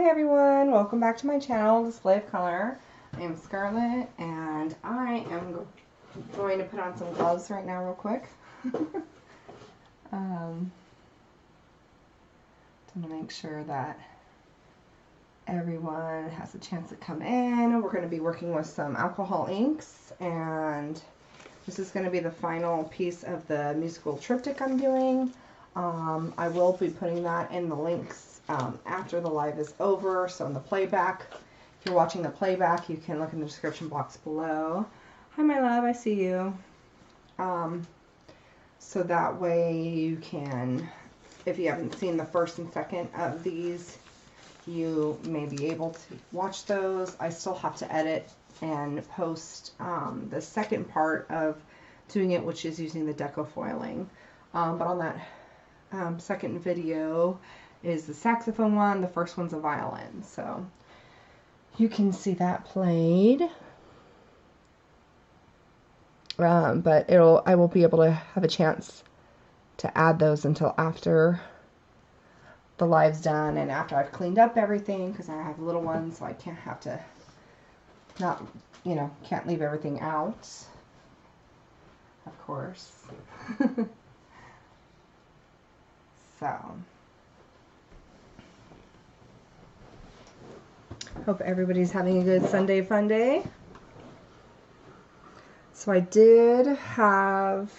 Hi everyone, welcome back to my channel, Display of Color. I am Scarlett and I am going to put on some gloves right now real quick. To make sure that everyone has a chance to come in. We're going to be working with some alcohol inks, and this is going to be the final piece of the musical triptych I'm doing. I will be putting that in the links after the live is over. So in the playback, if you're watching the playback, you can look in the description box below. Hi my love, I see you. So that way you can, if you haven't seen the first and second of these, you may be able to watch those. I still have to edit and post the second part of doing it, which is using the deco foiling. But on that second video is the saxophone one. The first one's a violin. So you can see that played. But I won't be able to have a chance to add those until after the live's done and after I've cleaned up everything, because I have little ones, so I can't have to can't leave everything out, of course. So hope everybody's having a good Sunday fun day. So I did have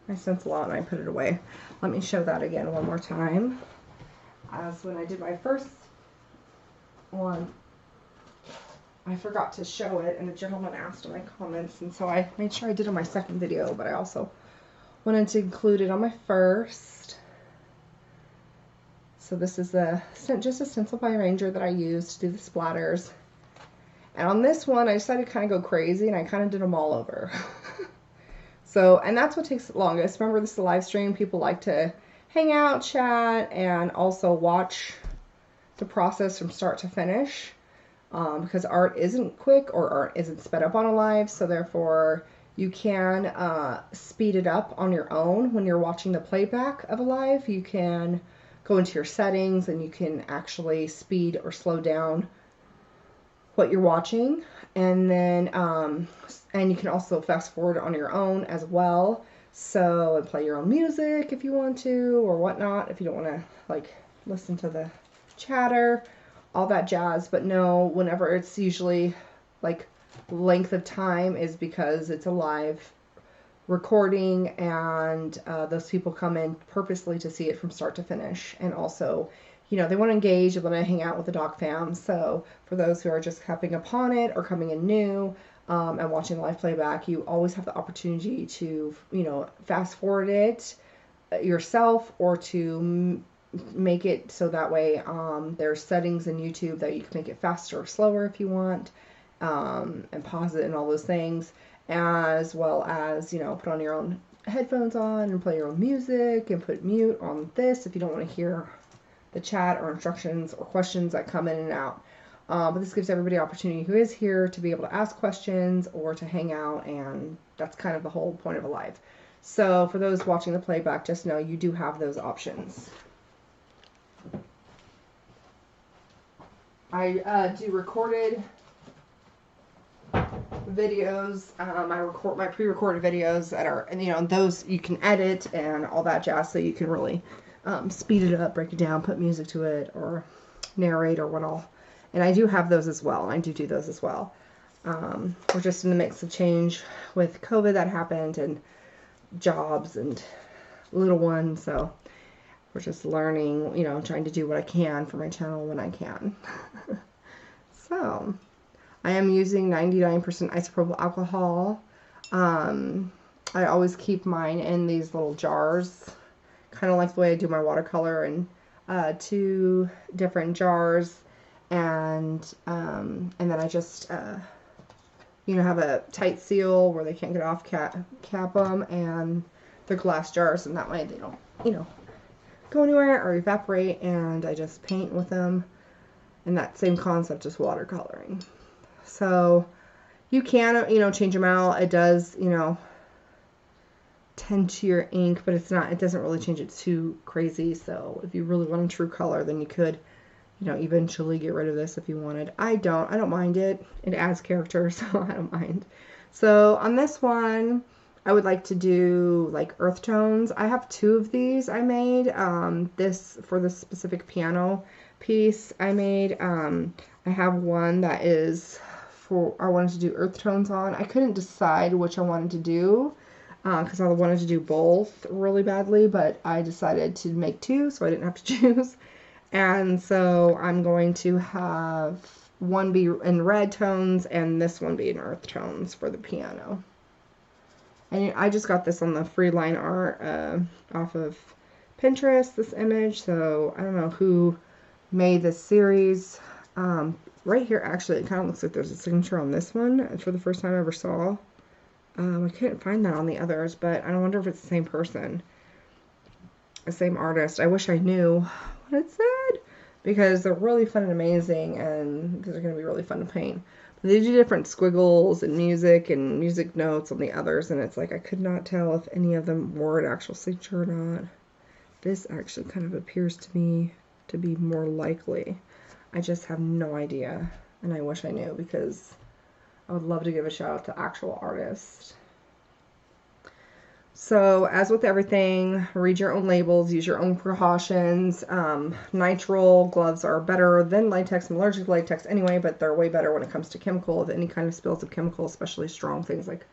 my stencil out and I put it away. Let me show that again one more time. As when I did my first one, I forgot to show it, and a gentleman asked in my comments, and so I made sure I did on my second video, but I also wanted to include it on my first. So this is just a stencil by Ranger that I used to do the splatters. And on this one, I decided to kind of go crazy, and I kind of did them all over. So, and that's what takes the longest. Remember, this is a live stream. People like to hang out, chat, and also watch the process from start to finish. Because art isn't quick, or art isn't sped up on a live, so therefore you can speed it up on your own. When you're watching the playback of a live, you can go into your settings and you can actually speed or slow down what you're watching, and then and you can also fast forward on your own as well. So play your own music if you want to, or whatnot, if you don't want to like listen to the chatter, all that jazz. But no, whenever it's usually like length of time is because it's a live recording, and those people come in purposely to see it from start to finish, and also they want to engage, they want to hang out with the dog fam. So for those who are just hopping upon it or coming in new and watching live playback, you always have the opportunity to fast forward it yourself, or to make it so that way there's settings in YouTube that you can make it faster or slower if you want, and pause it and all those things, as well as put on your own headphones on and play your own music, and put mute on this if you don't want to hear the chat or instructions or questions that come in and out. But this gives everybody opportunity who is here to be able to ask questions or to hang out, and that's kind of the whole point of a live. So for those watching the playback, just know you do have those options. I do recorded videos. I record my pre-recorded videos that are, and those you can edit and all that jazz, so you can really speed it up, break it down, put music to it, or narrate, or what all. And I do have those as well. I do those as well. We're just in the midst of change with COVID that happened, and jobs and little ones, so we're just learning, trying to do what I can for my channel when I can. So I am using 99% isopropyl alcohol. I always keep mine in these little jars, kind of like the way I do my watercolor, in 2 different jars, and then I just have a tight seal where they can't get off, cap them, and they're glass jars, and that way they don't go anywhere or evaporate, and I just paint with them. And that same concept is watercoloring. So you can change them out. It does tend to your ink, but it doesn't really change it too crazy. So if you really want a true color, then you could you know, eventually get rid of this if you wanted. I don't mind it. It adds character, so I don't mind. So on this one, I would like to do like earth tones. I have 2 of these I made. This for this specific piano piece I made. I have one that is for, I wanted to do earth tones on. I couldn't decide which I wanted to do because I wanted to do both really badly, but I decided to make 2 so I didn't have to choose. And so I'm going to have one be in red tones and this one be in earth tones for the piano. And I just got this on the free line art off of Pinterest, this image. So I don't know who made this series. Right here, actually, it kind of looks like there's a signature on this one for the first time I ever saw. I couldn't find that on the others, but I wonder if it's the same person, the same artist. I wish I knew what it said because they're really fun and amazing, and these are going to be really fun to paint. But they do different squiggles and music notes on the others, and it's like I could not tell if any of them were an actual signature or not. This actually kind of appears to me to be more likely. I just have no idea, and I wish I knew because I would love to give a shout out to actual artists. So, as with everything, read your own labels, use your own precautions. Nitrile gloves are better than latex. I'm allergic to latex anyway, but they're way better when it comes to chemical, of any kind of spills of chemical, especially strong things like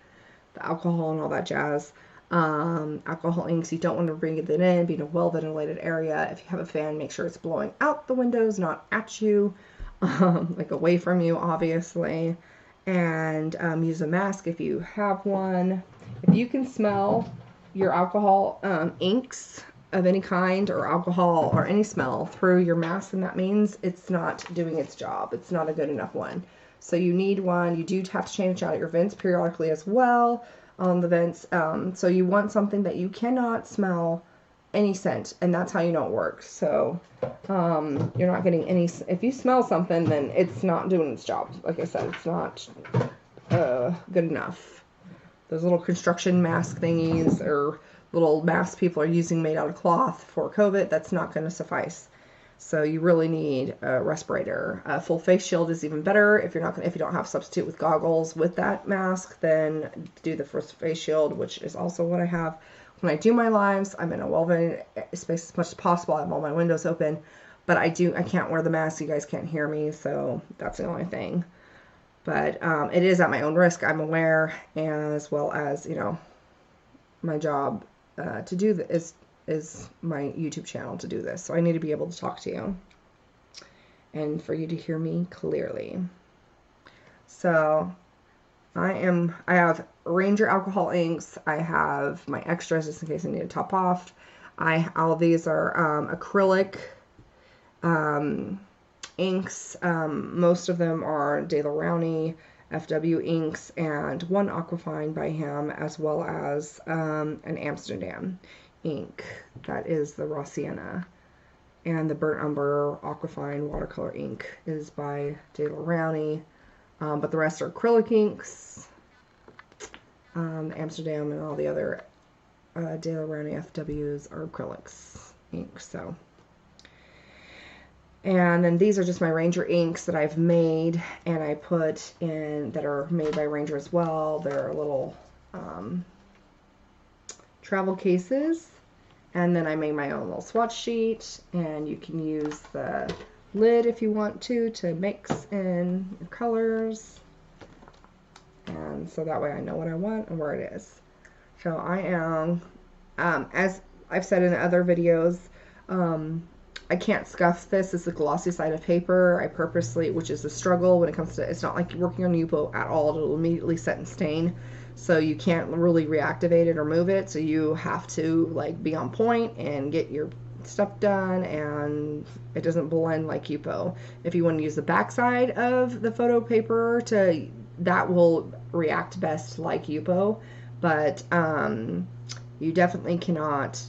the alcohol and all that jazz. Alcohol inks, you don't want to bring it in, be in a well-ventilated area. If you have a fan, make sure it's blowing out the windows, not at you, like away from you, obviously. And use a mask if you have one. If you can smell your alcohol inks of any kind or alcohol or any smell through your mask, then that means it's not doing its job. It's not a good enough one. So you need one. You do have to change out your vents periodically as well on the vents. So you want something that you cannot smell any scent, and that's how you know it works. So you're not getting any, if you smell something, then it's not doing its job. Like I said, it's not good enough. Those little construction mask thingies or little masks people are using made out of cloth for COVID, that's not going to suffice. So you really need a respirator. A full face shield is even better. If you don't have substitute with goggles with that mask, then do the first face shield, which is also what I have. When I do my lives, I'm in a well-ventilated space as much as possible. I have all my windows open, but I can't wear the mask. You guys can't hear me, so that's the only thing. But it is at my own risk, I'm aware, as well as, you know, my job to do this is my YouTube channel to do this. So I need to be able to talk to you and for you to hear me clearly. So I have Ranger alcohol inks. I have my extras just in case I need to top off. All these are acrylic inks. Most of them are Rowney FW inks and one Aquafine by him, as well as an Amsterdam ink. That is the Raw Sienna. And the Burnt Umber Aquafine watercolor ink is by Rowney. But the rest are acrylic inks. Amsterdam and all the other Rowney FWs are acrylics inks. So. And then these are just my Ranger inks that I've made and I put in, that are made by Ranger as well. They're little travel cases. And then I made my own little swatch sheet, and you can use the lid if you want to mix in your colors. And so that way I know what I want and where it is. So I am, as I've said in other videos, I can't scuff this. It's the glossy side of paper. I purposely, which is a struggle when it comes to, it's not like working on Yupo at all. It'll immediately set and stain. So you can't really reactivate it or move it. So you have to like be on point and get your stuff done, and it doesn't blend like Yupo. If you want to use the back side of the photo paper, that will react best like Yupo. But you definitely cannot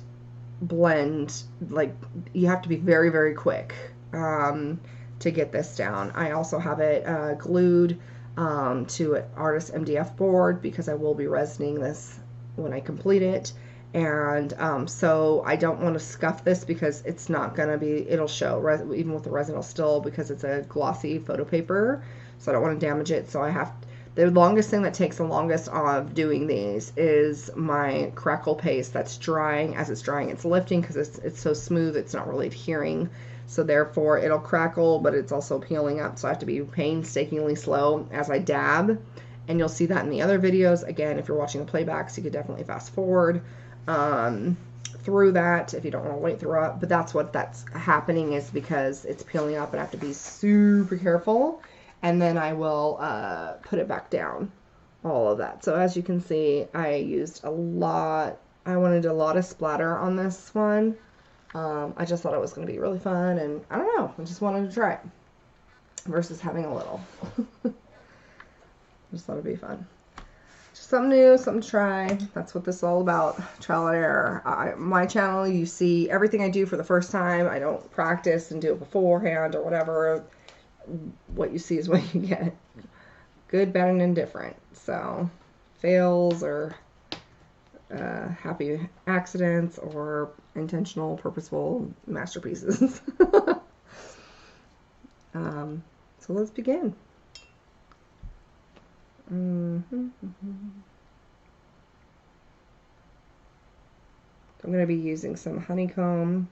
blend, like you have to be very, very quick to get this down. I also have it glued to an artist MDF board because I will be resining this when I complete it, And so I don't want to scuff this because it's not going to be, it'll show, even with the resin it'll still, because it's a glossy photo paper, so I don't want to damage it. So I have, the longest thing that takes the longest of doing these is my Crackle paste that's drying. As it's drying, it's lifting because it's so smooth, it's not really adhering. So therefore it'll crackle, but it's also peeling up. So I have to be painstakingly slow as I dab. And you'll see that in the other videos. Again, if you're watching the playbacks, you could definitely fast forward through that if you don't want to wait through it. But that's what that's happening, is because it's peeling up and I have to be super careful. And then I will put it back down, all of that. So as you can see, I used a lot. I wanted a lot of splatter on this one. I just thought it was going to be really fun, and I don't know, I just wanted to try it versus having a little. Just thought it'd be fun. Just something new, something to try. That's what this is all about, trial and error. My channel, you see everything I do for the first time. I don't practice and do it beforehand or whatever. What you see is what you get. Good, bad, and indifferent. So fails or happy accidents or intentional, purposeful masterpieces. So let's begin. I'm going to be using some honeycomb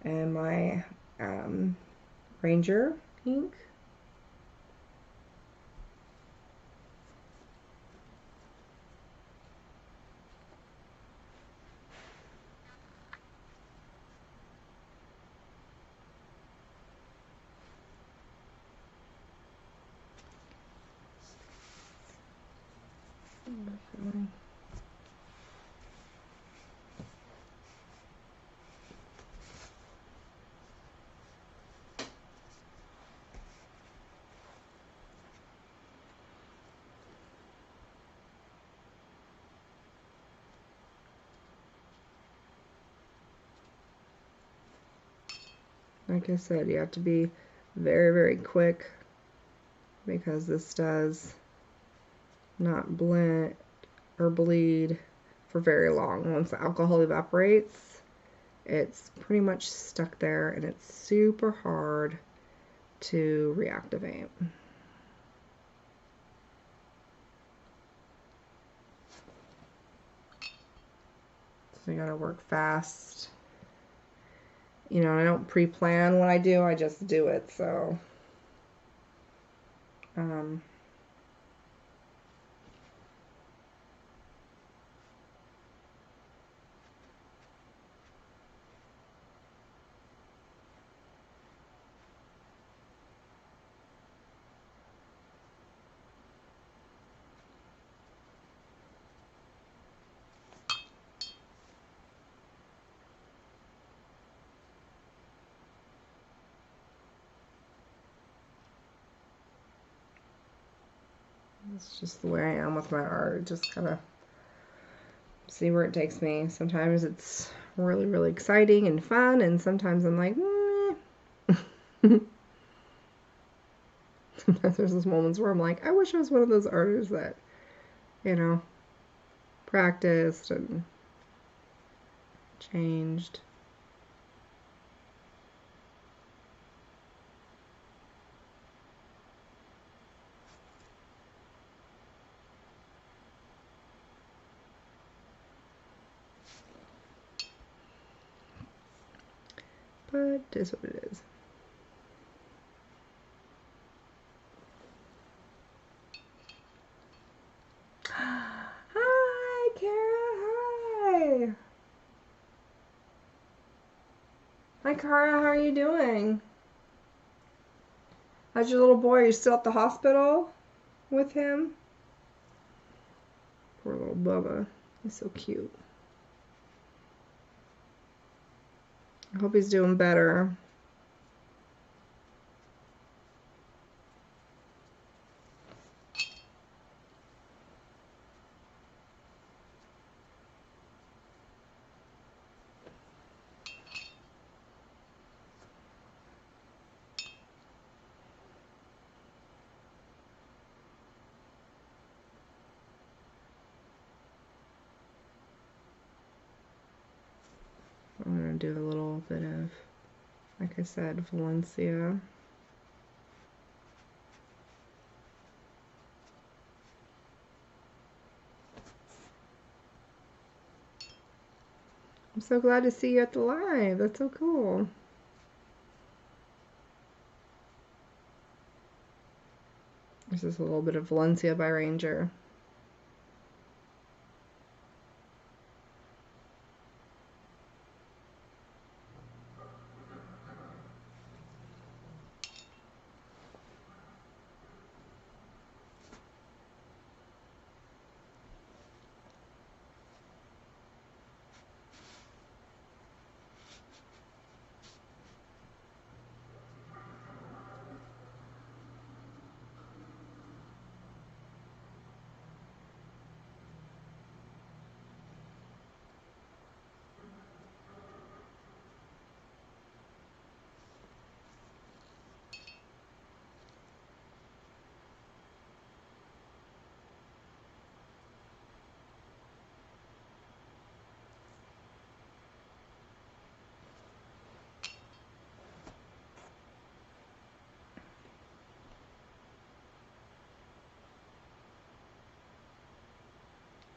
and my Ranger ink. Like I said, you have to be very, very quick because this does not blend or bleed for very long. Once the alcohol evaporates, it's pretty much stuck there and it's super hard to reactivate. So you gotta work fast. You know, I don't pre-plan what I do, I just do it, so it's just the way I am with my art. Just kind of see where it takes me. Sometimes it's really, really exciting and fun, and sometimes I'm like, Sometimes there's those moments where I'm like, I wish I was one of those artists that, you know, practiced and changed. But it is what it is. Hi, Kara. Hi. Hi, Kara. How are you doing? How's your little boy? Are you still at the hospital with him? Poor little Bubba. He's so cute. I hope he's doing better. to do a little bit of, like I said, Valencia. I'm so glad to see you at the live. That's so cool. This is a little bit of Valencia by Ranger.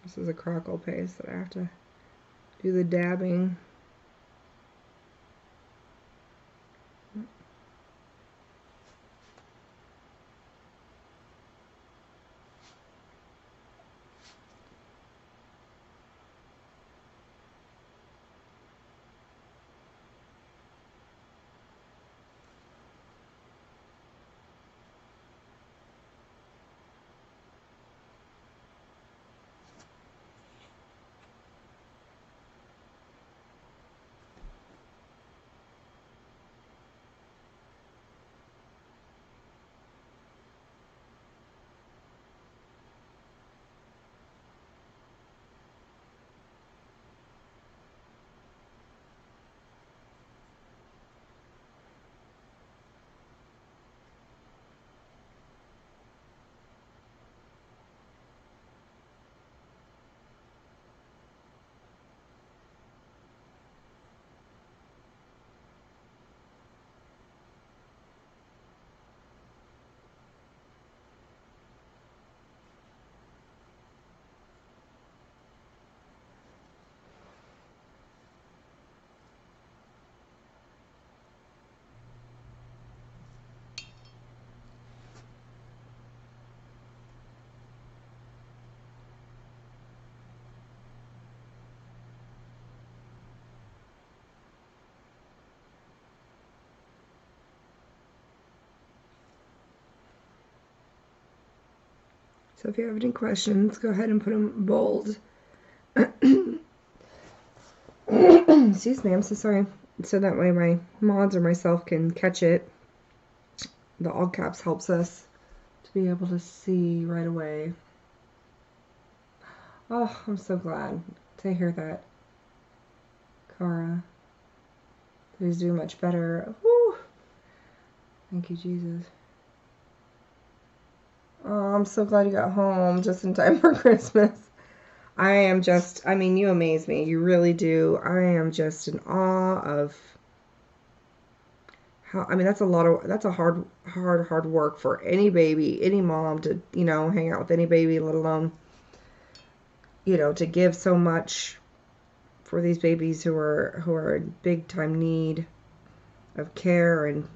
This is a Crackle paste that I have to do the dabbing. So if you have any questions, go ahead and put them bold. Excuse me, I'm so sorry. So that way my mods or myself can catch it. The all caps helps us to be able to see right away. Oh, I'm so glad to hear that, Cara. Please do much better. Woo! Thank you, Jesus. Oh, I'm so glad you got home just in time for Christmas. I am just, I mean, you amaze me. You really do. I am just in awe of how, I mean, that's a hard work for any baby, any mom to, you know, hang out with any baby, let alone, you know, to give so much for these babies who are in big time need of care. And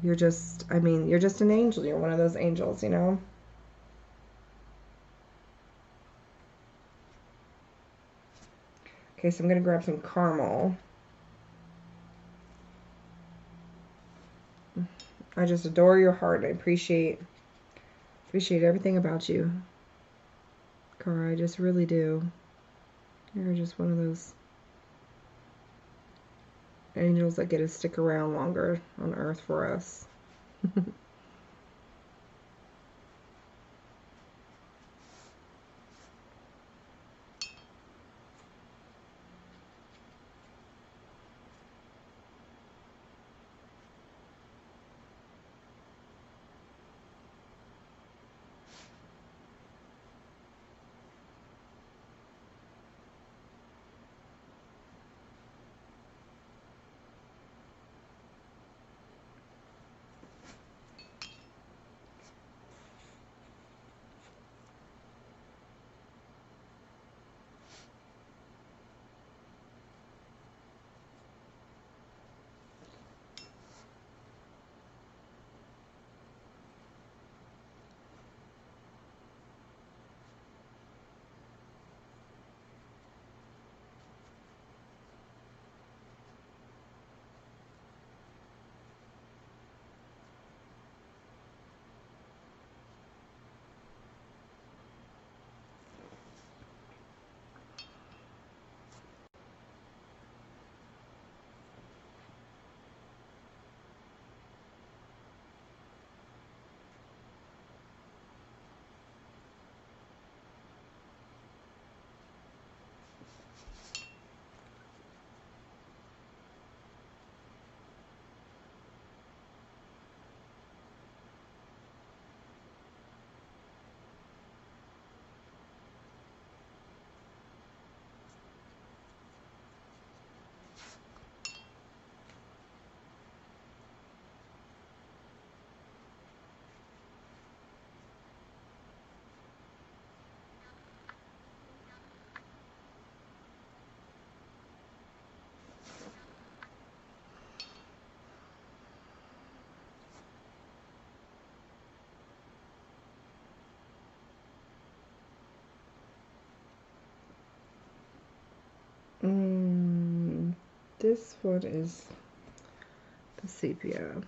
you're just, I mean, you're just an angel. You're one of those angels, you know? Okay, so I'm going to grab some caramel. I just adore your heart. I appreciate everything about you, Cara. I just really do. You're just one of those angels that get to stick around longer on Earth for us. This one is the sepia.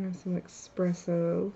Have some espresso.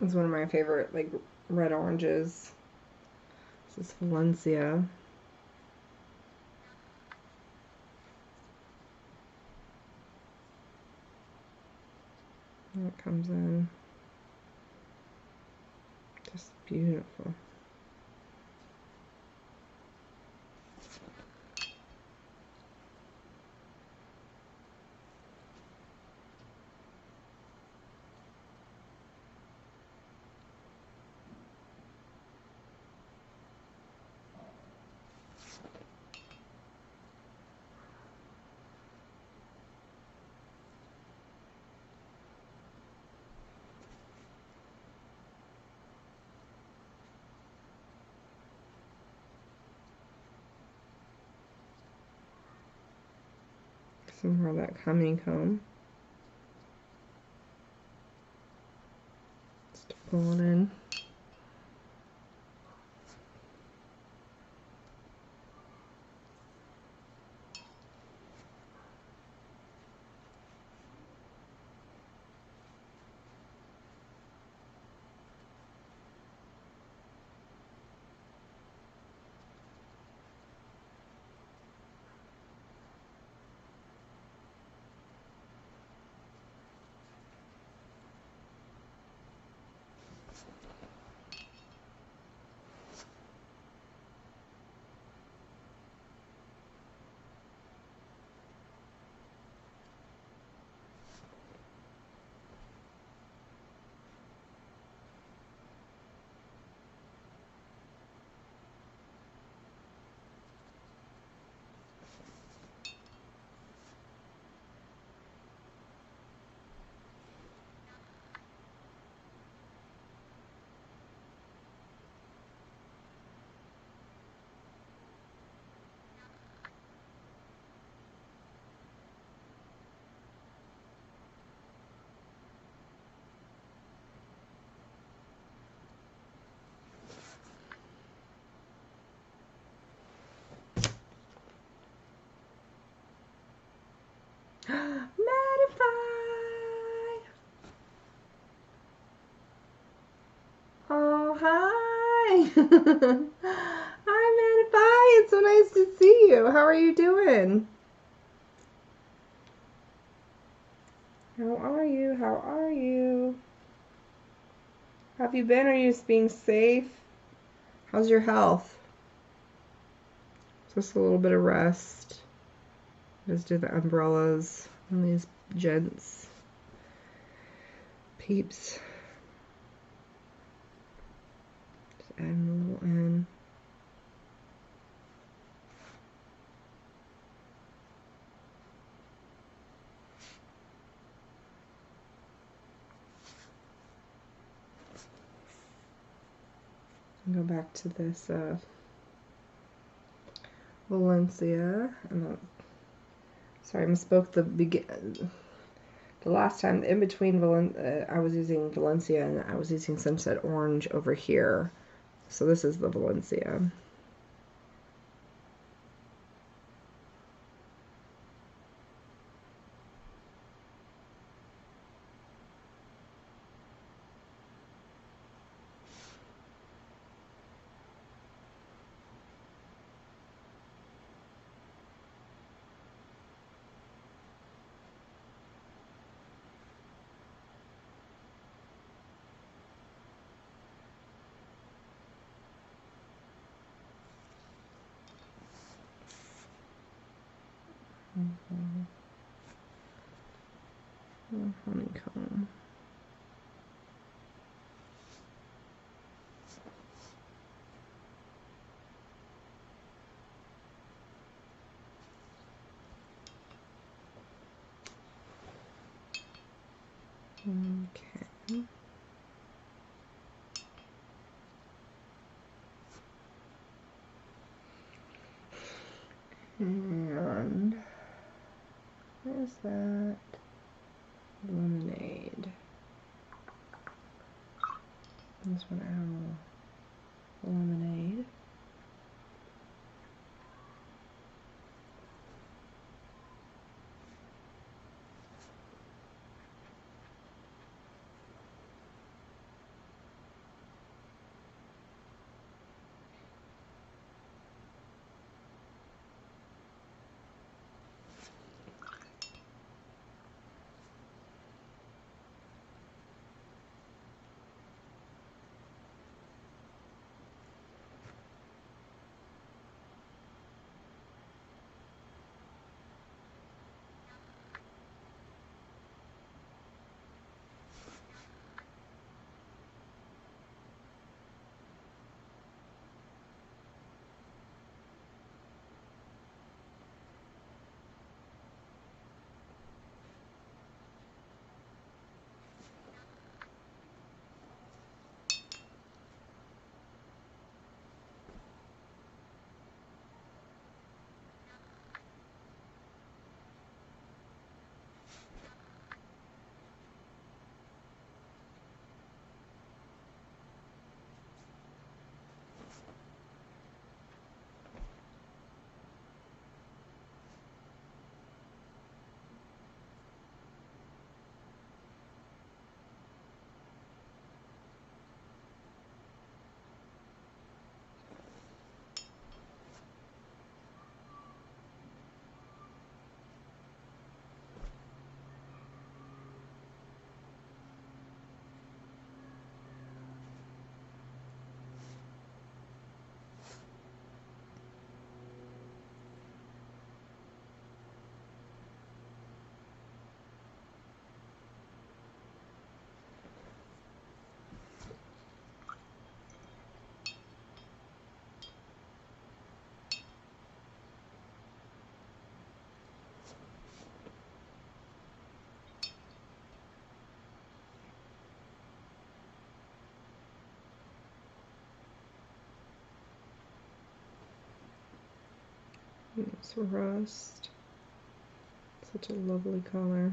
It's one of my favorite, like, red oranges. This is Valencia. And it comes in just beautiful. some more of that honeycomb. Just pull it in. Mattify! Oh, hi! Hi, Mattify! It's so nice to see you. How are you doing? How are you? How are you? Have you been? Are you just being safe? How's your health? Just a little bit of rest. Just do the umbrellas on these gents. Peeps. Just adding a little in. Go back to this Valencia. Sorry, I misspoke the last time. In between I was using Valencia and I was using Sunset Orange over here. So this is the Valencia. Honeycomb. Okay. And where's that lemonade? This one out. Lemonade. It's rust. Such a lovely color.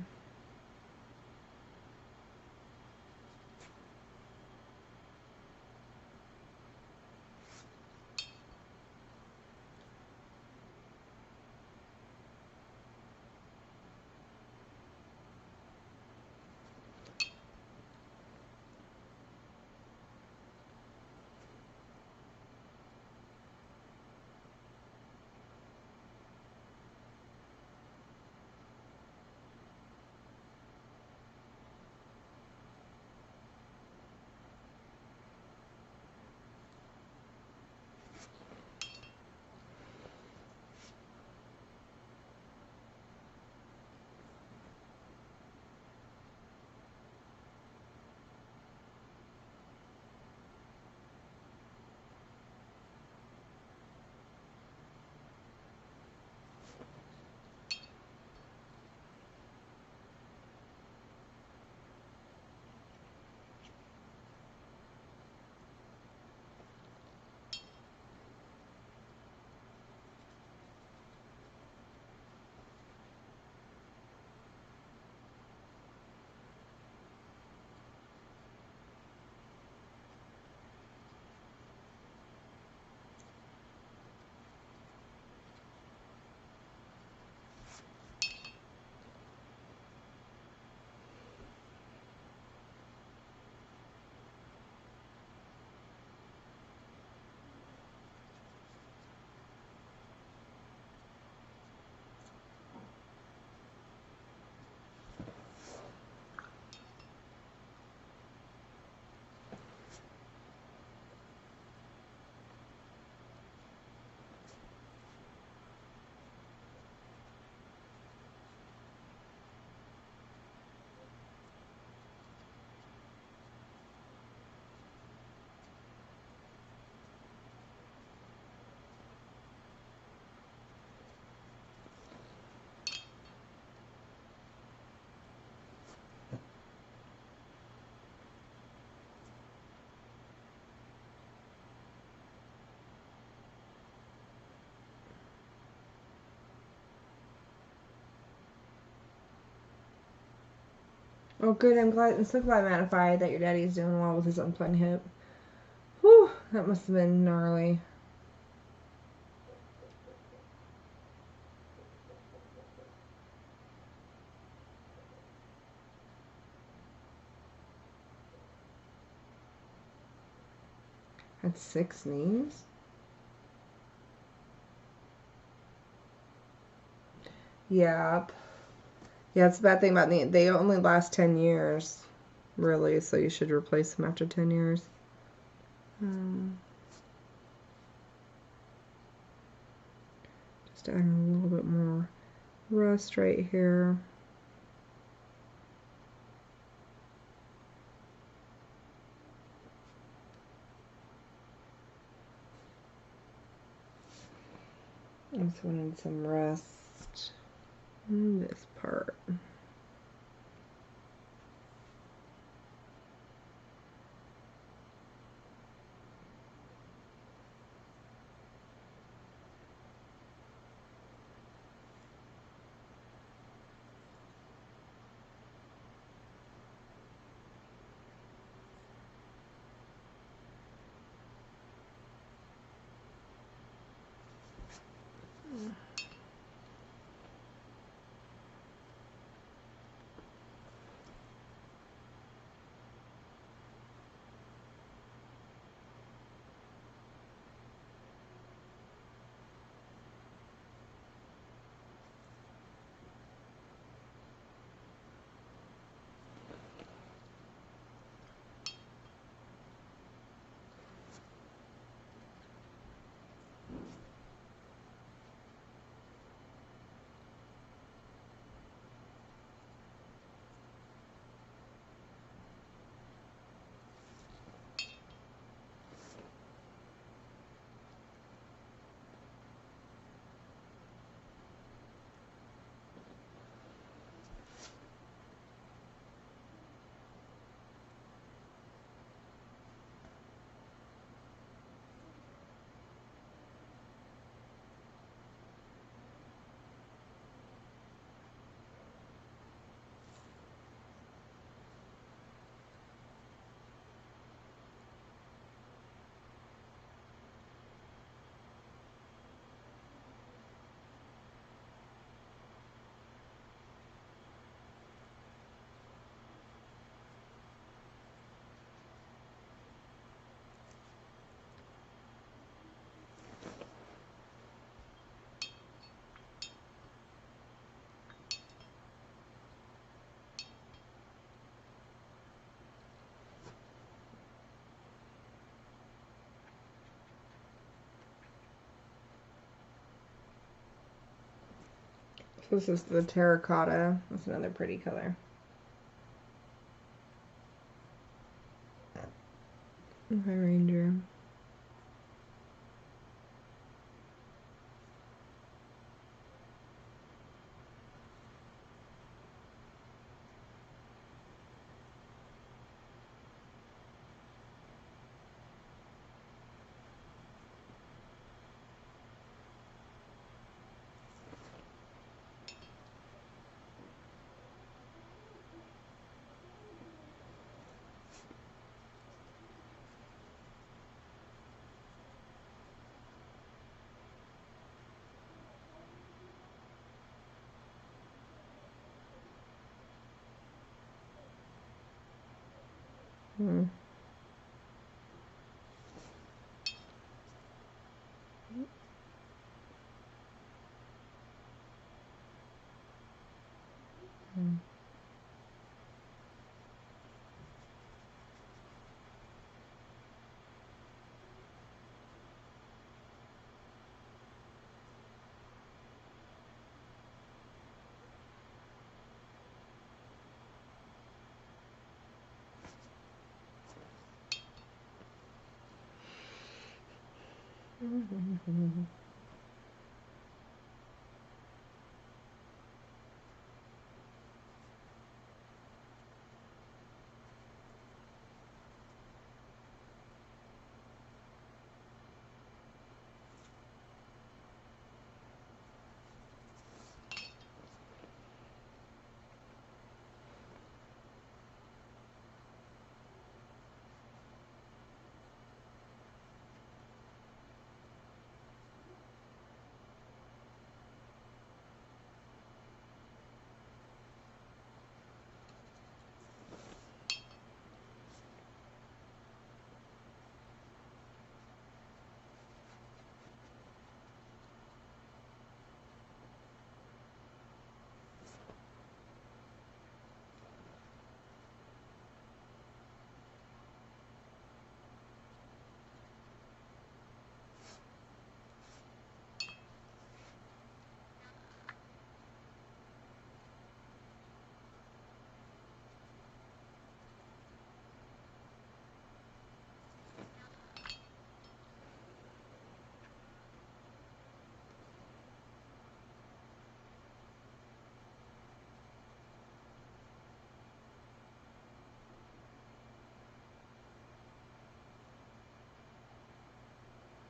Oh, good. I'm so glad, Mattify, that your daddy's doing well with his unplanned hip. Whew, that must have been gnarly. Had 6 knees? Yeah. Yeah, it's a bad thing about knee. They only last 10 years, really, so you should replace them after 10 years. Just adding a little bit more rust right here. I just wanted some rust in this part. This is the terracotta. That's another pretty color. My ranger. Hmm. Hmm.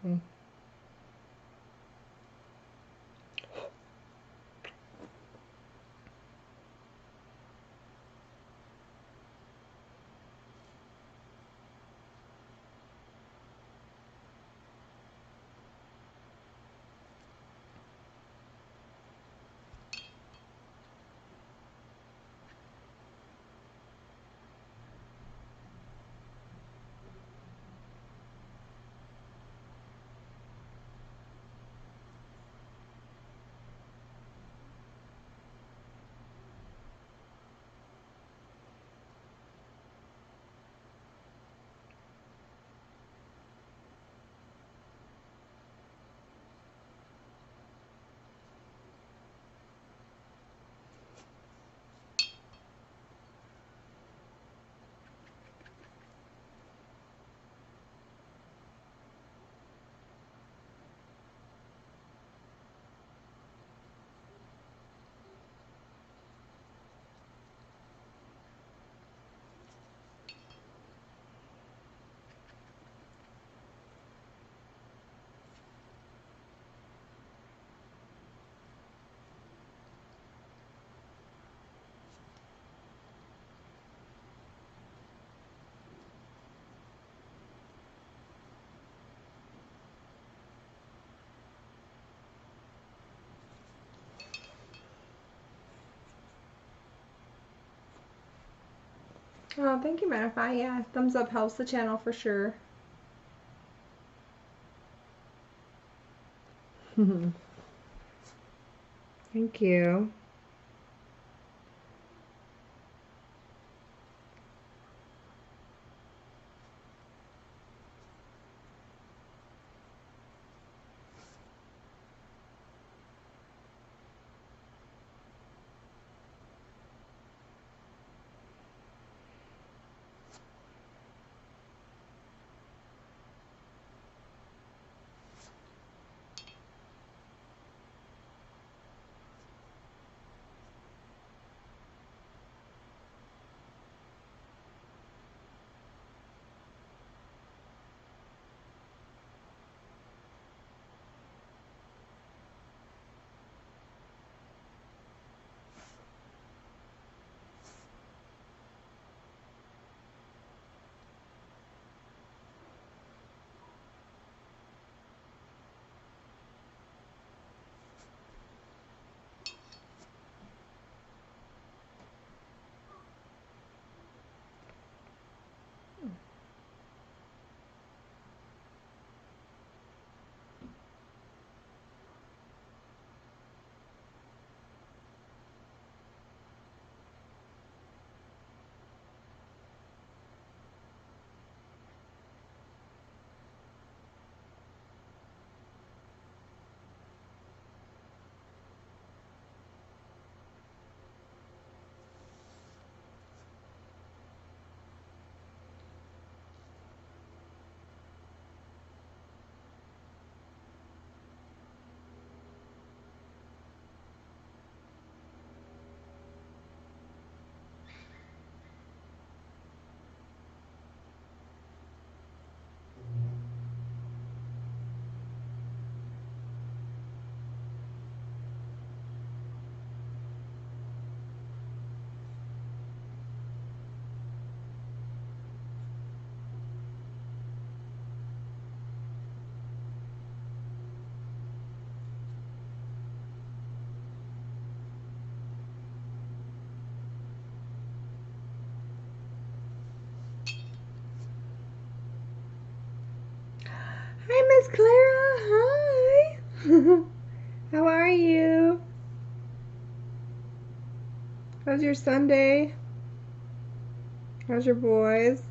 Hmm. Oh, thank you, Mattify. Yeah, thumbs up helps the channel for sure. Thank you. Miss Clara. Hi. How are you? How's your Sunday? How's your boys?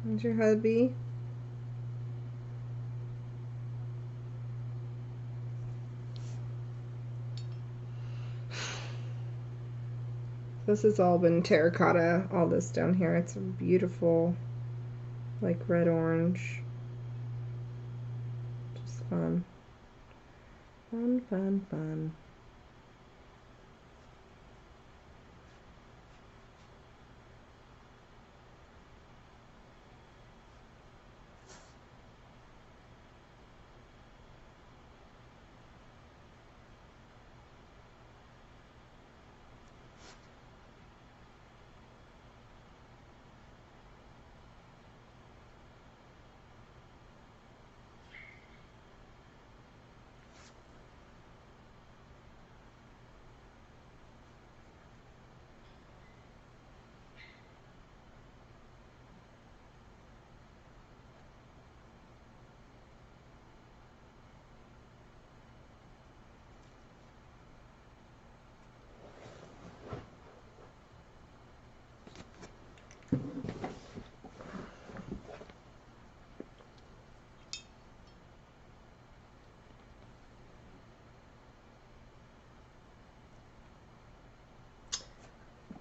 How's your hubby? This has all been terracotta, all this down here. It's beautiful, like red orange. Just fun. Fun, fun, fun.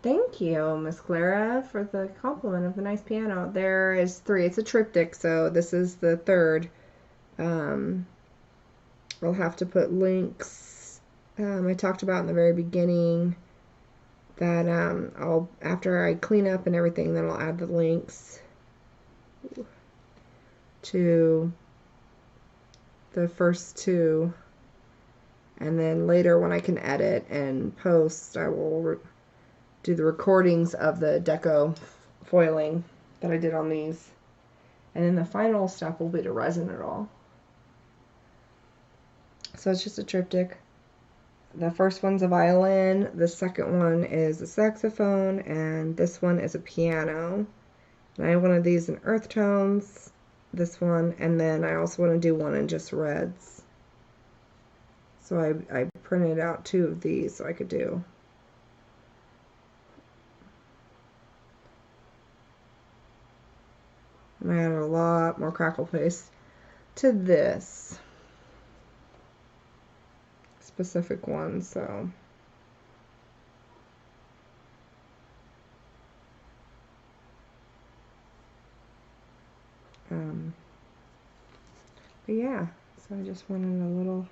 Thank you, Miss Clara, for the compliment of the nice piano. There is 3. It's a triptych, so this is the 3rd. I'll have to put links. I talked about in the very beginning that I'll, after I clean up and everything, then I'll add the links to the first 2. And then later when I can edit and post, I will do the recordings of the deco foiling that I did on these. And then the final step will be to resin it all. So it's just a triptych. The first one's a violin, the second one is a saxophone, and this one is a piano. And I have one of these in earth tones, this one, and then I also want to do one in just reds. So I printed out 2 of these so I could do. And I added a lot more crackle paste to this specific one, so but yeah, so I just wanted a little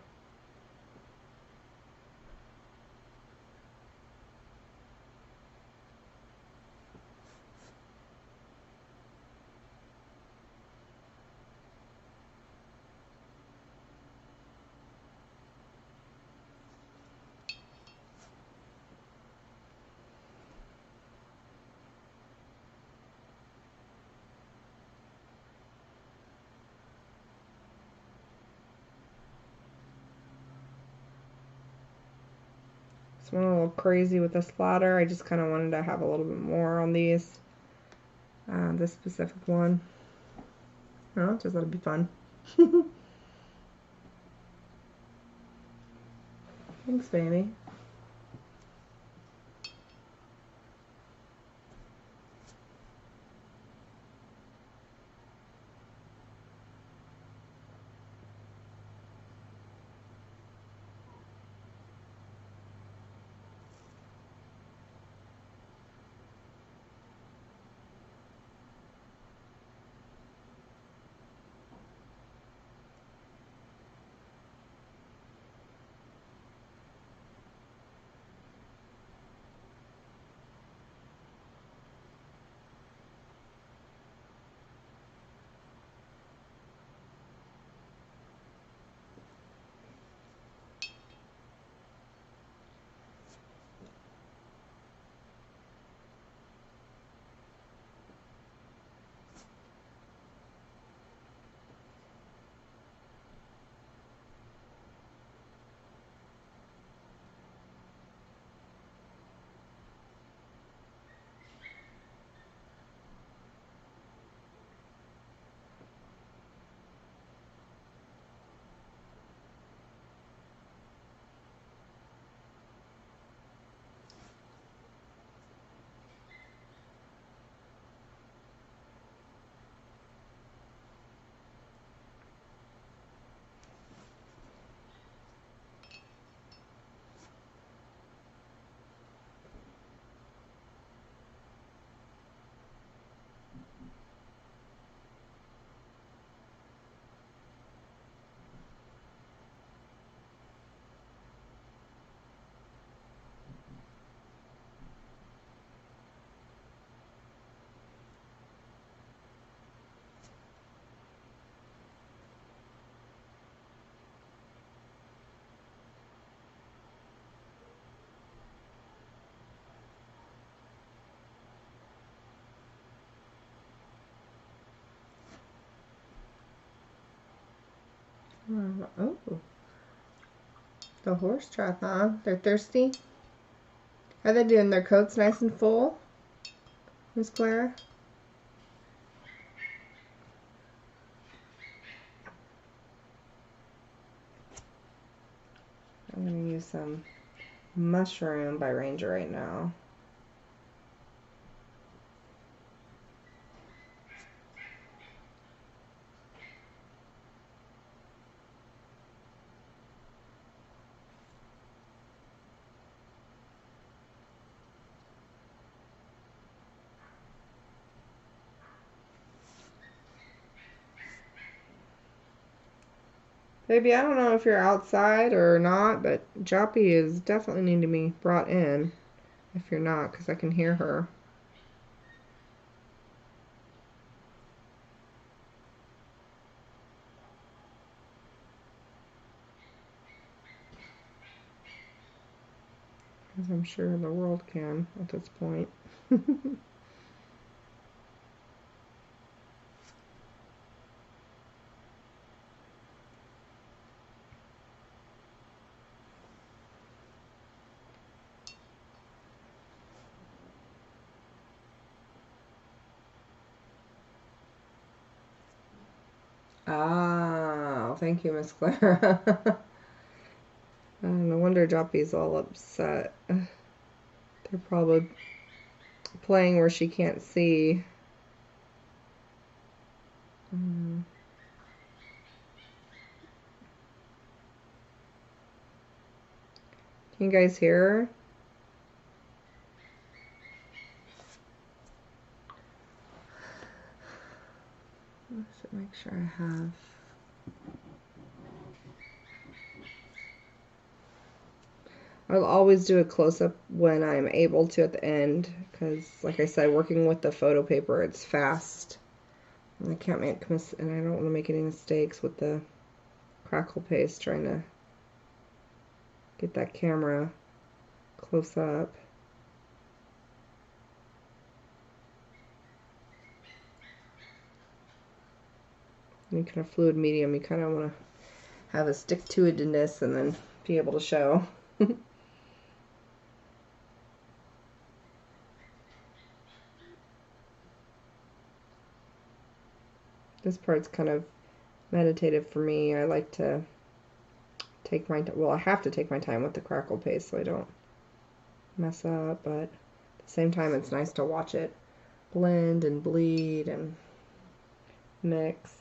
went a little crazy with the splatter. I just kind of wanted to have a little bit more on these. This specific one. Oh, just thought it'd be fun. Thanks, baby. Oh, the horse trap, huh? They're thirsty? Are they doing their coats nice and full, Miss Clara? I'm going to use some Mushroom by Ranger right now. Baby, I don't know if you're outside or not, but Joppy is definitely needing to be brought in if you're not, because I can hear her. As I'm sure the world can at this point. Ah, thank you, Miss Clara. No wonder Joppy's all upset. They're probably playing where she can't see. Can you guys hear her? Let's make sure I have. I'll always do a close-up when I'm able to at the end, because, like I said, working with the photo paper, it's fast. And I can't make and I don't want to make any mistakes with the Crackle paste, trying to get that camera close up. Any kind of fluid medium, you kind of want to have a stick-to-itiveness and then be able to show. This part's kind of meditative for me. I like to take my well, I have to take my time with the Crackle paste so I don't mess up, but at the same time it's nice to watch it blend and bleed and mix.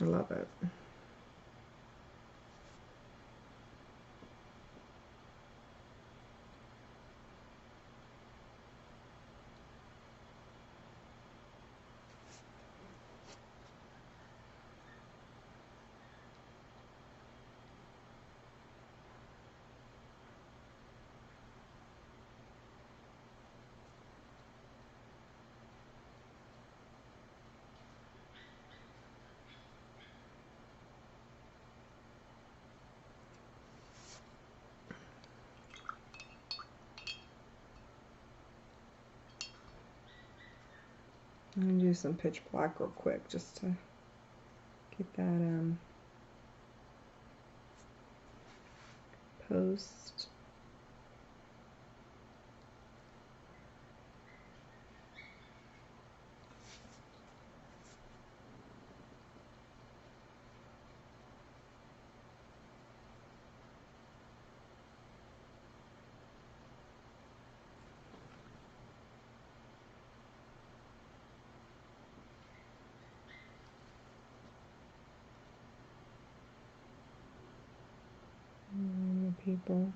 I love it. I'm going to do some pitch black real quick just to get that post. People.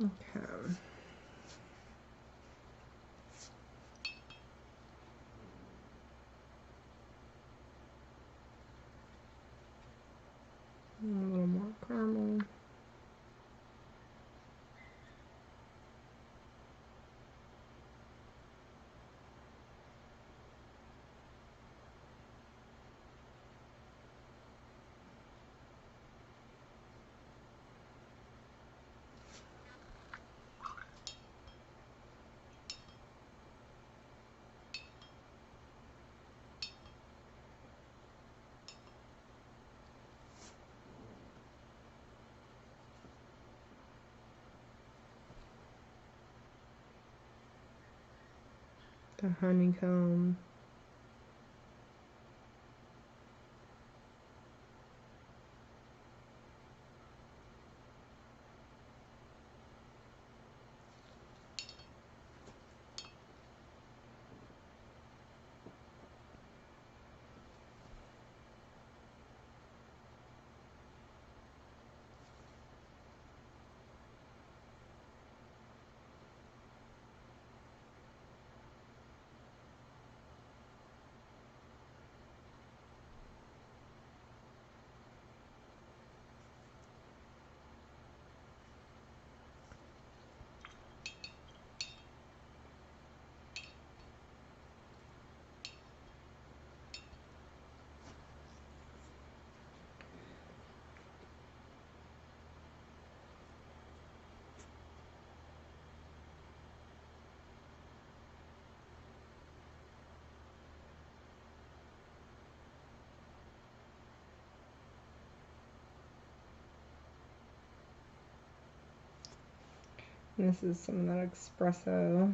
Okay. A little more caramel. The honeycomb. This is some of that espresso.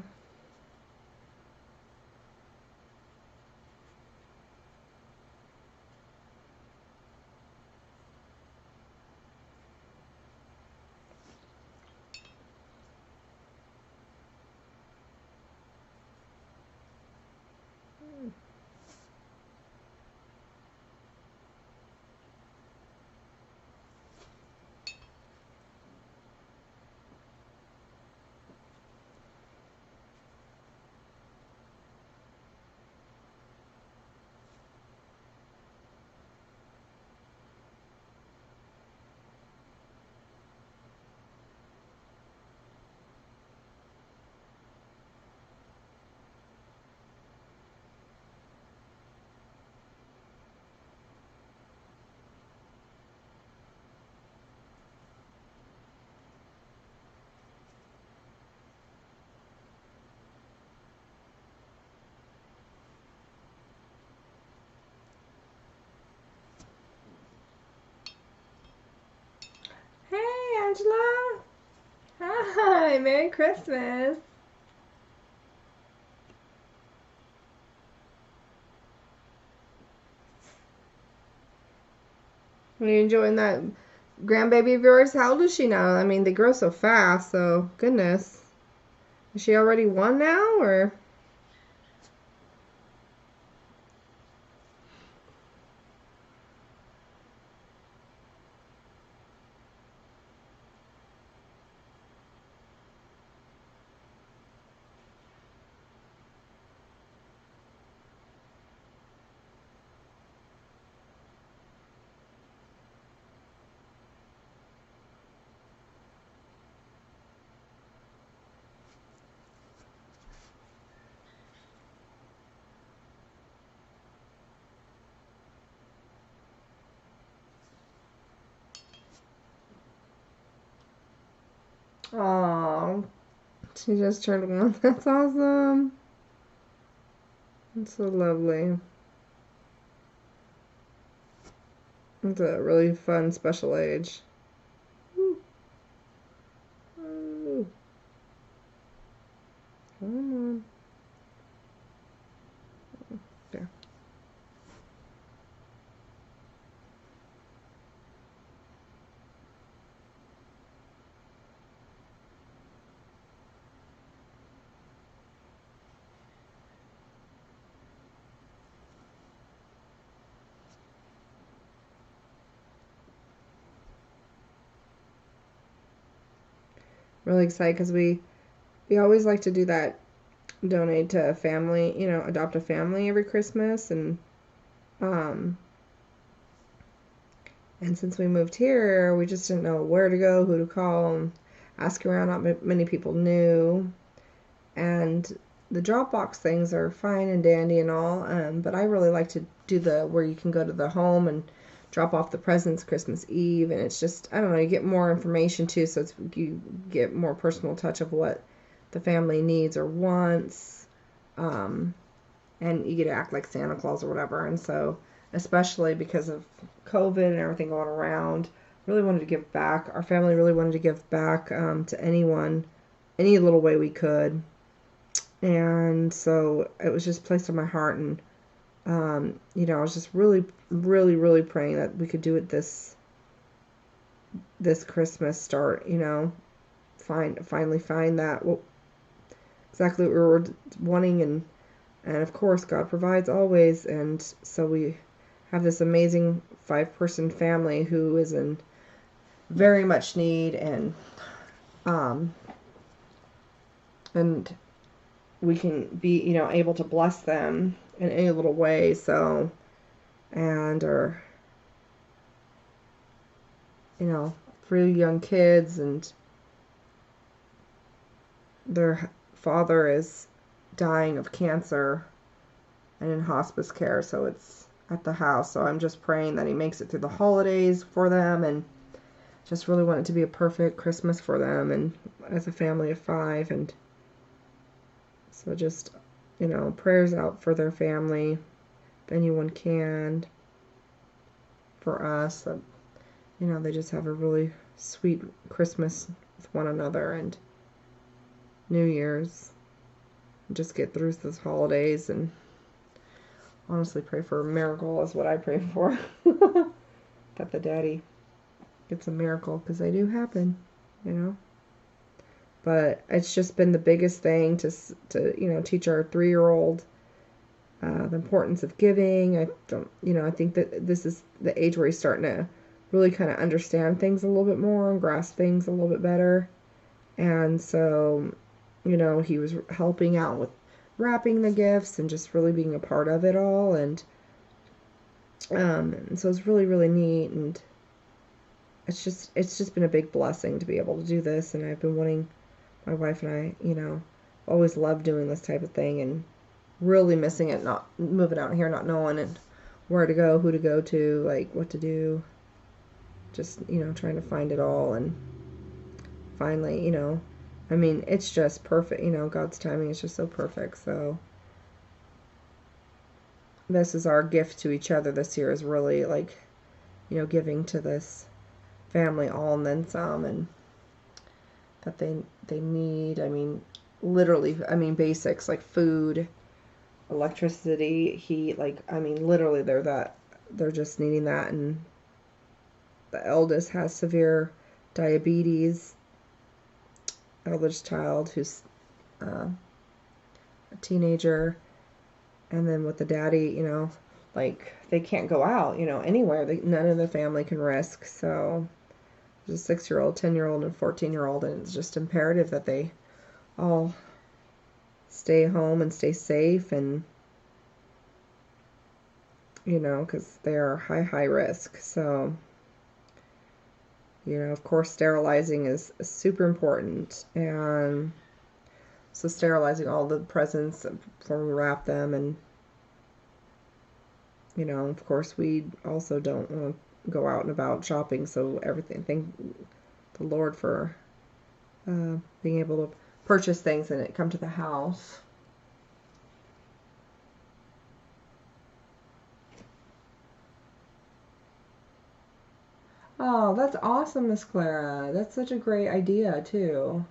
Hey, Angela. Hi, Merry Christmas. Are you enjoying that grandbaby of yours? How old is she now? I mean, they grow so fast, so goodness. Is she already one now, or? Oh, She just turned 1. That's awesome. That's so lovely. It's a really fun special age. Woo. Oh. Come on. There. Really excited because we always like to do that, donate to a family, you know, adopt a family every Christmas, and since we moved here, we just didn't know where to go, who to call, and ask around. Not many people knew, and the Dropbox things are fine and dandy and all, but I really like to do the where you can go to the home and drop off the presents Christmas Eve, and it's just, I don't know, you get more information too, so you get more personal touch of what the family needs or wants, and you get to act like Santa Claus or whatever. And so, especially because of COVID and everything going around, really wanted to give back. Our family really wanted to give back to anyone, any little way we could. And so it was just placed on my heart, and you know, I was just really, really, really praying that we could do it this Christmas. Start, you know, finally find that exactly what we were wanting, and of course God provides always. And so we have this amazing 5-person family who is in very much need, and we can be, you know, able to bless them in any little way. So, and or, you know, 3 young kids, and their father is dying of cancer and in hospice care, so it's at the house. So I'm just praying that he makes it through the holidays for them, and just really want it to be a perfect Christmas for them, and as a family of 5. And so just, you know, prayers out for their family, if anyone can, for us, that, you know, they just have a really sweet Christmas with one another, and New Year's, and just get through those holidays. And honestly pray for a miracle is what I pray for. That the daddy gets a miracle, because they do happen, you know. But it's just been the biggest thing to you know, teach our 3-year-old the importance of giving. I don't, you know, I think that this is the age where he's starting to really kind of understand things a little bit more and grasp things a little bit better. And so, you know, he was helping out with wrapping the gifts and just really being a part of it all. And so it's really, really neat. And it's just been a big blessing to be able to do this. And I've been wanting, my wife and I, you know, always loved doing this type of thing, and really missing it, not moving out here, not knowing and where to go, who to go to, like what to do. Just, you know, trying to find it all. And finally, you know, I mean, it's just perfect. You know, God's timing is just so perfect. So this is our gift to each other this year, is really like, you know, giving to this family all and then some, and that they need. I mean, literally, I mean, basics like food, electricity, heat, like, I mean, literally they're just needing that. And the eldest has severe diabetes, eldest child who's a teenager. And then with the daddy, you know, like, they can't go out, you know, anywhere. None of the family can risk. So there's a 6-year-old, 10-year-old, and 14-year-old, and it's just imperative that they all stay home and stay safe, and, you know, because they are high risk. So, you know, of course, sterilizing is super important. And so sterilizing all the presents before we wrap them. And, you know, of course, we also don't want to go out and about shopping. So everything, thank the Lord for being able to purchase things and it come to the house. Oh, that's awesome, Miss Clara. That's such a great idea, too.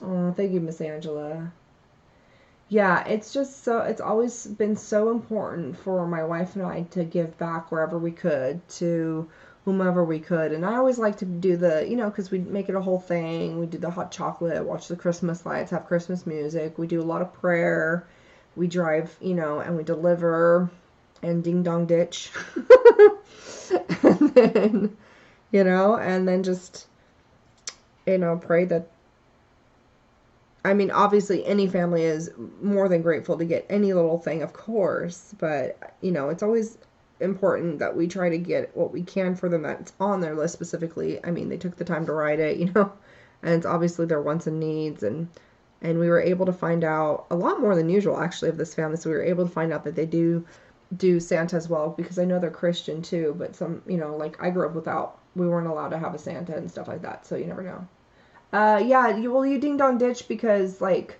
Oh, thank you, Miss Angela. Yeah, it's just so, it's always been so important for my wife and I to give back wherever we could to whomever we could. And I always like to do the, you know, because we make it a whole thing. We do the hot chocolate, watch the Christmas lights, have Christmas music. We do a lot of prayer. We drive, you know, and we deliver and ding dong ditch. And then, you know, and then just, you know, pray that, I mean, obviously any family is more than grateful to get any little thing, of course, but, you know, it's always important that we try to get what we can for them that's on their list specifically. I mean, they took the time to write it, you know, and it's obviously their wants and needs, and we were able to find out a lot more than usual, actually, of this family, so we were able to find out that they do Santa as well, because I know they're Christian too, but some, you know, like I grew up without, we weren't allowed to have a Santa and stuff like that, so you never know. Yeah, you ding dong ditch because, like,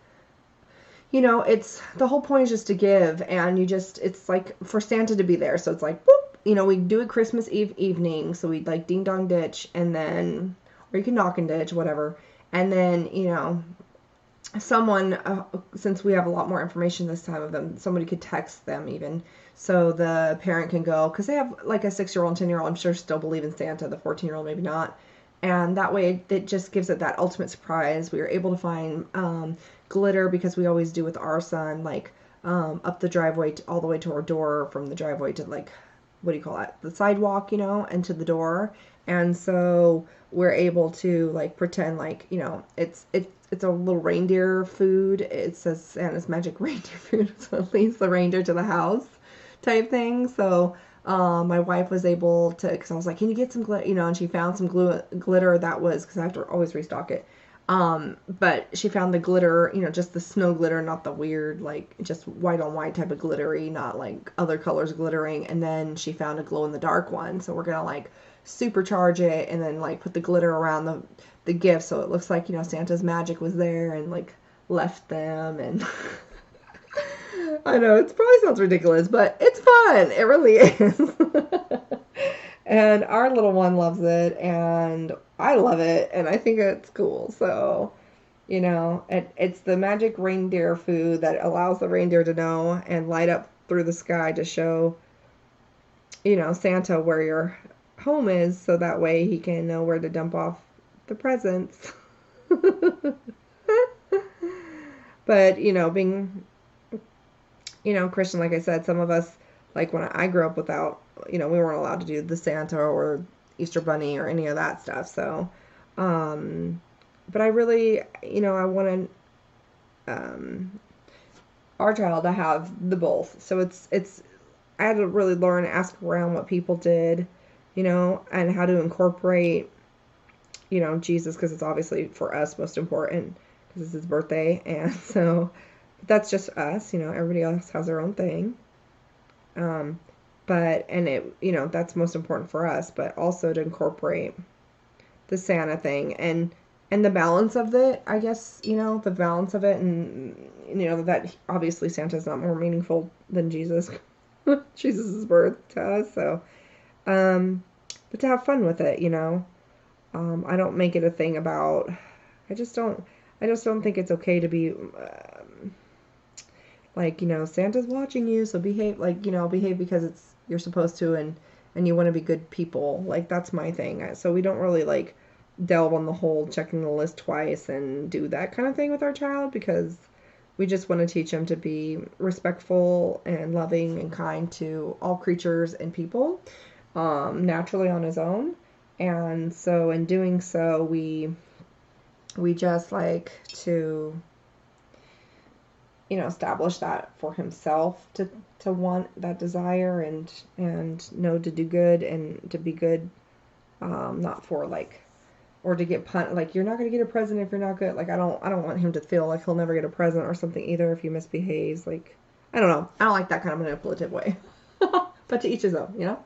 you know, it's, the whole point is just to give, and you just, it's like for Santa to be there, so it's like, boop, you know, we do it Christmas Eve evening, so we like ding dong ditch, and then, or you can knock and ditch, whatever, and then, you know, someone, since we have a lot more information this time of them, somebody could text them even, so the parent can go, because they have like a 6-year-old and 10-year-old, I'm sure still believe in Santa, the 14-year-old maybe not, and that way it just gives it that ultimate surprise. We were able to find glitter, because we always do with our son, like up the driveway all the way to our door, from the driveway to, like, what do you call it, the sidewalk, you know, and to the door. And so we're able to, like, pretend like, you know, it's a little reindeer food. It says Santa's magic reindeer food, so it leads the reindeer to the house type thing. So my wife was able to, because I was like, can you get some glitter, you know, and she found some glitter that was, because I have to always restock it, but she found the glitter, you know, just the snow glitter, not the weird, like, just white on white type of glittery, not like other colors glittering, and then she found a glow in the dark one, so we're gonna, like, supercharge it, and then, like, put the glitter around the gift, so it looks like, you know, Santa's magic was there, and, like, left them, and I know, it probably sounds ridiculous, but it's fun. It really is. And our little one loves it, and I love it, and I think it's cool. So, you know, it's the magic reindeer food that allows the reindeer to know and light up through the sky to show, you know, Santa where your home is, so that way he can know where to dump off the presents. But, you know, being, you know, Christian, like I said, some of us, like when I grew up without, you know, we weren't allowed to do the Santa or Easter Bunny or any of that stuff. So, but I really, you know, I want our child to have the both. So I had to really learn, ask around what people did, you know, and how to incorporate, you know, Jesus, because it's obviously for us most important, because it's his birthday, and so that's just us, you know, everybody else has their own thing. But, and it, you know, that's most important for us, but also to incorporate the Santa thing and the balance of it, I guess, you know, the balance of it, and, you know, that obviously Santa's not more meaningful than Jesus. Jesus' birth to us, so, but to have fun with it, you know. I don't make it a thing about, I just don't think it's okay to be, like, you know, Santa's watching you, so behave, like, you know, behave because you're supposed to, and you want to be good people. Like, that's my thing. So we don't really, like, delve on the whole checking the list twice and do that kind of thing with our child, because we just want to teach him to be respectful and loving and kind to all creatures and people, naturally on his own. And so in doing so, we just like to, you know, establish that for himself, to want that desire and know to do good and to be good, not for, like, or to get like, you're not going to get a present if you're not good. Like, I don't want him to feel like he'll never get a present or something either if he misbehaves. Like, I don't know. I don't like that kind of manipulative way. But to each his own, you know?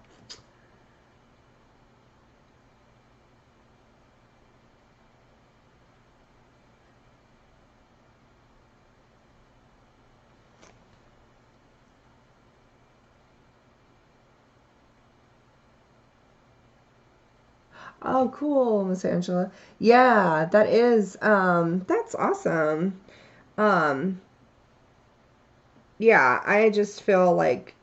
Oh, cool, Miss Angela. Yeah, that is, that's awesome. Um, yeah, I just feel like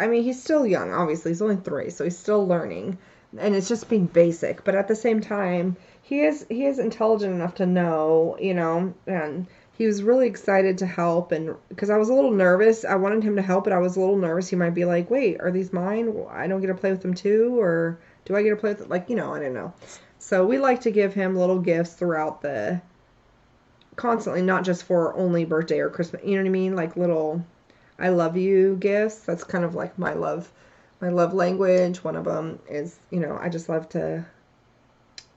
I mean, he's still young, obviously. He's only 3, so he's still learning. And it's just being basic. But at the same time, he is intelligent enough to know, and he was really excited to help. And because I was a little nervous, I wanted him to help, but I was a little nervous. He might be like, wait, are these mine? I don't get to play with them too? Or do I get to play with them? Like, I don't know. So we like to give him little gifts throughout constantly, not just for only birthday or Christmas. You know what I mean? Like little I love you gifts. That's kind of like my love language. One of them is, I just love to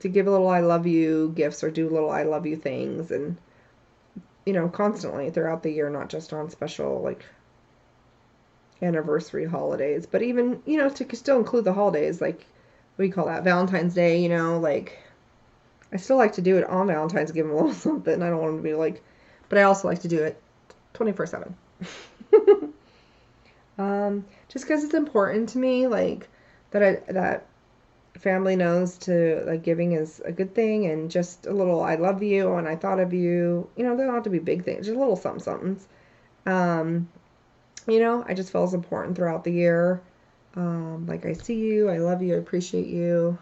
give a little I love you gifts or do little I love you things, and constantly throughout the year, not just on special like anniversary holidays, but even, to still include the holidays, like what do you call that? Valentine's Day, like I still like to do it on Valentine's, give them a little something. I don't want them to be like, but I also like to do it 24/7. Just because it's important to me, like that family knows to like giving is a good thing, and just a little I love you and I thought of you. They don't have to be big things, just little something somethings. Um, I just feel it's important throughout the year. Like I see you, I love you, I appreciate you,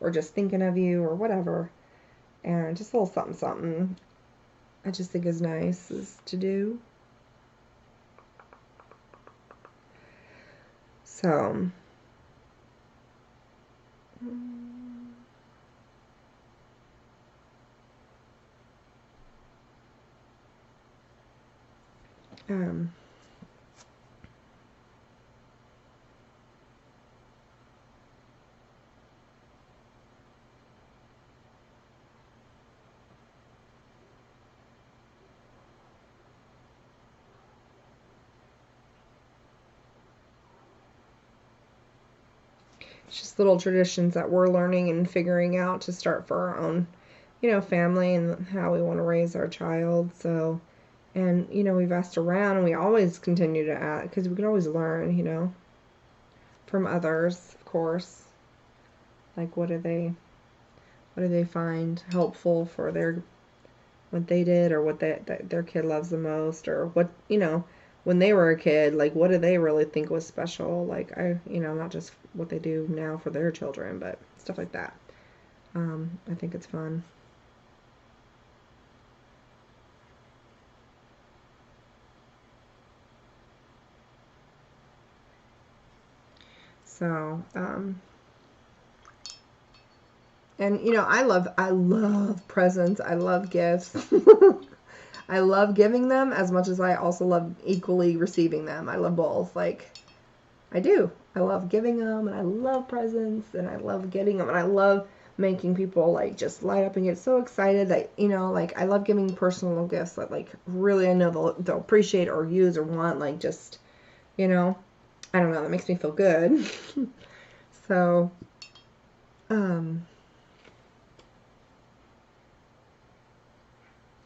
or just thinking of you, or whatever, and just a little something something. I just think is nice is to do. So. Um, it's just little traditions that we're learning and figuring out to start for our own, family and how we want to raise our child. So, and, we've asked around, and we always continue to ask because we can always learn, from others, of course. Like, what do they find helpful for what they did, or what that their kid loves the most, or what, when they were a kid, like what do they really think was special? Like not just what they do now for their children, but stuff like that. I think it's fun. So, and I love presents. I love gifts. I love giving them as much as I also love equally receiving them. I love both. Like, I do. I love giving them, and I love presents, and I love getting them, and I love making people like just light up and get so excited that like I love giving personal gifts that like really I know they'll appreciate or use or want, like just I don't know, that makes me feel good. So I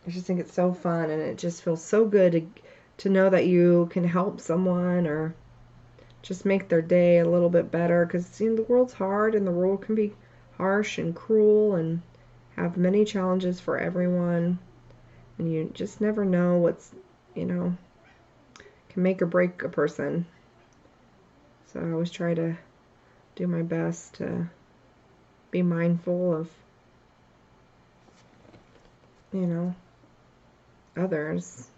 just think it's so fun, and it just feels so good to know that you can help someone or just make their day a little bit better, because the world's hard, and the world can be harsh and cruel and have many challenges for everyone, and you just never know what's can make or break a person. So I always try to do my best to be mindful of others.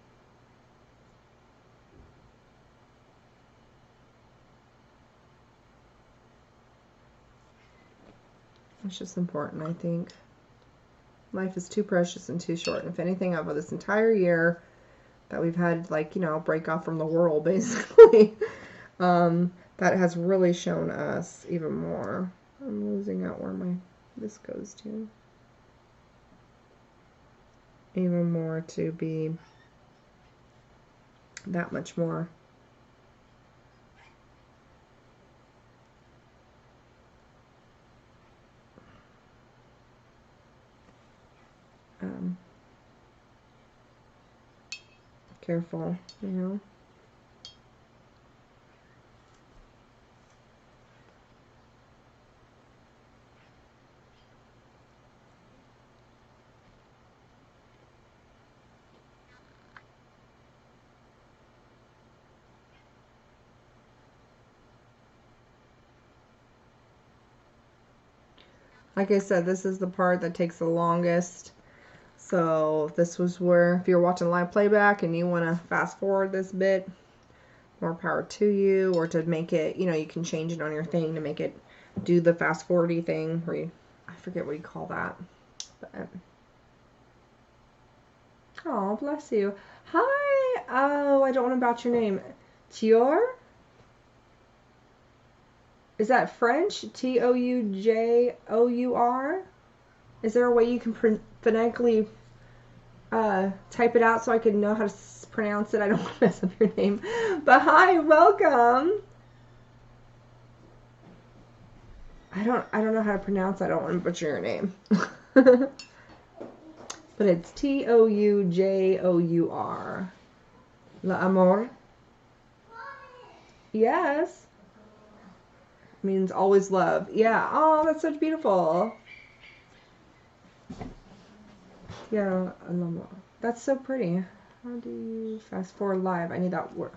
It's just important, I think. Life is too precious and too short. And if anything, over this entire year that we've had, like, break off from the world, basically, that has really shown us even more. I'm losing out where this goes to. Even more to be that much more. Careful, Like I said, this is the part that takes the longest. So this was where, if you're watching live playback and you want to fast forward this bit, more power to you. Or to make it, you know, you can change it on your thing to make it do the fast forwardy thing where you, I forget what you call that. But, oh, bless you. Hi. Oh, I don't want to botch your name. Tior? Is that French? Toujour? Is there a way you can phonetically type it out so I can know how to pronounce it? I don't want to mess up your name. But hi, welcome. I don't know how to pronounce it. I don't want to butcher your name. But it's Toujour. L'amour. Yes. Means always love. Yeah. Oh, that's so beautiful. Yeah, l'amour. That's so pretty. How do you fast forward live? I need that word.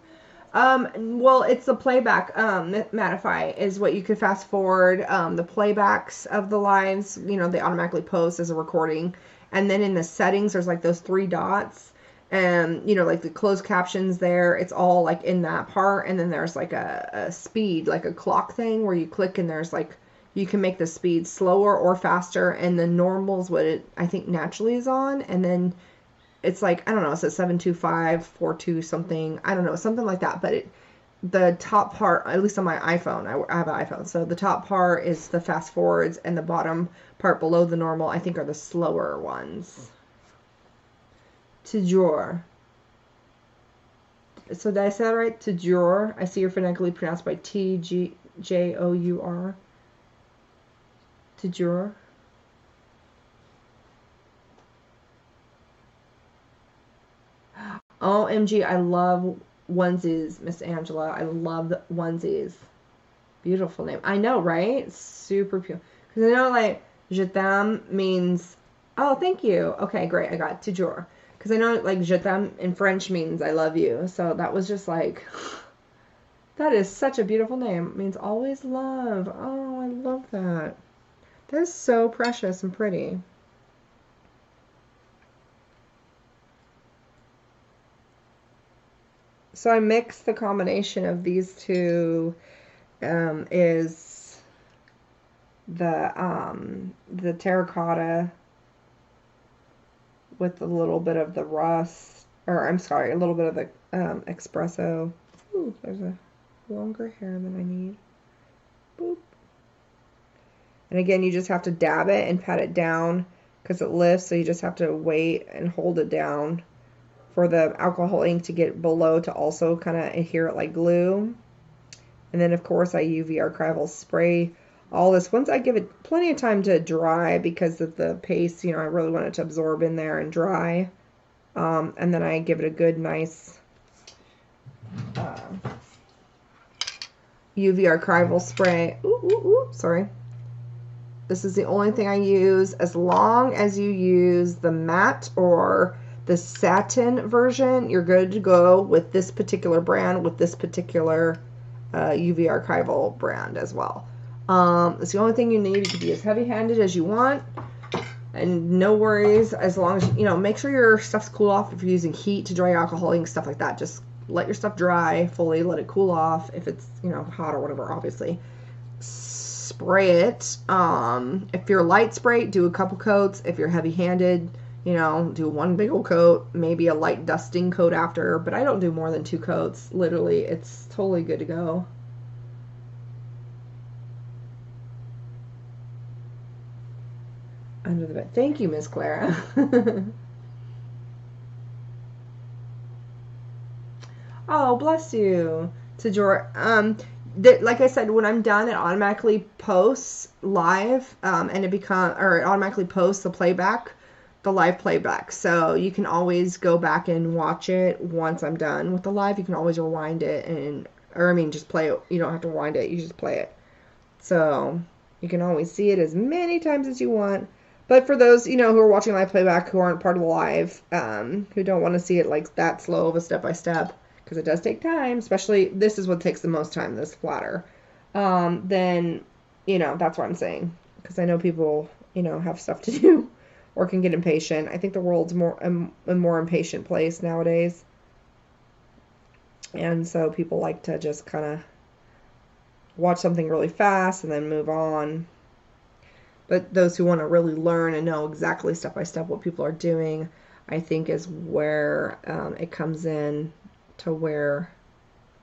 Well, it's the playback. Mattify is what you could fast forward. The playbacks of the lives, you know, they automatically post as a recording. And then in the settings, there's like those 3 dots. And, you know, like the closed captions there, it's all like in that part. And then there's like a speed, like a clock thing where you click and there's like, you can make the speed slower or faster. And the normal is what it, I think, naturally is on. And then it's like, I don't know, it says 72542 something. I don't know, something like that. But the top part, at least on my iPhone, I have an iPhone. So the top part is the fast forwards and the bottom part below the normal, I think, are the slower ones. Toujours. So did I say that right? Toujours. I see you're phonetically pronounced by Tjour. Toujours. OMG, I love onesies, Miss Angela. I love the onesies. Beautiful name. I know, right? Super beautiful. Because I know, like, je t'aime means, oh, thank you. Okay, great. I got toujours. Because I know, like, je t'aime in French means I love you. So that was just like, that is such a beautiful name. It means always love. Oh, I love that. That is so precious and pretty. So I mixed the combination of these two, is the terracotta with a little bit of the rust, or I'm sorry, a little bit of the espresso. Ooh, there's a longer hair than I need. Boop. And again, you just have to dab it and pat it down because it lifts, so you just have to wait and hold it down for the alcohol ink to get below to also kind of adhere it like glue. And then, of course, I UV archival spray all this. Once I give it plenty of time to dry because of the paste, you know, I really want it to absorb in there and dry. And then I give it a good, nice UV archival spray. Sorry. This is the only thing I use. As long as you use the matte or the satin version, you're good to go with this particular brand, with this particular UV archival brand as well. It's the only thing you need. You can be as heavy-handed as you want, and no worries, as long as, you know, make sure your stuff's cool off. If you're using heat to dry alcohol ink, stuff like that, just let your stuff dry fully, let it cool off. If it's, you know, hot or whatever, obviously. Spray it. If you're light spray, do a couple coats. If you're heavy-handed, you know, do one big old coat, maybe a light dusting coat after, but I don't do more than 2 coats. Literally, it's totally good to go. Under the bed. Thank you, Miss Clara. Oh, bless you. Toujours. Like I said, when I'm done, it automatically posts live, and it automatically posts the playback, the live playback. So you can always go back and watch it once I'm done with the live. You can always rewind it just play it. You don't have to rewind it. You just play it. So you can always see it as many times as you want. But for those, you know, who are watching live playback who aren't part of the live, who don't want to see it like that slow of a step-by-step, because it does take time, especially this is what takes the most time, this flatter, then, you know, that's what I'm saying. because I know people, you know, have stuff to do or can get impatient. I think the world's a more impatient place nowadays. And so people like to just kind of watch something really fast and then move on. But those who want to really learn and know exactly step by step what people are doing, I think is where it comes in to where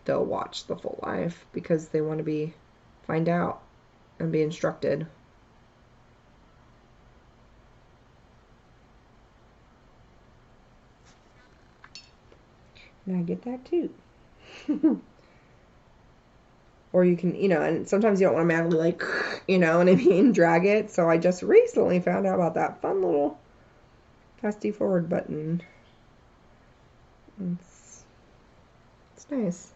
they'll watch the full live because they want to find out and be instructed. And I get that too. Or you can, you know, and sometimes you don't want to manually, like, you know what I mean, drag it. So I just recently found out about that fun little fast forward button. It's nice.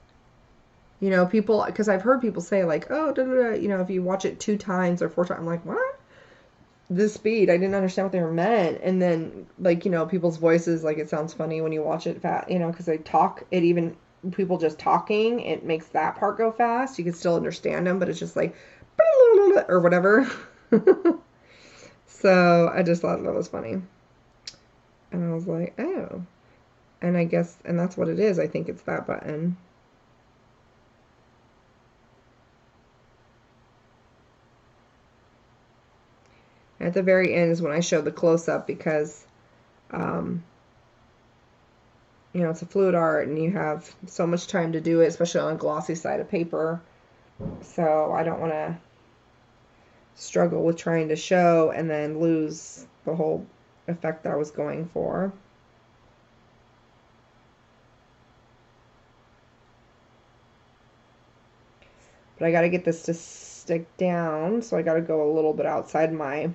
You know, people, because I've heard people say, like, oh, da, da, da, you know, if you watch it 2 times or 4 times, I'm like, what? This speed, I didn't understand what they were meant. And then, like, you know, people's voices, like, it sounds funny when you watch it fast, you know, because they talk, it even, people just talking, it makes that part go fast. You can still understand them, but it's just like, or whatever. So I just thought that was funny. And I was like, oh. And I guess, and that's what it is. I think it's that button. At the very end is when I show the close-up because, you know, it's a fluid art and you have so much time to do it, especially on a glossy side of paper. So I don't want to struggle with trying to show and then lose the whole effect that I was going for. But I got to get this to stick down, so I got to go a little bit outside my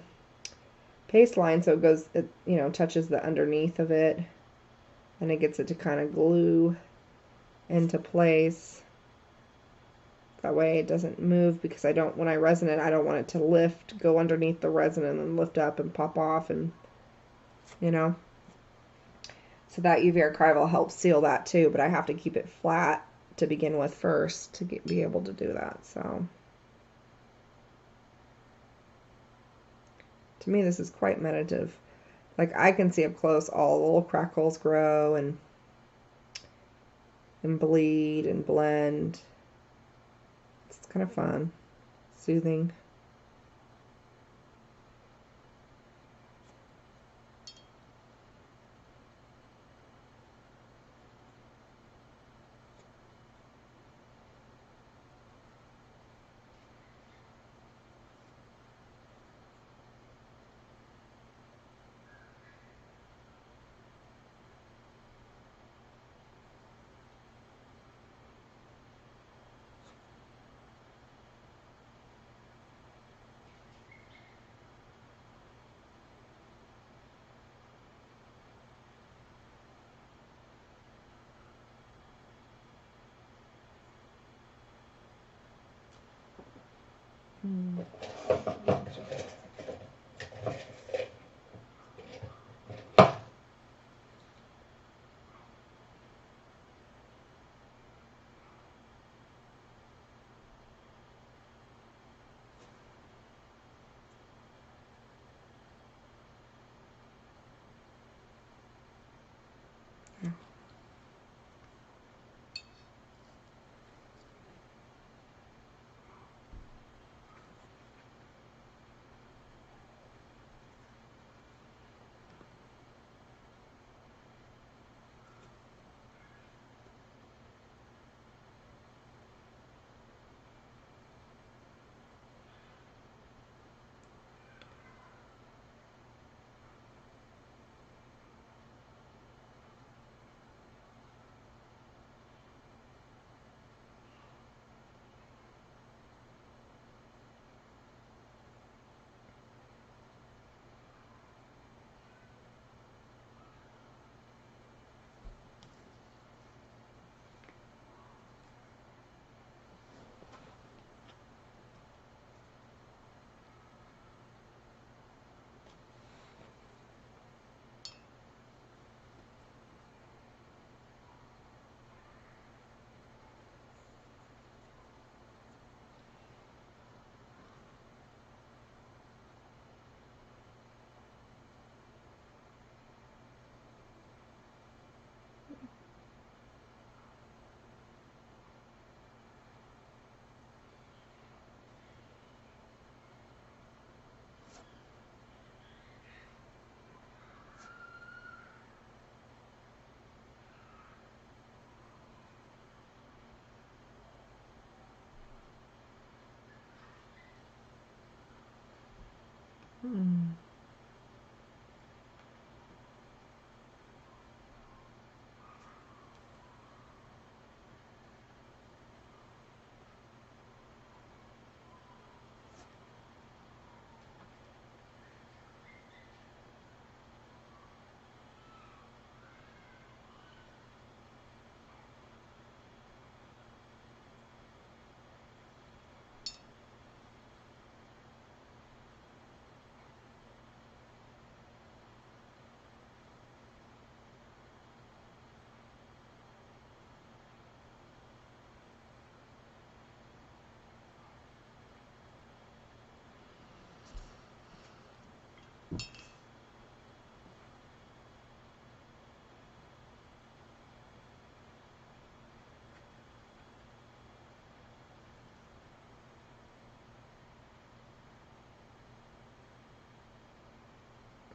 paste line so it goes, it, you know, touches the underneath of it and it gets it to kind of glue into place. That way it doesn't move because I don't, when I resin it, I don't want it to lift, go underneath the resin and then lift up and pop off and, you know. So that UV archival helps seal that too, but I have to keep it flat to begin with first to be able to do that. So to me this is quite meditative. Like I can see up close all the little crackles grow and bleed and blend. It's kind of fun, soothing.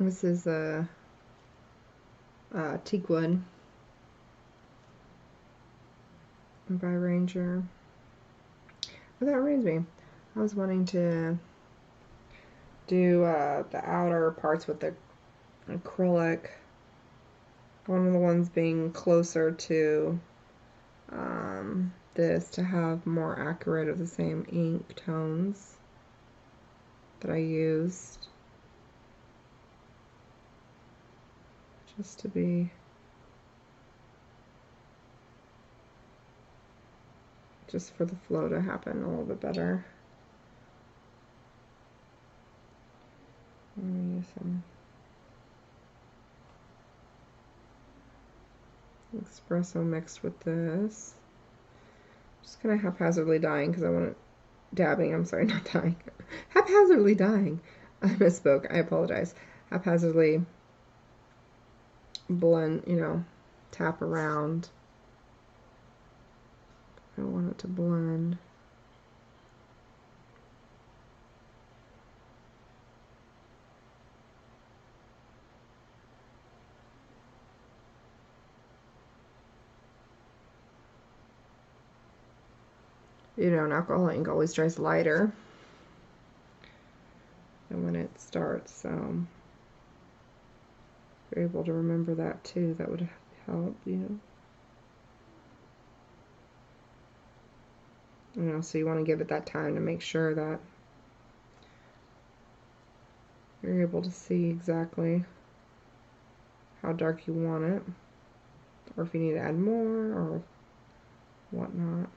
This is a teak wood by Ranger. Oh, that reminds me. I was wanting to do the outer parts with the acrylic. One of the ones being closer to this to have more accurate of the same ink tones that I used. Just to be just for the flow to happen a little bit better. I'm gonna use some espresso mixed with this. Just kind of haphazardly dyeing because I want it dabbing. I'm sorry, not dyeing. Haphazardly dyeing. I misspoke. I apologize. Haphazardly blend, you know, tap around. I want it to blend. You know, an alcohol ink always dries lighter than when it starts, so if you're able to remember that too, that would help, you know. You know, so you want to give it that time to make sure that you're able to see exactly how dark you want it, or if you need to add more or whatnot.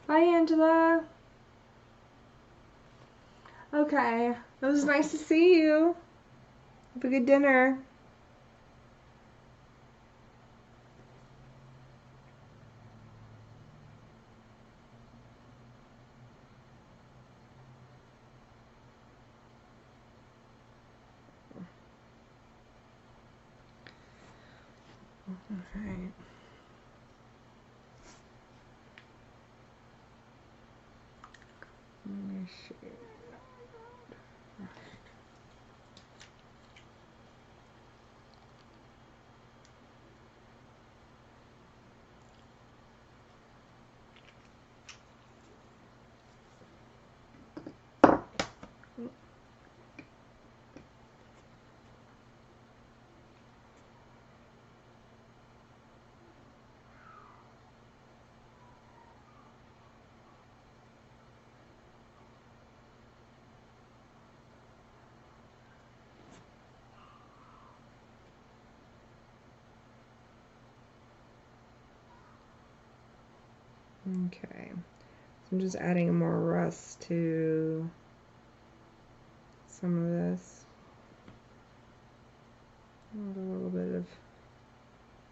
Hi, Angela. Okay. It was nice to see you. Have a good dinner. All right. Let me see. Okay, so I'm just adding more rust to some of this. A little bit of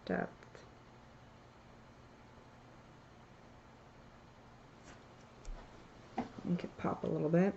depth. Make it pop a little bit.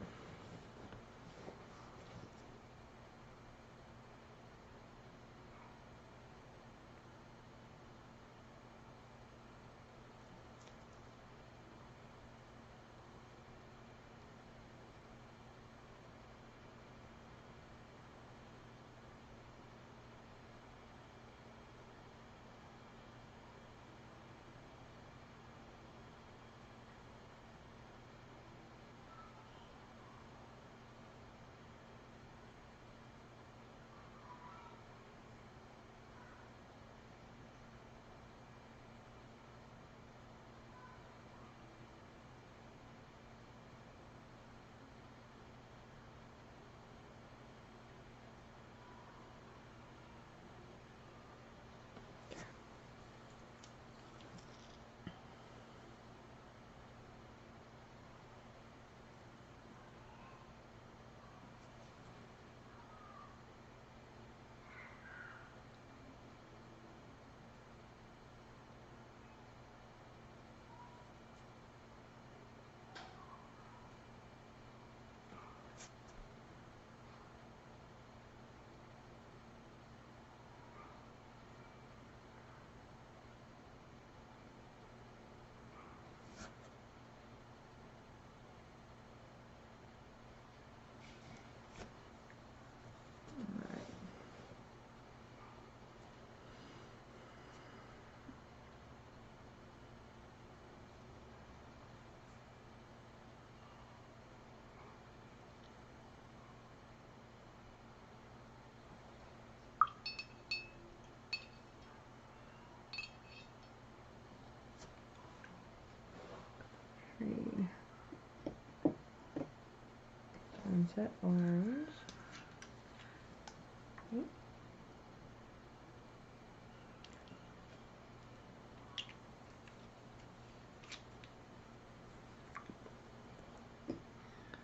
Sunset orange.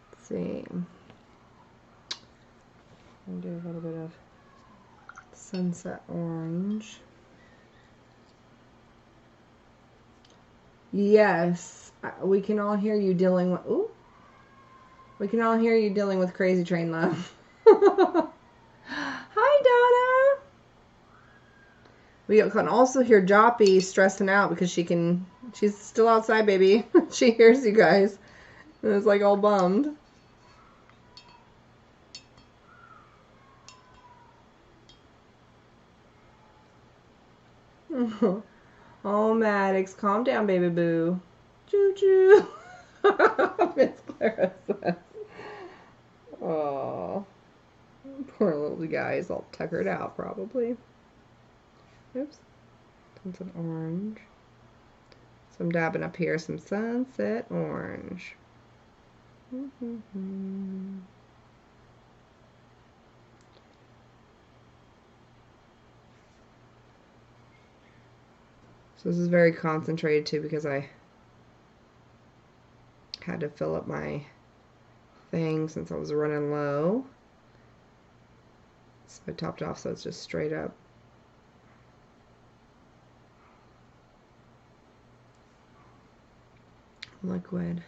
Let's see. I'll do a little bit of sunset orange. Yes, we can all hear you dealing with. Ooh, we can all hear you dealing with Crazy Train Love. Hi, Donna. We can also hear Joppy stressing out because she's still outside, baby. She hears you guys. And it's like all bummed. Oh, Maddox, calm down, baby boo. Choo-choo. Miss Clara says. Oh, poor little guy is all tuckered out, probably. Oops. Some orange. So I'm dabbing up here some sunset orange. So this is very concentrated too because I had to fill up my thing since I was running low. So I topped off so it's just straight up. Liquid.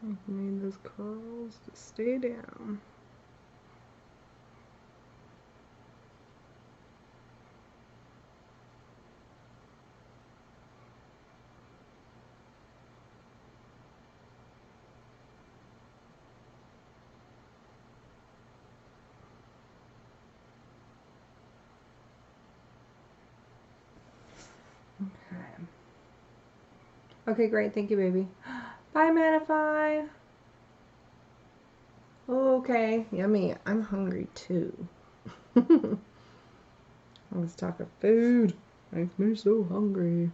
I need those curls to stay down. Okay. Okay, great. Thank you, baby. Bye, Manify. Okay, yummy. I'm hungry too. Let's talk of food. Makes me so hungry.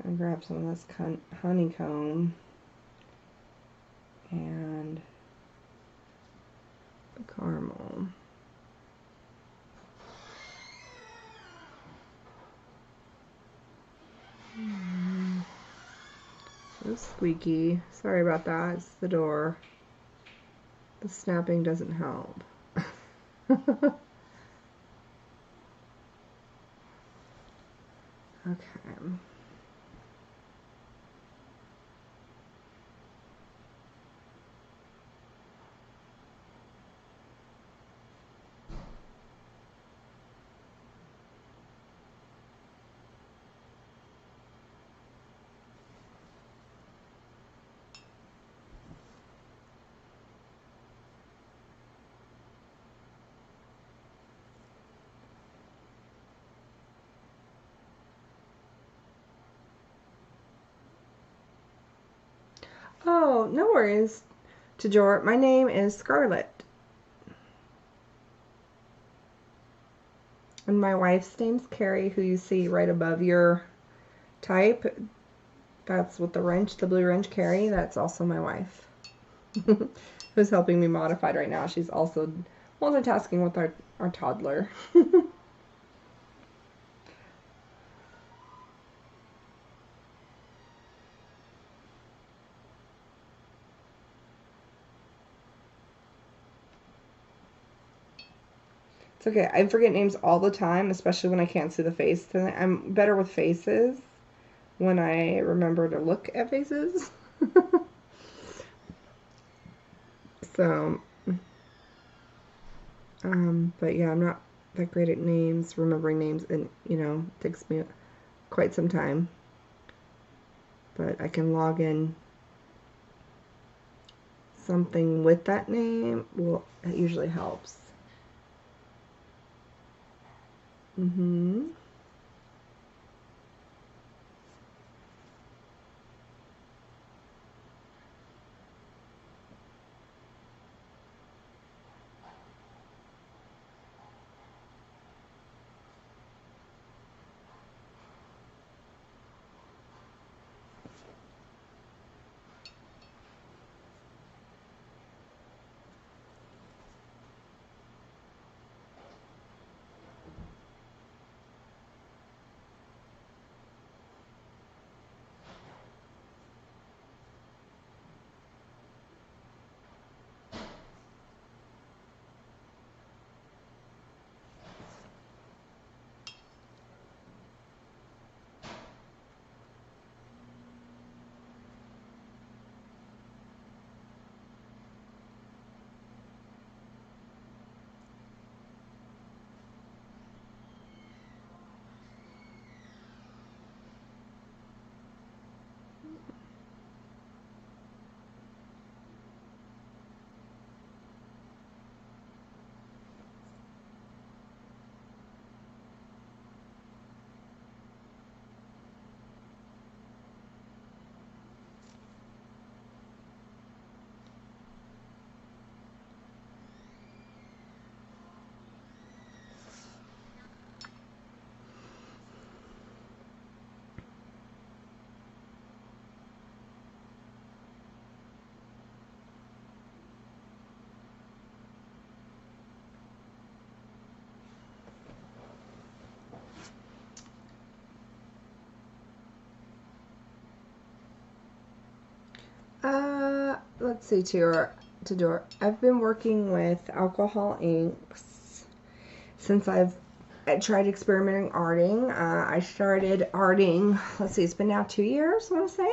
I'm gonna grab some of this honeycomb and the caramel. So squeaky. Sorry about that. It's the door. The snapping doesn't help. Okay. Oh, no worries, Tajor. My name is Scarlett. And my wife's name's Carrie, who you see right above your type. That's with the wrench, the blue wrench, Carrie. That's also my wife. Who's helping me modified right now. She's also multitasking with our toddler. It's okay. I forget names all the time, especially when I can't see the face. I'm better with faces when I remember to look at faces. So, but yeah, I'm not that great at names, remembering names, and it takes me quite some time. But I can log in something with that name. Well, it usually helps. Let's see, to do it. I've been working with alcohol inks since I tried experimenting arting. I started arting, let's see, it's been now 2 years, I want to say.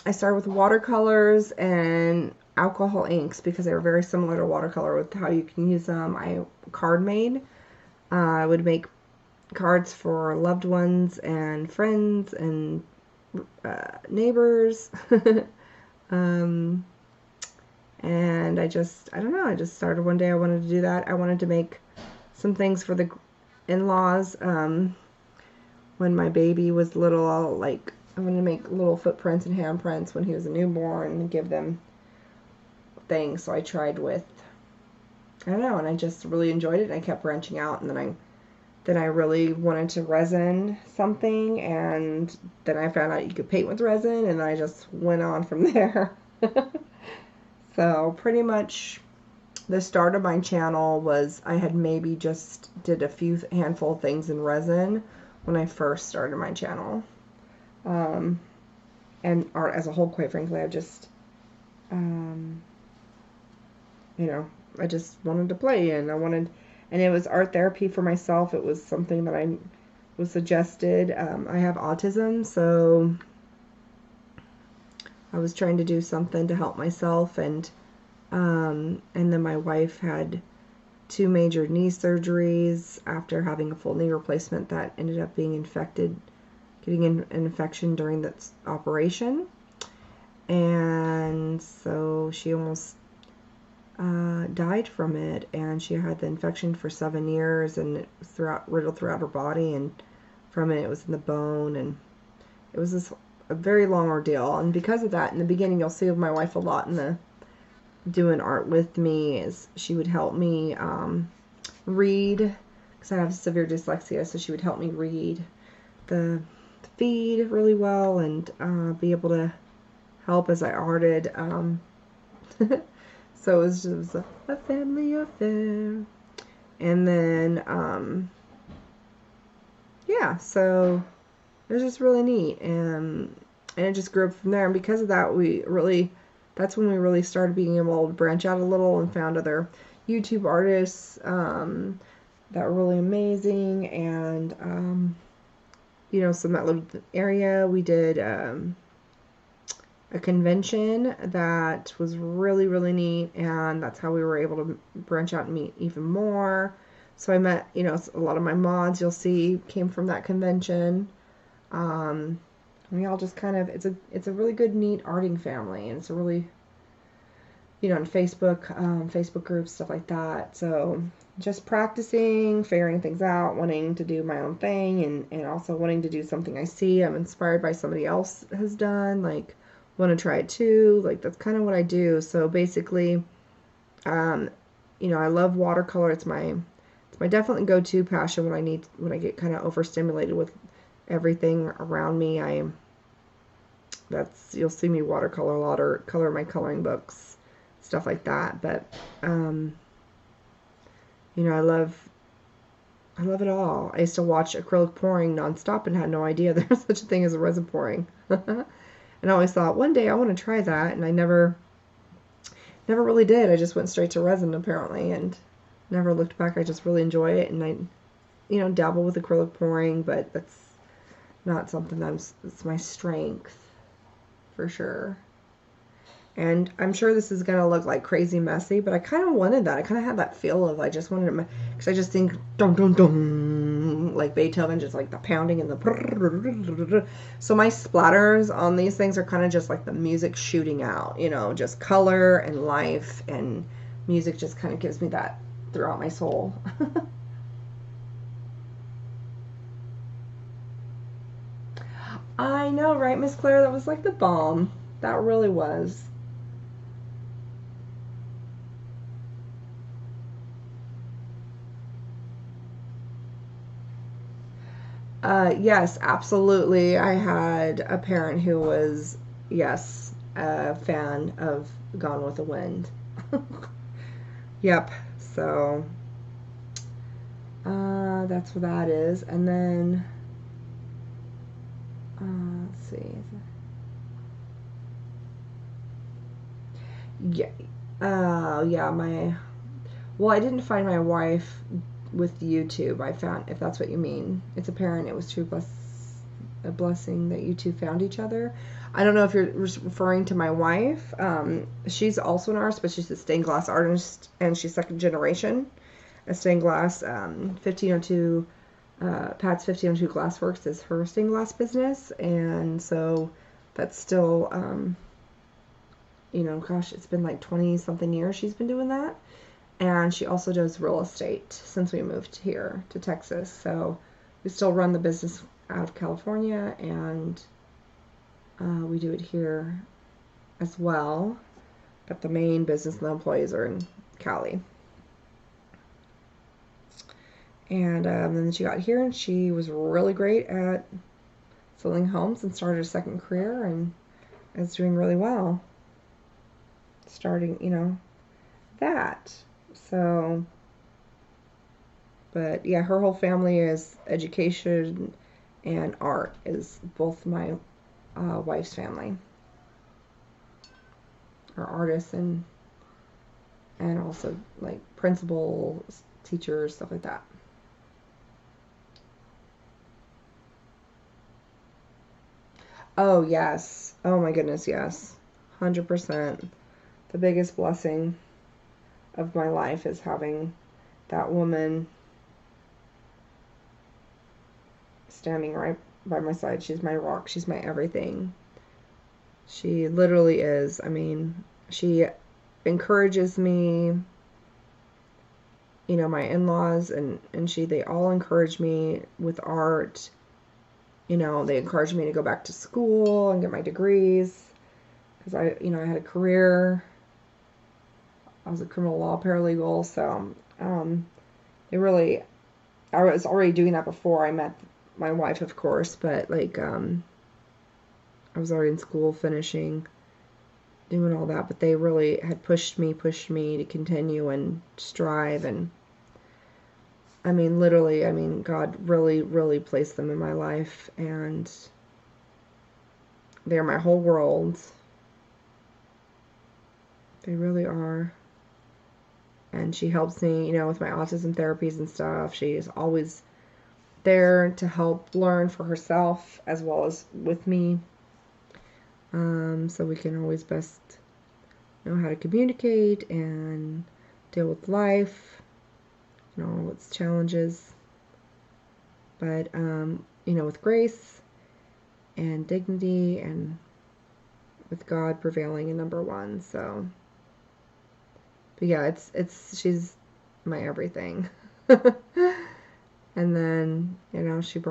I started with watercolors and alcohol inks because they were very similar to watercolor with how you can use them. I card made. I would make cards for loved ones and friends and neighbors. And I don't know, I just started one day. I wanted to do that. I wanted to make some things for the in-laws. When my baby was little, I wanted to make little footprints and handprints when he was a newborn and give them things. So I tried with, I don't know, and I just really enjoyed it. And I kept branching out, and then I really wanted to resin something, and then I found out you could paint with resin, and I just went on from there. So pretty much the start of my channel was I had maybe just did a few handful of things in resin when I first started my channel. And art as a whole, quite frankly, I just, you know, I just wanted to play, and and it was art therapy for myself. It was something that I was suggested. I have autism, so I was trying to do something to help myself, and then my wife had 2 major knee surgeries after having a full knee replacement that ended up being infected, getting an infection during that operation, and so she almost died from it, and she had the infection for 7 years, and it was riddled throughout her body, and from it was in the bone, and it was a very long ordeal. And because of that, in the beginning, you'll see my wife a lot in the doing art with me, is she would help me read, because I have severe dyslexia, so she would help me read the feed really well, and be able to help as I arted. So it was just a family affair. And then, yeah, so it was just really neat. And it just grew up from there. And because of that, that's when we really started being able to branch out a little and found other YouTube artists that were really amazing. And, you know, some that lived in the area, we did a convention that was really, really neat, and that's how we were able to branch out and meet even more. So I met, you know, a lot of my mods, you'll see, came from that convention. We all just kind of, it's a really good, neat arting family, and it's a really, you know, on Facebook groups, stuff like that. So just practicing, figuring things out, wanting to do my own thing, and also wanting to do something I see I'm inspired by somebody else has done, like, want to try it too. Like, that's kind of what I do. So basically, you know, I love watercolor. It's my definitely go-to passion when I get kind of overstimulated with everything around me. You'll see me watercolor a lot, or color my coloring books, stuff like that. But you know, I love it all. I used to watch acrylic pouring nonstop and had no idea there was such a thing as a resin pouring. And I always thought, one day I want to try that, and I never really did. I just went straight to resin, apparently, and never looked back. I just really enjoy it, and I, you know, dabble with acrylic pouring, but that's not something it's my strength, for sure. And I'm sure this is going to look like crazy messy, but I kind of wanted that. I kind of had that feel of, I just wanted it, because I just think, dum dum dum, like Beethoven, just like the pounding and the. So my splatters on these things are kind of just like the music shooting out, you know, just color and life, and music just kind of gives me that throughout my soul. I know, right, Miss Claire? That was like the bomb. That really was. Yes, absolutely. I had a parent who was, yes, a fan of Gone with the Wind. Yep. So, that's what that is. And then, let's see. Yeah. Yeah, well, I didn't find my wife with YouTube. I found, if that's what you mean. It's apparent it was a blessing that you two found each other. I don't know if you're referring to my wife. She's also an artist, but she's a stained glass artist, and she's second generation. A stained glass, 1502, Pat's 1502 Glassworks is her stained glass business, and so that's still, you know, gosh, it's been like 20 something years she's been doing that. And she also does real estate since we moved here to Texas. So we still run the business out of California, and we do it here as well. But the main business and the employees are in Cali. And then she got here, and she was really great at selling homes and started a second career and is doing really well. Starting, you know, that. So, but yeah, her whole family is education and art is both my wife's family. Are artists and also like principals, teachers, stuff like that. Oh yes. Oh my goodness, yes. 100%. The biggest blessing of my life is having that woman standing right by my side. She's my rock. She's my everything. She literally is. I mean, she encourages me. You know, my in-laws and they all encourage me with art. You know, they encourage me to go back to school and get my degrees because I had a career. I was a criminal law paralegal, so they really, I was already doing that before I met my wife, of course, but like I was already in school finishing, doing all that, but they really had pushed me to continue and strive. And I mean, literally, I mean, God really, really placed them in my life, and they're my whole world. They really are. And she helps me, you know, with my autism therapies and stuff. She is always there to help learn for herself as well as with me. So we can always best know how to communicate and deal with life, you know, all its challenges. But, you know, with grace and dignity and with God prevailing in number one. So, but yeah, she's my everything. And then, you know, she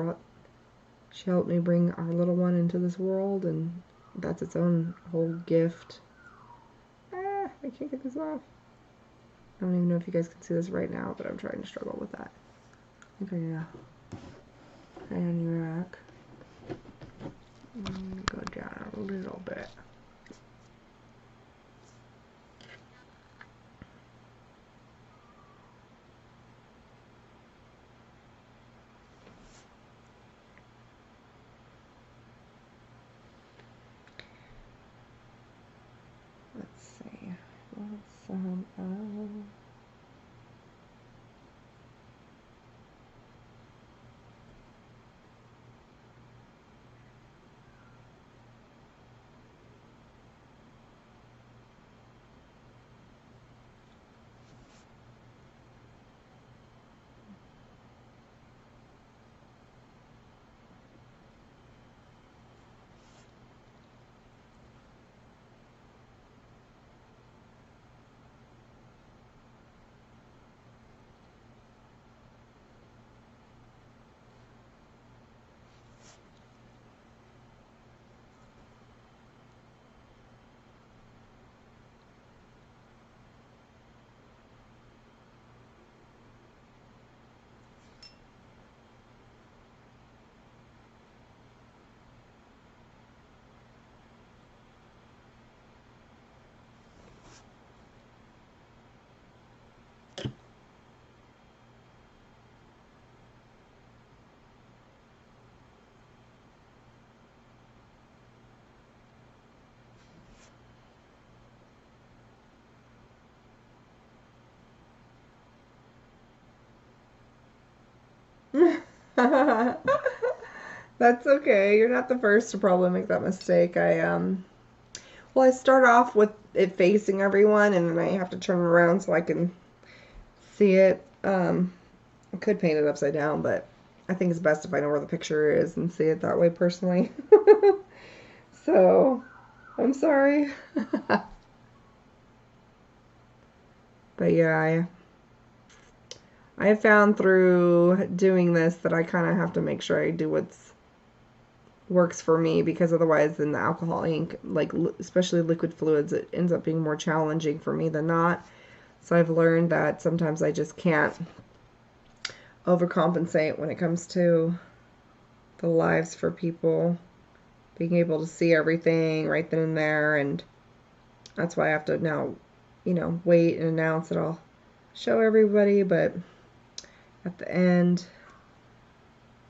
helped me bring our little one into this world, and that's its own whole gift. I can't get this off. I don't even know if you guys can see this right now, but I'm trying to struggle with that. Okay, yeah. And your rack. Go down a little bit. Let's see. That's okay. You're not the first to probably make that mistake. Well, I start off with it facing everyone, and then I have to turn it around so I can see it. I could paint it upside down, but I think it's best if I know where the picture is and see it that way personally. So, I'm sorry. But yeah, I have found through doing this that I kind of have to make sure I do what's works for me, because otherwise in the alcohol ink, like especially liquid fluids, it ends up being more challenging for me than not. So I've learned that sometimes I just can't overcompensate when it comes to the lives for people, being able to see everything right then and there, and that's why I have to now, wait and announce that I'll show everybody, but at the end,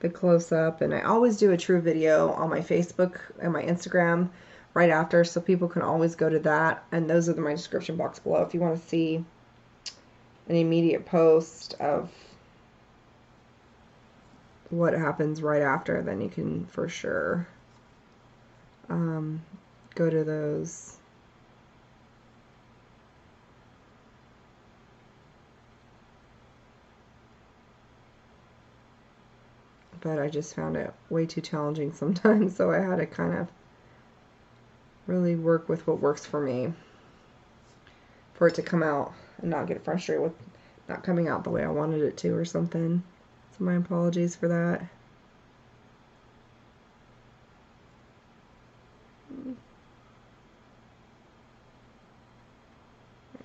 the close-up, and I always do a true video on my Facebook and my Instagram right after, so people can always go to that, and those are my description box below if you want to see an immediate post of what happens right after. Then you can for sure go to those. But I just found it way too challenging sometimes, so I had to kind of really work with what works for me for it to come out and not get frustrated with not coming out the way I wanted it to or something. So my apologies for that. There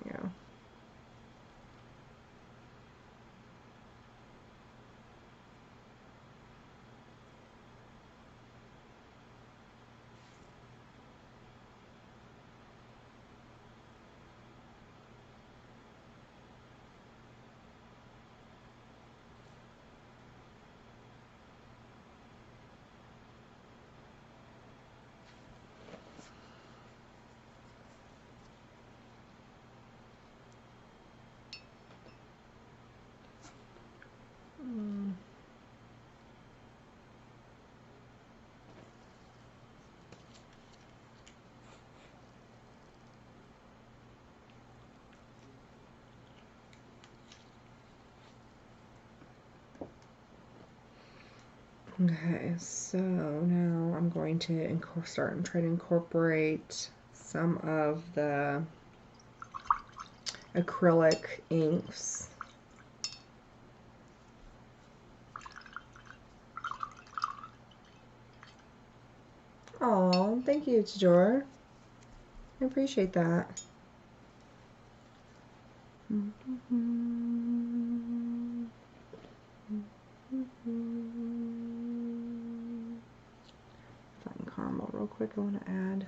you go. Okay, so now I'm going to start and try to incorporate some of the acrylic inks. Oh, thank you, Tajor. I appreciate that. Fine caramel real quick, I want to add.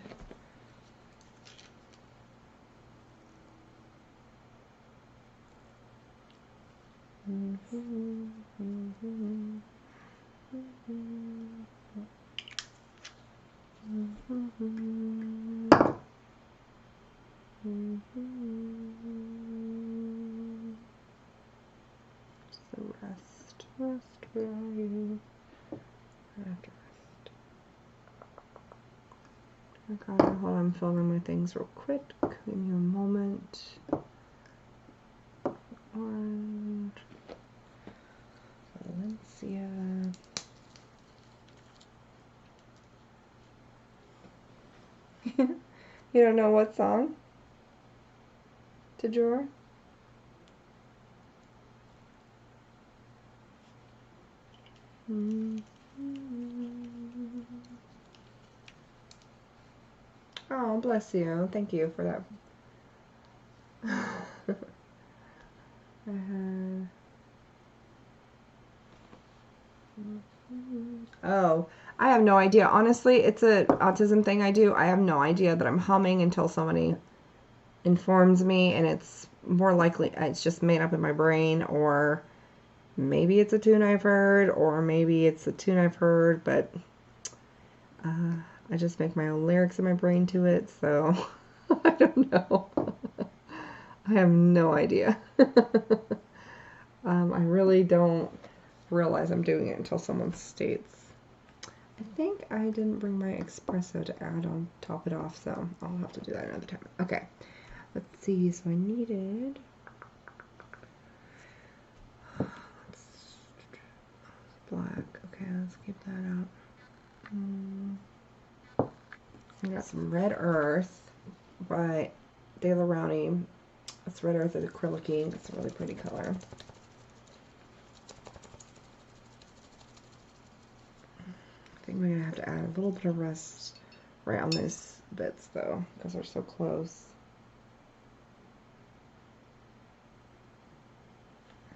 So rest, where are you? I have to rest. Okay, while I'm filming my things real quick, give me a moment. Orange, Valencia. You don't know what song? To draw? Oh, bless you. Thank you for that. Oh, I have no idea. Honestly, it's an autism thing I do. I have no idea that I'm humming until somebody informs me, and it's more likely it's just made up in my brain, or maybe it's a tune I've heard, or maybe it's a tune I've heard, but I just make my own lyrics in my brain to it, so I don't know. I have no idea. I really don't realize I'm doing it until someone states. I think I didn't bring my espresso to add on top it off, so I'll have to do that another time. Okay, let's see. So I needed black. Okay, let's keep that out. I got some red earth by De La Rowney. It's red earth is acrylic ink. It's a really pretty color. I think we're gonna have to add a little bit of rust right on these bits though, because they're so close.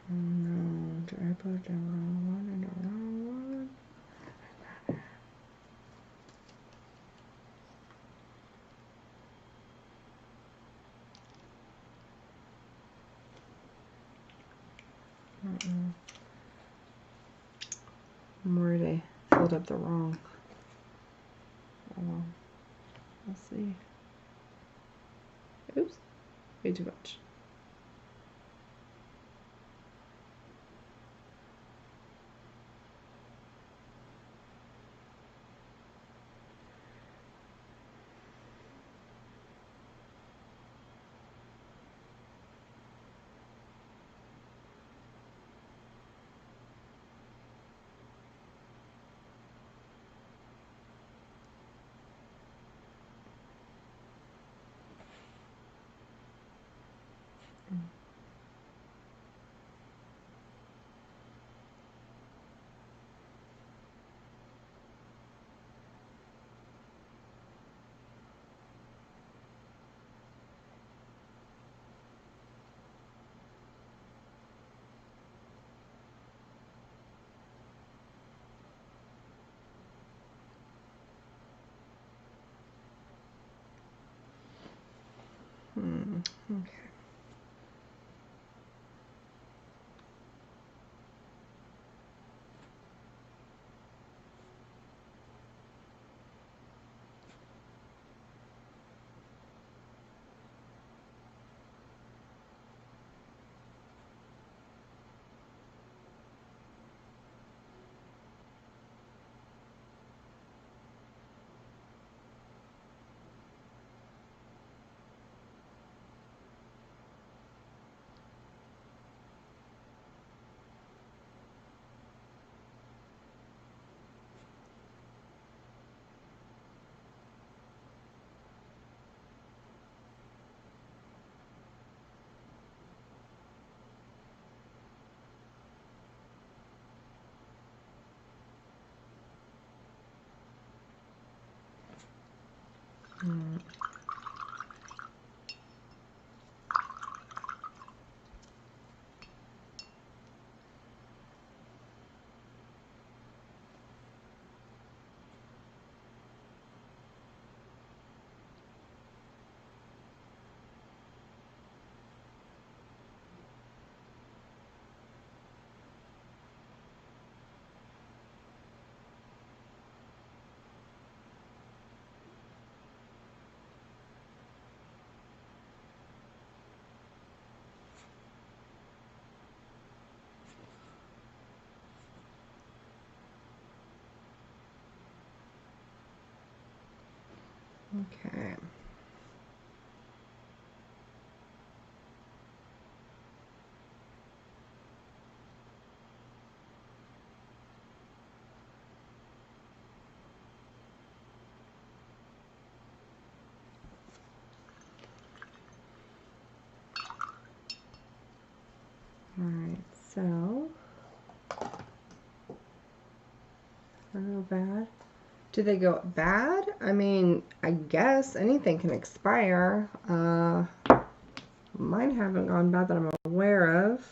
No, did I put the wrong one in the wrong one? I'm worried I filled up the wrong. Let's see. Oops, way too much. Okay. Okay. Alright, so a little bad. Do they go bad? I mean, I guess anything can expire. Mine haven't gone bad that I'm aware of.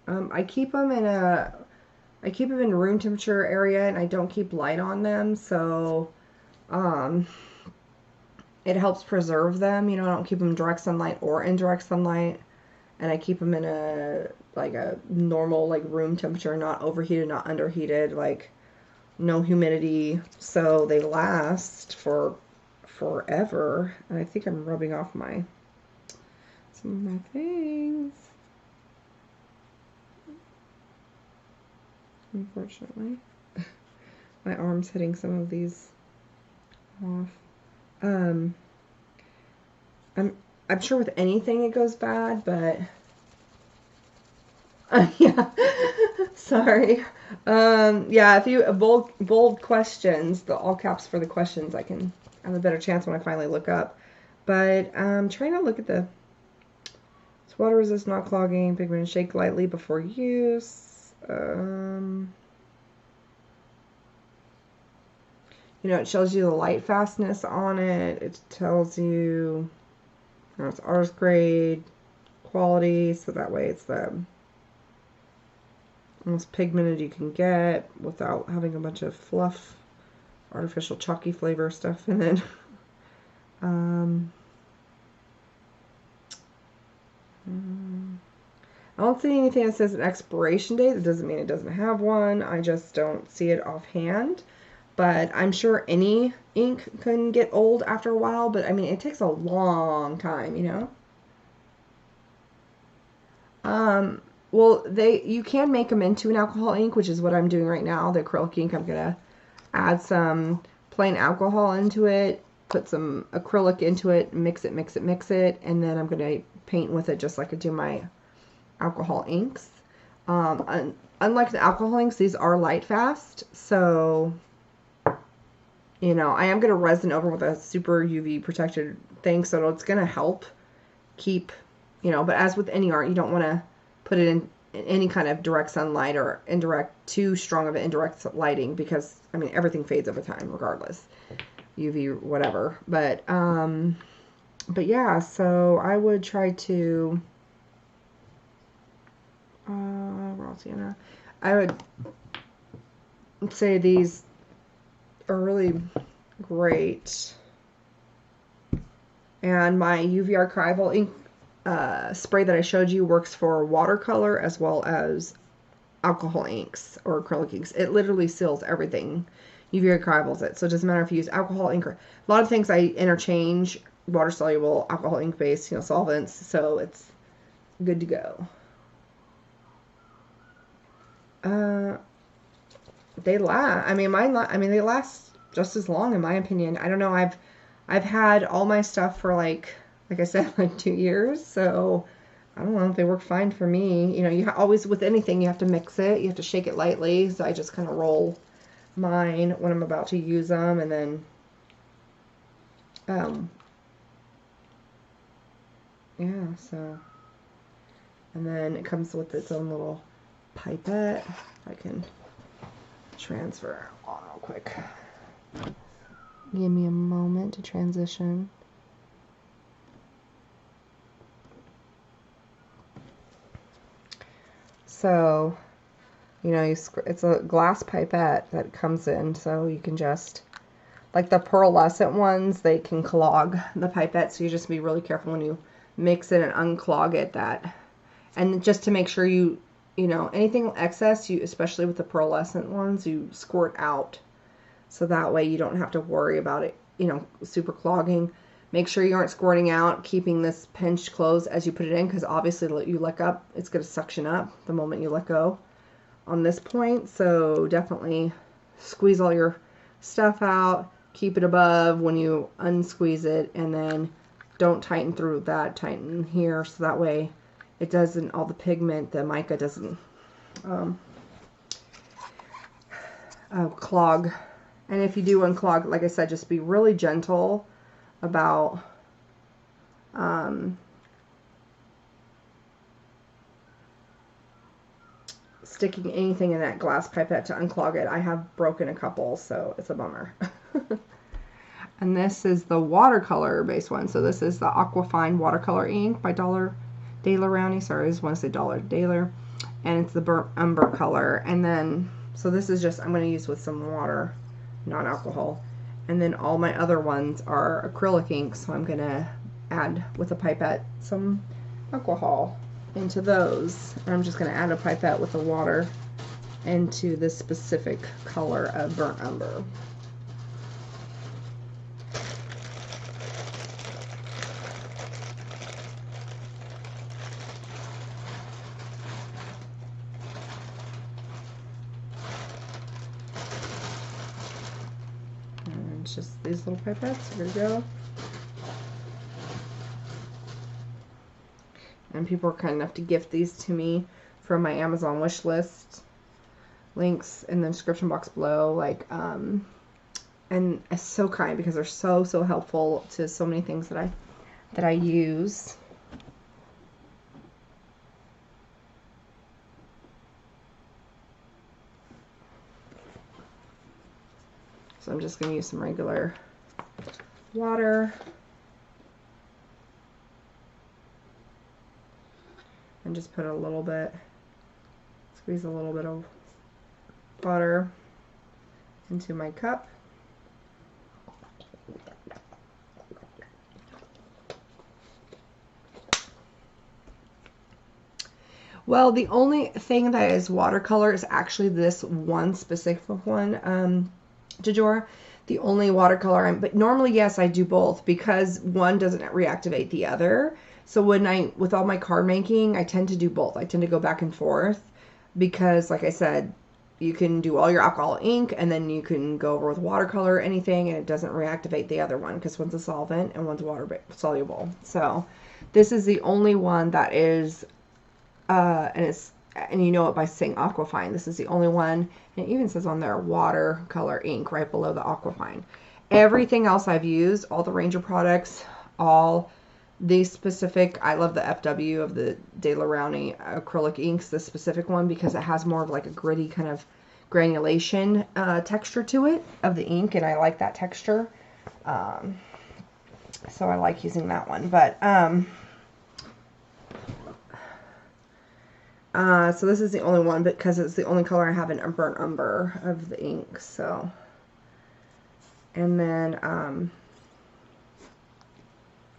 I keep them in room temperature area, and I don't keep light on them, so it helps preserve them. You know, I don't keep them in direct sunlight or indirect sunlight, and I keep them in a normal room temperature, not overheated, not underheated, no humidity, so they last for forever. And I think I'm rubbing off some of my things. unfortunately. My arm's hitting some of these off. I'm sure with anything it goes bad, but yeah. Sorry. Yeah, if you bold questions, the all caps for the questions, I can have a better chance when I finally look up. But trying to look at the water resist, not clogging, pigment, shake lightly before use. You know, it shows you the light fastness on it. It tells you, it's art grade quality, so that way it's the most pigmented you can get without having a bunch of fluff, artificial chalky flavor stuff in it. I don't see anything that says an expiration date. That doesn't mean it doesn't have one. I just don't see it offhand. But I'm sure any ink can get old after a while, but I mean, it takes a long time, you know? Well, you can make them into an alcohol ink, which is what I'm doing right now. The acrylic ink, I'm going to add some plain alcohol into it, put some acrylic into it, mix it, and then I'm going to paint with it just like I do my alcohol inks. Unlike the alcohol inks, these are light fast, so you know, I am going to resin over with a super UV protected thing, so it's going to help keep, you know, but as with any art, you don't want to put it in any kind of direct sunlight or too strong of an indirect lighting, because, I mean, everything fades over time regardless. UV, whatever. But yeah, so I would try to, I would say these are really great. And my UV archival ink spray that I showed you works for watercolor as well as alcohol inks or acrylic inks. It literally seals everything. UV archivals it. So it doesn't matter if you use alcohol ink or a lot of things I interchange water soluble, alcohol ink based, you know, solvents. So it's good to go. They last. I mean, they last just as long in my opinion. I don't know. I've had all my stuff for like I said, like 2 years. So I don't know if they work fine for me. You know, you always with anything you have to mix it. You have to shake it lightly. So I just kind of roll mine when I'm about to use them, and then yeah. So and then it comes with its own little pipette. I can transfer on real quick. Give me a moment to transition. So, you know, it's a glass pipette that comes in, so you can just, like the pearlescent ones, they can clog the pipette, so you just be really careful when you mix it and unclog it. And just to make sure you know, anything excess, especially with the pearlescent ones, you squirt out. So that way you don't have to worry about it, you know, super clogging. Make sure you aren't squirting out, keeping this pinched closed as you put it in, because obviously you let up, it's going to suction up the moment you let go on this point. So definitely squeeze all your stuff out, keep it above when you unsqueeze it, and then don't tighten through that, tighten here, so that way it doesn't, all the pigment, the mica doesn't clog. And if you do unclog, like I said, just be really gentle about sticking anything in that glass pipette to unclog it. I have broken a couple, so it's a bummer. And this is the watercolor based one. So this is the Aquafine watercolor ink by Daler Rowney. Sorry, I just want to say Daler. And it's the burnt umber color. And then, so this is just, I'm going to use with some water, not alcohol. And then all my other ones are acrylic ink, so I'm going to add with a pipette some alcohol into those. And I'm just going to add a pipette with the water into this specific color of burnt umber. it's just these little pipettes. Here we go. And people were kind enough to gift these to me from my Amazon wish list. Links in the description box below. Like, and it's so kind because they're so helpful to so many things that I use. So I'm just going to use some regular water and just put a little bit, squeeze a little bit of water into my cup. Well, the only thing that is watercolor is actually this one specific one, Jajor. The only watercolor, but normally, yes, I do both because one doesn't reactivate the other. So with all my card making, I tend to do both. I tend to go back and forth because, like I said, you can do all your alcohol ink and then you can go over with watercolor or anything and it doesn't reactivate the other one because one's a solvent and one's water soluble. So this is the only one that is, and you know it by saying Aquafine. This is the only one. And it even says on there watercolor ink right below the Aquafine. Everything else I've used, all the Ranger products, all these specific, I love the FW of the De La Rowney acrylic inks, this specific one, because it has more of like a gritty kind of granulation texture to it of the ink, and I like that texture. So I like using that one. But so this is the only one because it's the only color I have in a burnt umber of the ink. So, and then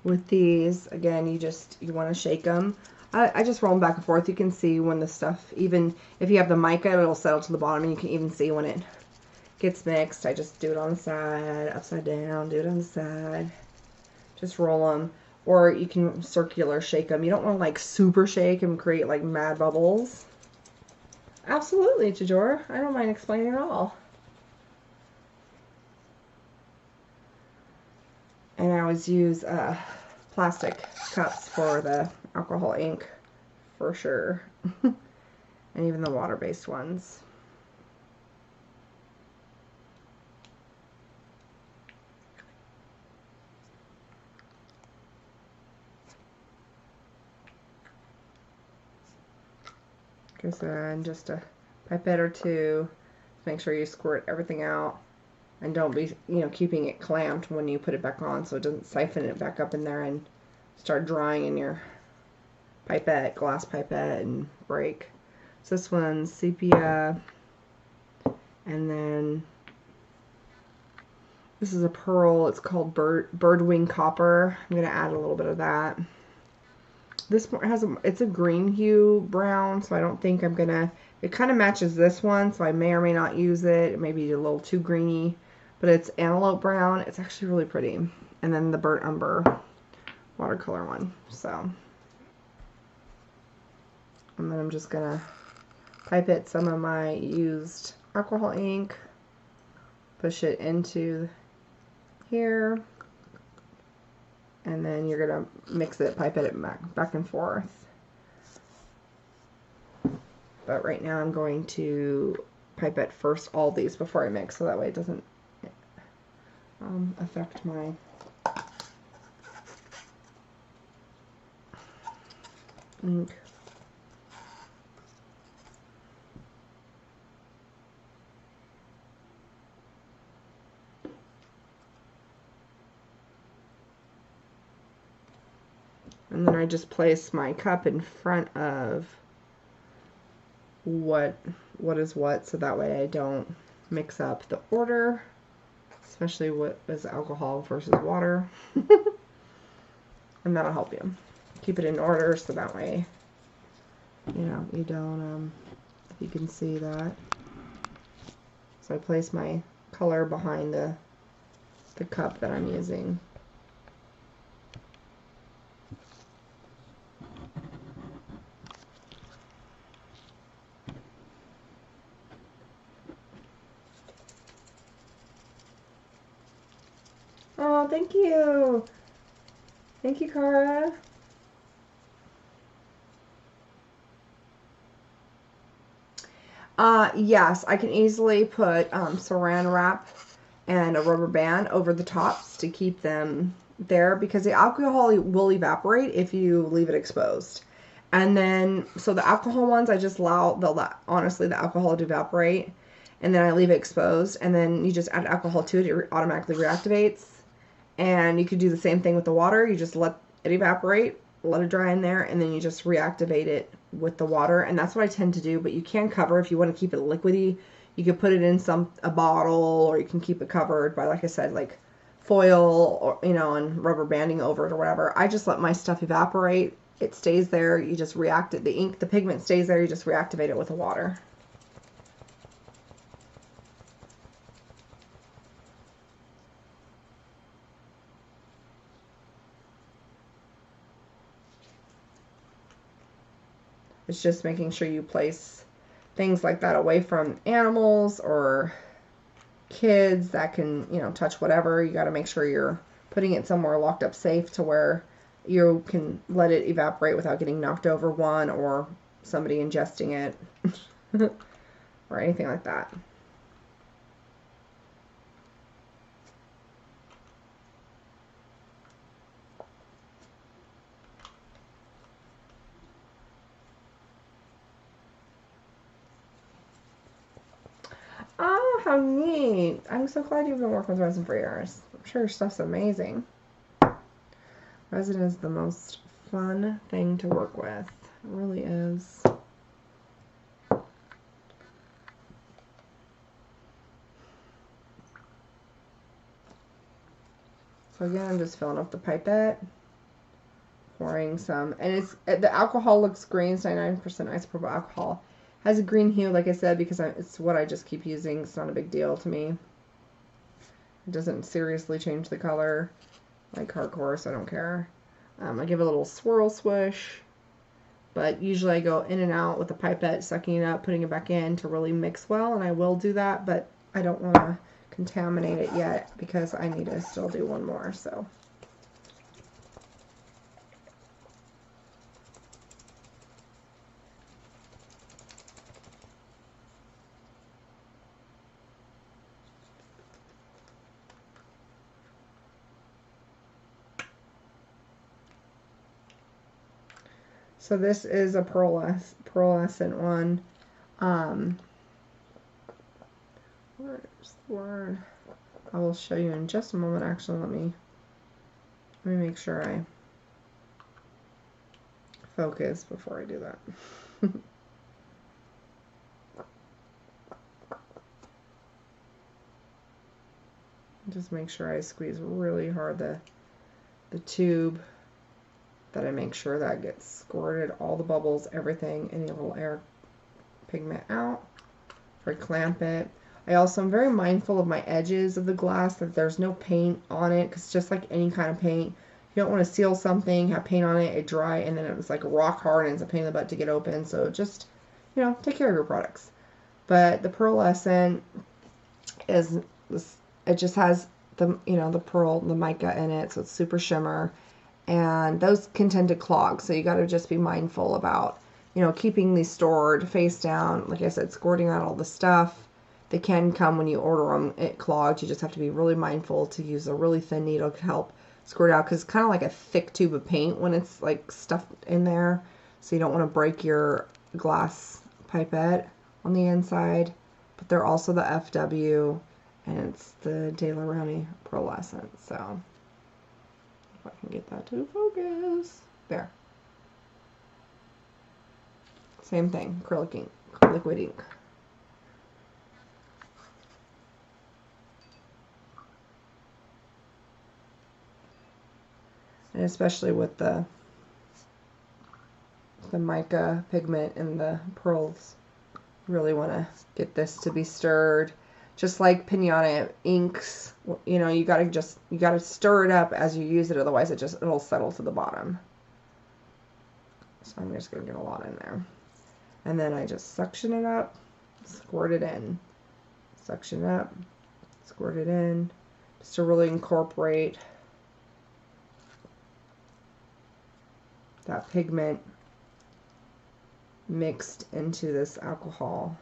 with these, again, you want to shake them. I just roll them back and forth. You can see when the stuff, even if you have the mica, it'll settle to the bottom, and you can even see when it gets mixed. I just do it on the side, upside down, do it on the side. Just roll them. Or you can circular shake them. You don't want to like super shake and create like mad bubbles. Absolutely, Jajor. I don't mind explaining at all. And I always use plastic cups for the alcohol ink for sure. And even the water-based ones. And just a pipette or two. Make sure you squirt everything out, and don't be, keeping it clamped when you put it back on, so it doesn't siphon it back up in there and start drying in your pipette, glass pipette, and break. So this one's sepia, and then this is a pearl. It's called birdwing copper. I'm gonna add a little bit of that. This one it's a green hue brown, so I don't think I'm gonna, it kind of matches this one, so I may or may not use it. It may be a little too greeny, but it's antelope brown. It's actually really pretty. And then the burnt umber watercolor one. So, and then I'm just gonna pipette some of my used alcohol ink, push it into here, and then you're going to mix it, pipette it back and forth. But right now I'm going to pipette first all these before I mix, so that way it doesn't affect my ink. And then I just place my cup in front of what is what, so that way I don't mix up the order, especially what is alcohol versus water. And that'll help you keep it in order, so that way, you don't, if you can see that. So I place my color behind the cup that I'm using. Oh, thank you. Thank you, Cara. Yes, I can easily put saran wrap and a rubber band over the tops to keep them there because the alcohol will evaporate if you leave it exposed. And then, so the alcohol ones, I just allow honestly the alcohol to evaporate, and then I leave it exposed, and then you just add alcohol to it, it automatically reactivates. And you could do the same thing with the water. You just let it evaporate, let it dry in there, and then you just reactivate it with the water. And that's what I tend to do, but you can cover if you want to keep it liquidy. You could put it in a bottle, or you can keep it covered by, like I said, like foil, or and rubber banding over it or whatever. I just let my stuff evaporate. It stays there. You just react it. The pigment stays there. You just reactivate it with the water. It's just making sure you place things like that away from animals or kids that can, touch whatever. You got to make sure you're putting it somewhere locked up safe to where you can let it evaporate without getting knocked over one or somebody ingesting it or anything like that. Oh, how neat. I'm so glad you've been working with resin for years. I'm sure your stuff's amazing. Resin is the most fun thing to work with. It really is. So again, I'm just filling up the pipette, pouring some, and the alcohol looks green. It's 99% isopropyl alcohol. Has a green hue, like I said, because it's what I just keep using. It's not a big deal to me. It doesn't seriously change the color, like hardcore, so I don't care. I give it a little swirl swish, but usually I go in and out with the pipette, sucking it up, putting it back in to really mix well, and I will do that, but I don't want to contaminate it yet because I need to still do one more, so. So this is a pearlescent one. Where's the word? I will show you in just a moment. Actually, let me make sure I focus before I do that. Just make sure I squeeze really hard the tube, that I make sure that gets squirted, all the bubbles, everything, any little air pigment out. Or clamp it. I also am very mindful of my edges of the glass, that there's no paint on it, because just like any kind of paint, you don't want to seal something, have paint on it, it dry, and then it's like rock hard and it's a pain in the butt to get open. So just, take care of your products. But the pearlescent is this, it just has the, the pearl, the mica in it, so it's super shimmer. And those can tend to clog, so you got to just be mindful about, keeping these stored face down. Like I said, squirting out all the stuff. They can come when you order them, it clogged. You just have to be really mindful to use a really thin needle to help squirt out, because it's kind of like a thick tube of paint when it's like stuffed in there. So you don't want to break your glass pipette on the inside. But they're also the FW, and it's the De La Rowney pearlescent. So if I can get that to focus. There. Same thing, acrylic ink, liquid ink. And especially with the mica pigment and the pearls, you really want to get this to be stirred. Just like pinata inks, you gotta stir it up as you use it, otherwise it'll settle to the bottom. So I'm just gonna get a lot in there. And then I just suction it up, squirt it in. Suction it up, squirt it in. just to really incorporate that pigment mixed into this alcohol.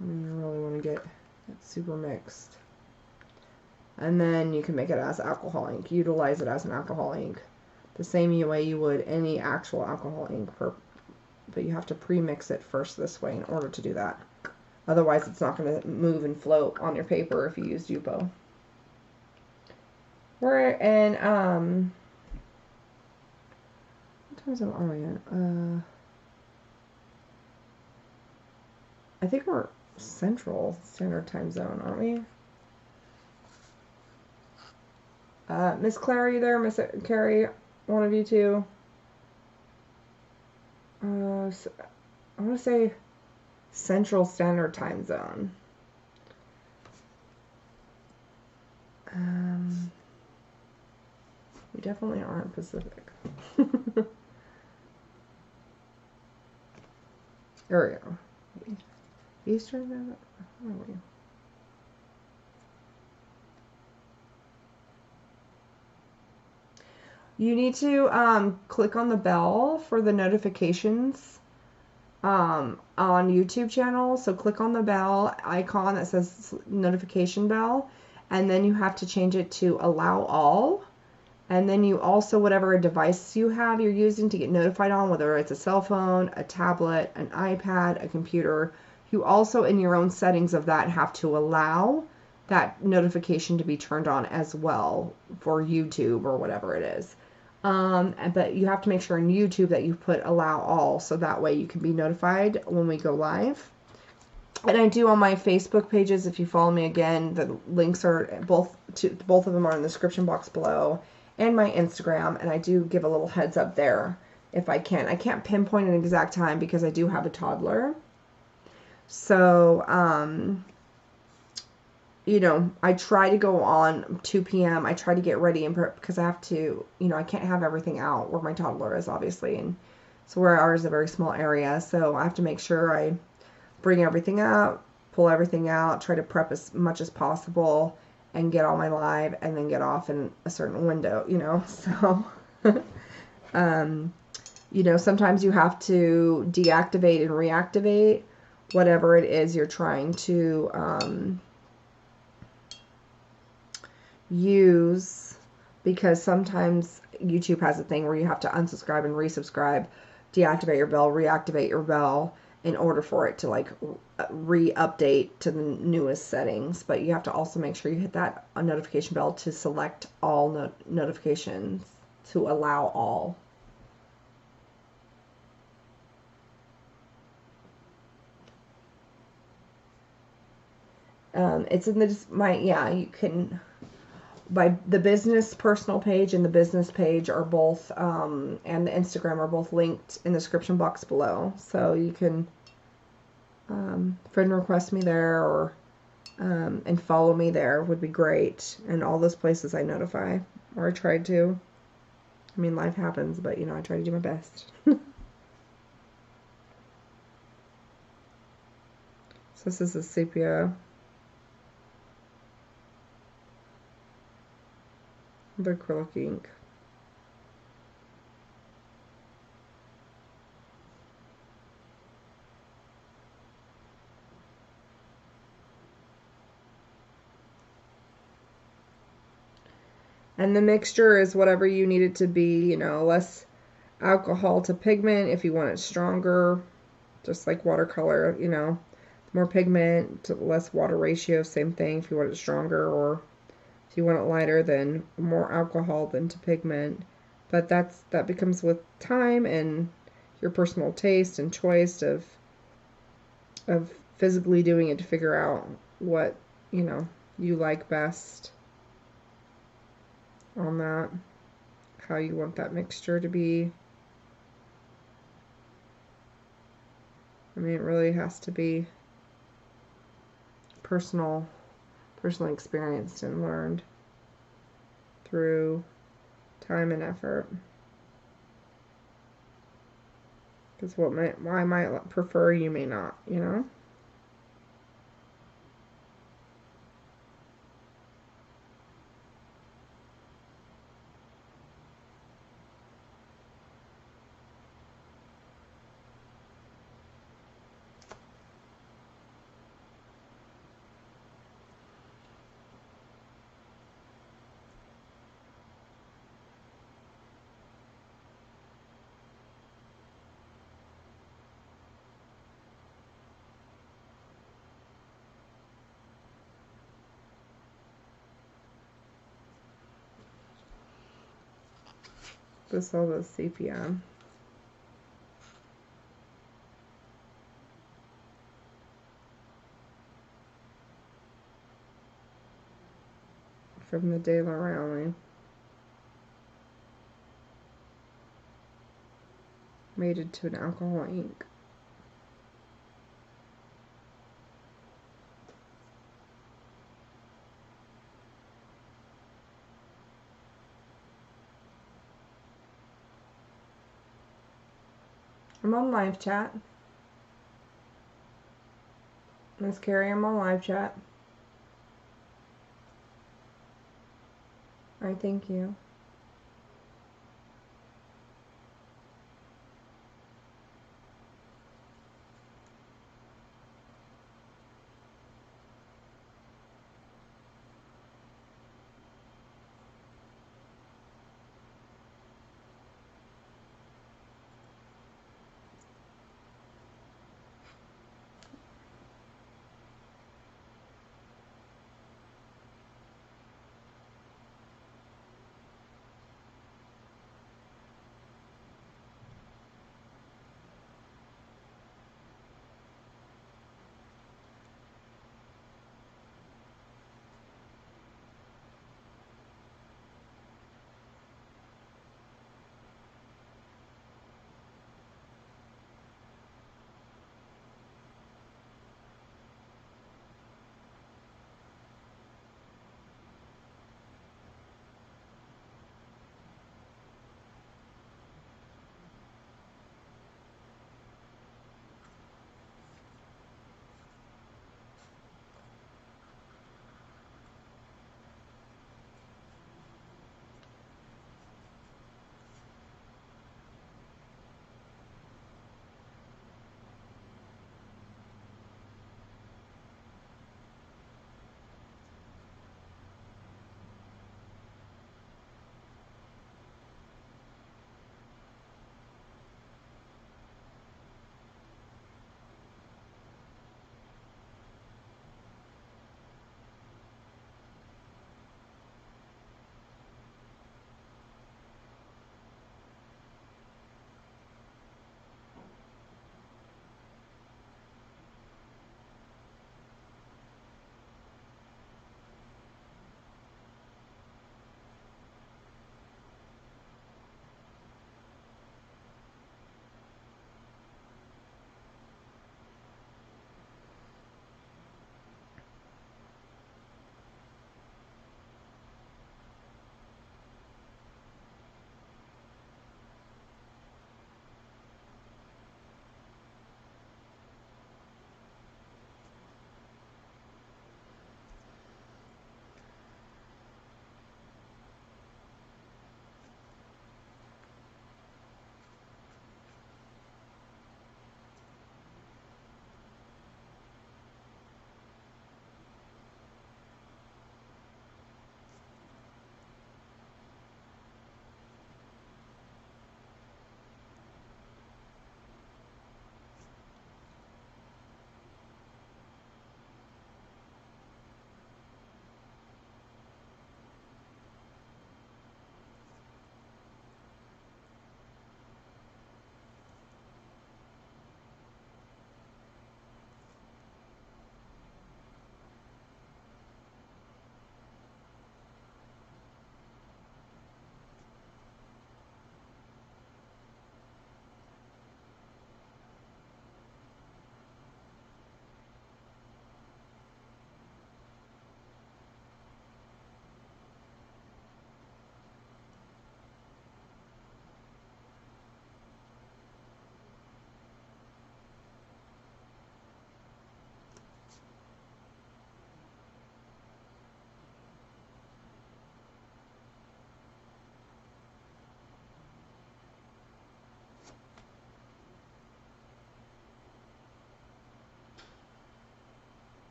And you really want to get it super mixed. And then you can make it as alcohol ink. Utilize it as an alcohol ink. The same way you would any actual alcohol ink, but you have to pre-mix it first this way in order to do that. Otherwise, it's not going to move and float on your paper if you use Dupo. We're in, what time are we at? I think we're Central Standard Time Zone, aren't we? Miss Claire, are you there? Miss Carrie, one of you two? So I want to say Central Standard Time Zone. We definitely aren't Pacific. There we go. Eastern? Where are we? You need to click on the bell for the notifications on YouTube channel. So click on the bell icon that says notification bell, and then you have to change it to allow all. And then you also, whatever device you have you're using to get notified on, whether it's a cell phone, a tablet, an iPad, a computer, you also in your own settings of that have to allow that notification to be turned on as well for YouTube or whatever it is. But you have to make sure in YouTube that you put allow all, so that way you can be notified when we go live. And I do on my Facebook pages, if you follow me again, the links are both of them are in the description box below, and my Instagram, and I do give a little heads up there if I can. I can't pinpoint an exact time because I do have a toddler. So, you know, I try to go on 2 p.m. I try to get ready and prep because I have to, you know, I can't have everything out where my toddler is, obviously. And so where ours is a very small area, so I have to make sure I bring everything out, pull everything out, try to prep as much as possible, and get all my live, and then get off in a certain window, you know. So, you know, sometimes you have to deactivate and reactivate whatever it is you're trying to use, because sometimes YouTube has a thing where you have to unsubscribe and resubscribe, deactivate your bell, reactivate your bell in order for it to like re-update to the newest settings. But you have to also make sure you hit that notification bell to select all notifications, to allow all. It's in you can, by the business personal page and the business page are both, and the Instagram are both linked in the description box below. So you can friend request me there, or and follow me there would be great. And all those places I notify, or I try to. I mean, life happens, but you know, I try to do my best. So this is the sepia. The acrylic ink. And the mixture is whatever you need it to be, you know, less alcohol to pigment if you want it stronger, just like watercolor, you know, more pigment to less water ratio, same thing if you want it stronger, or if you want it lighter, then more alcohol than to pigment. But that becomes with time and your personal taste and choice of physically doing it to figure out what, you know, you like best on that, how you want that mixture to be. I mean, it really has to be personally experienced and learned through time and effort. Because what I might prefer, you may not, you know? This all the sepia. From the De La Rowney. Made it to an alcohol ink. I'm on live chat. Miss Carrie, I'm on live chat. Alright, thank you.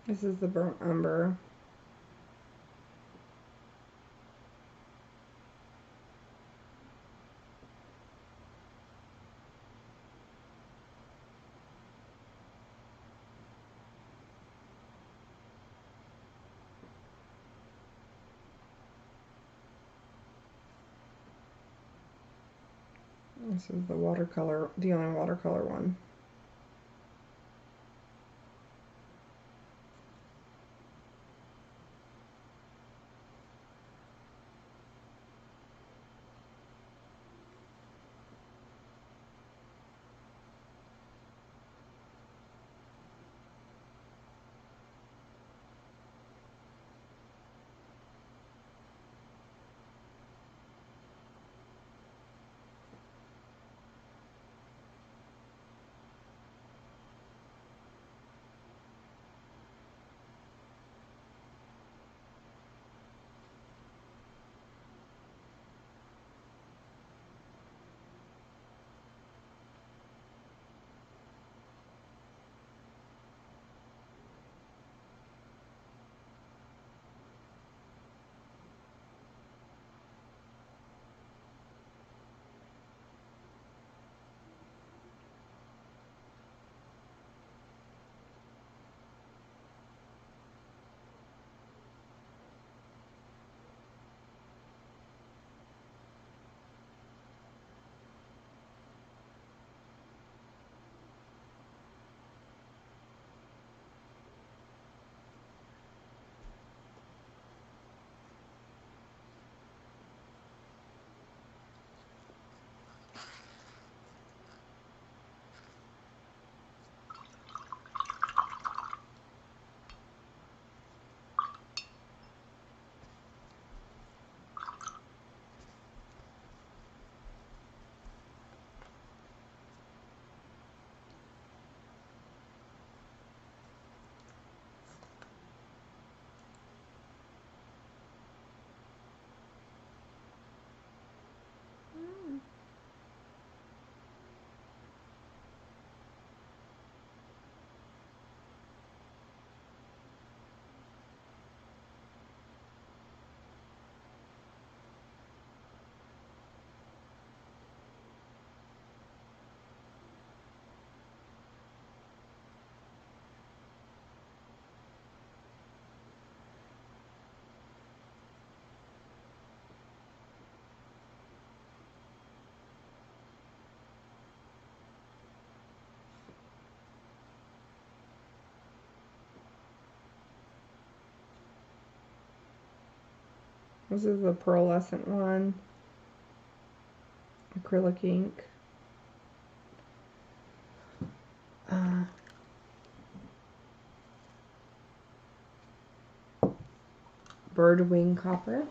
This is the burnt umber. This is the watercolor, Violin watercolor one. This is the pearlescent one, acrylic ink. Bird wing copper.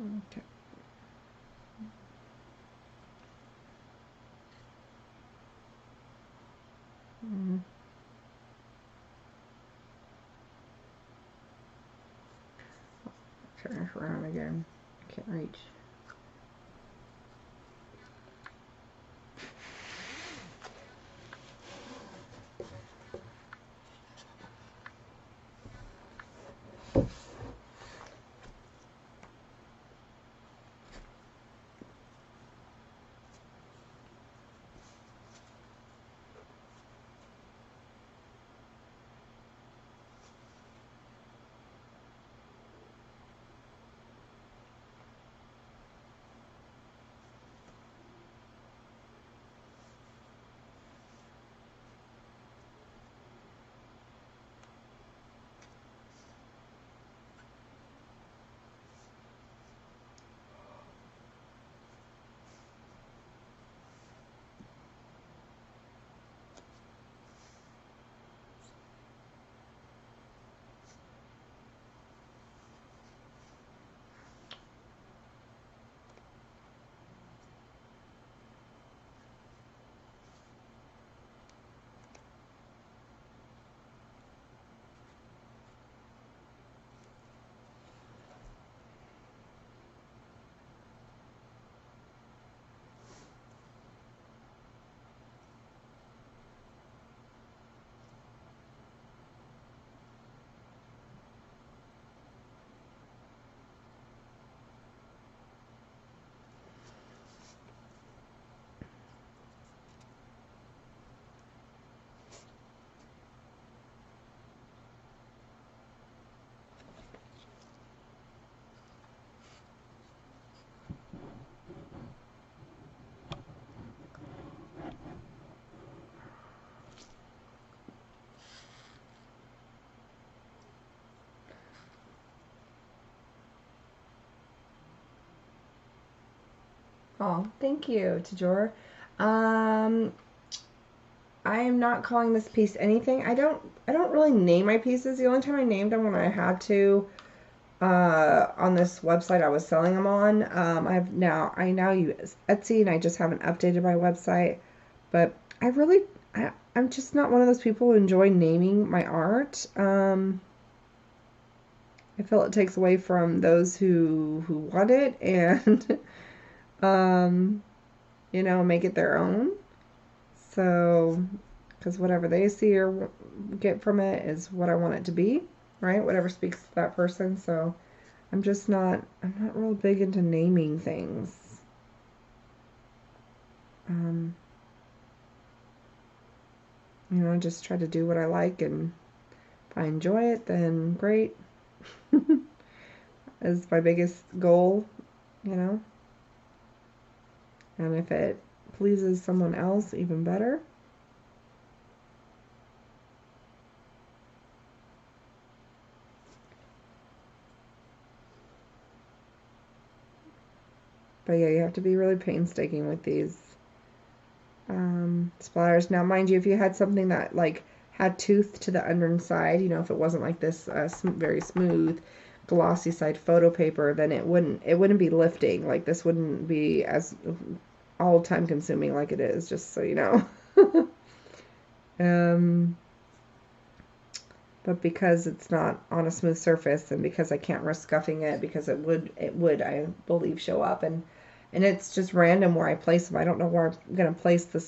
Okay. Turn it around again. Can't reach. Oh, thank you, Tajor. I am not calling this piece anything. I don't really name my pieces. The only time I named them when I had to on this website I was selling them on. I now use Etsy and I just haven't updated my website. But I'm just not one of those people who enjoy naming my art. I feel it takes away from those who want it and you know, make it their own. So, because whatever they see or get from it is what I want it to be, right? Whatever speaks to that person. So, I'm not real big into naming things. You know, I just try to do what I like, and if I enjoy it, then great. Is my biggest goal, you know. And if it pleases someone else, even better. But yeah, you have to be really painstaking with these splatters. Now, mind you, if you had something that like had tooth to the underside, you know, if it wasn't like this very smooth, glossy side photo paper, then it wouldn't be lifting. Like this wouldn't be as all time consuming like it is. Just so you know. But because it's not on a smooth surface, and because I can't risk scuffing it, because it would I believe show up, and it's just random where I place them. I don't know where I'm gonna place the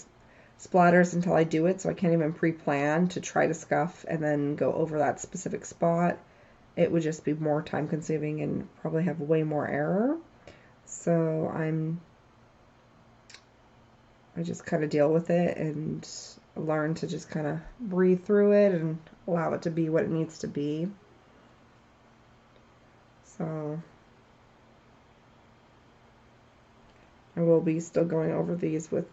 splatters until I do it, so I can't even pre-plan to try to scuff and then go over that specific spot. It would just be more time consuming and probably have way more error. So I just kind of deal with it and learn to just kind of breathe through it and allow it to be what it needs to be. So I will be still going over these with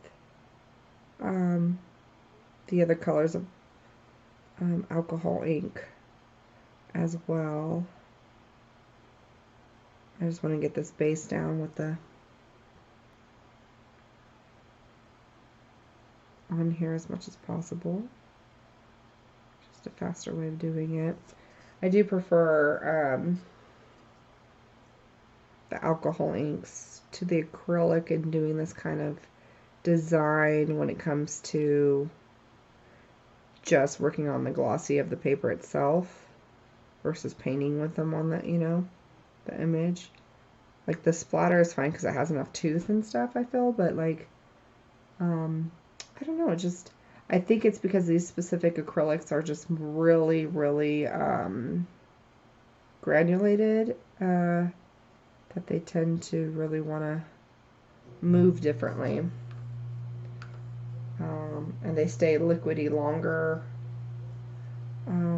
the other colors of alcohol ink as well. I just want to get this base down with the on here as much as possible. Just a faster way of doing it. I do prefer the alcohol inks to the acrylic and doing this kind of design when it comes to just working on the glossy of the paper itself versus painting with them on the, you know, the image. Like the splatter is fine because it has enough tooth and stuff, I feel, but like, I don't know, it just, I think it's because these specific acrylics are just really, really granulated, that they tend to really want to move differently. And they stay liquidy longer.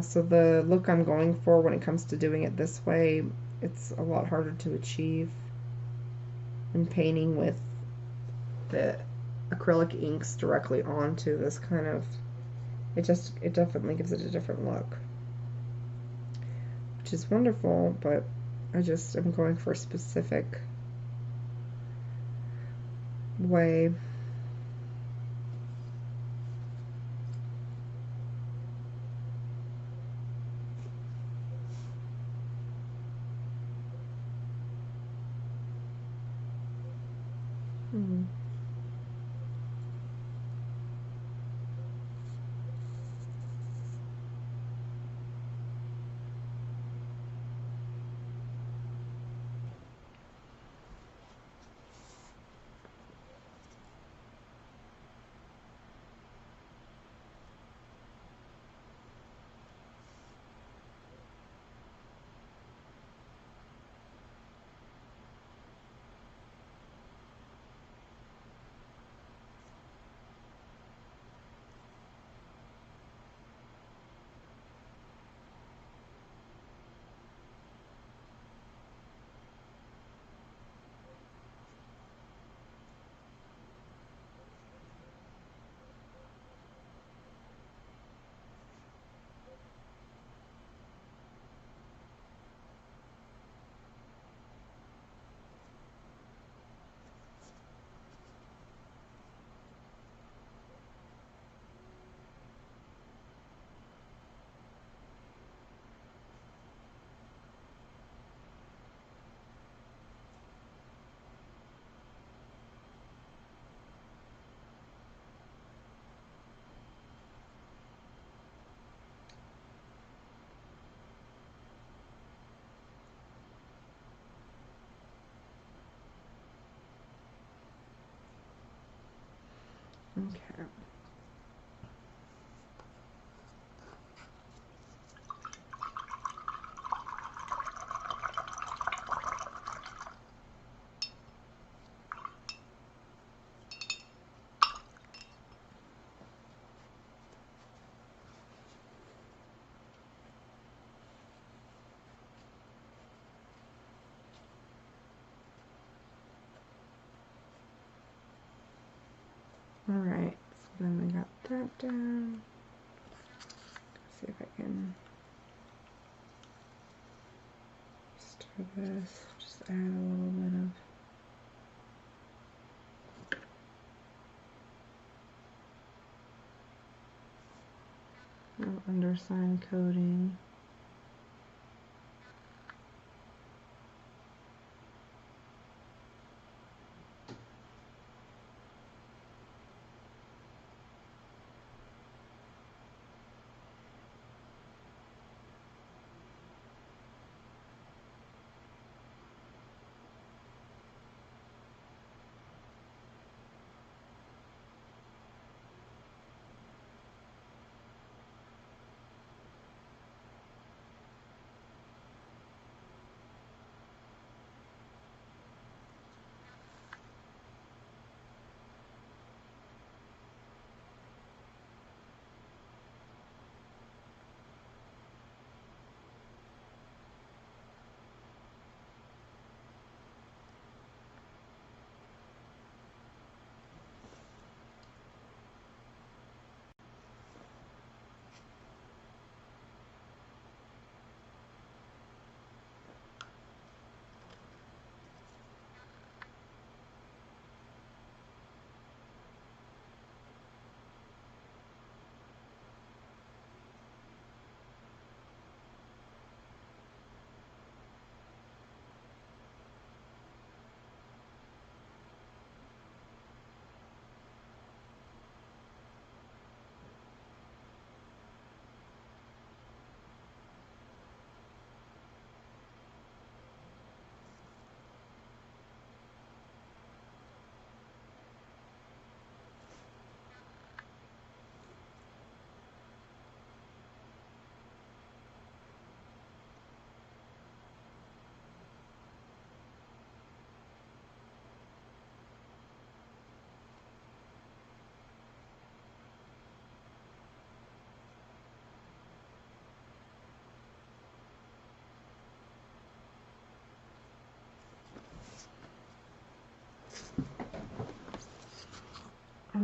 So the look I'm going for when it comes to doing it this way, it's a lot harder to achieve than painting with the acrylic inks directly onto this kind of, it definitely gives it a different look, which is wonderful, but I'm going for a specific way. Okay. All right, so then we got that down. Let's see if I can start this. Just add a little bit of undersign coating.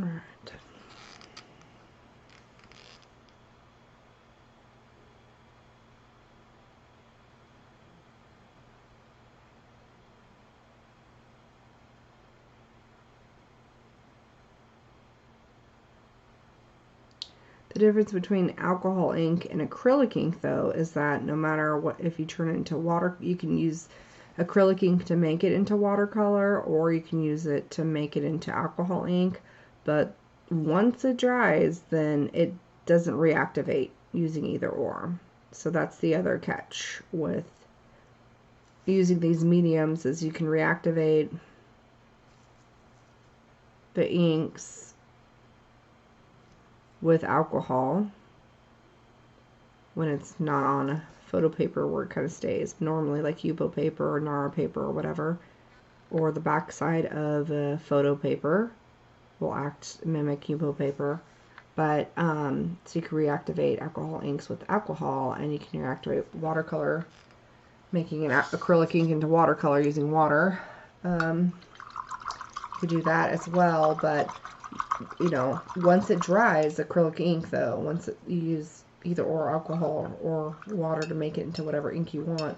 Alright. The difference between alcohol ink and acrylic ink, though, is that no matter what, if you turn it into water, you can use acrylic ink to make it into watercolor, or you can use it to make it into alcohol ink. But once it dries, then it doesn't reactivate using either or. So that's the other catch with using these mediums, is you can reactivate the inks with alcohol when it's not on a photo paper where it kind of stays. Normally like Yupo paper or Nara paper or whatever, or the back side of a photo paper will mimic Yupo paper. But so you can reactivate alcohol inks with alcohol, and you can reactivate watercolor, making an acrylic ink into watercolor using water. You could do that as well, but you know, once it dries, acrylic ink though, once you use either or alcohol or water to make it into whatever ink you want,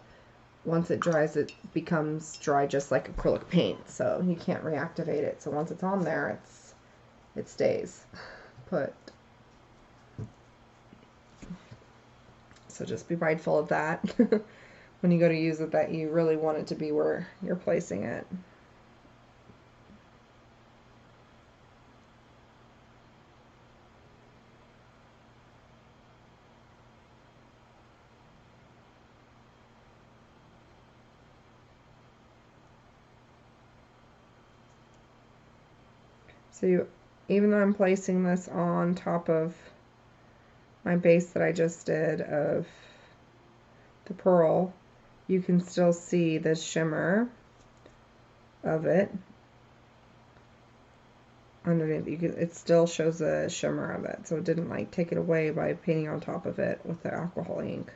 once it dries, it becomes dry just like acrylic paint, so you can't reactivate it. So once it's on there, it stays put. So just be mindful of that when you go to use it, that you really want it to be where you're placing it. So even though I'm placing this on top of my base that I just did of the pearl, you can still see the shimmer of it underneath. It still shows a shimmer of it, so it didn't like take it away by painting on top of it with the alcohol ink.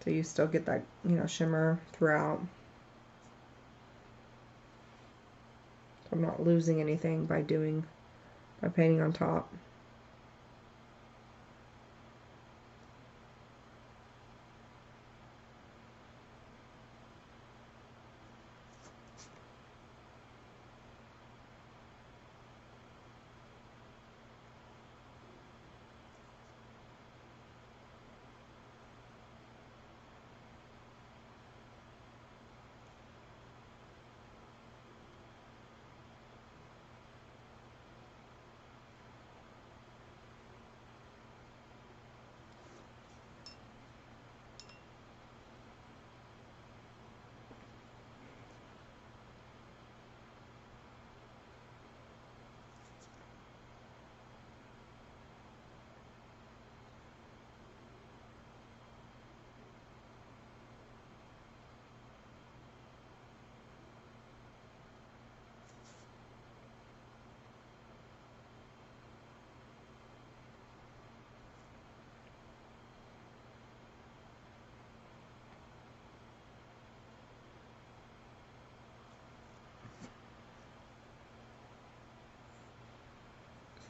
So you still get that, you know, shimmer throughout. I'm not losing anything by painting on top.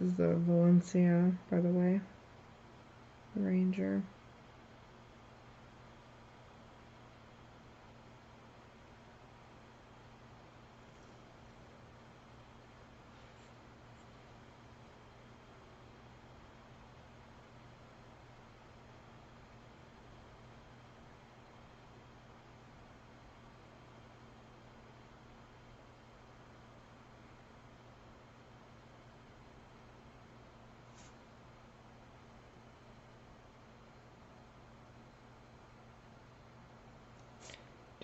This is the Valencia, by the way, Ranger.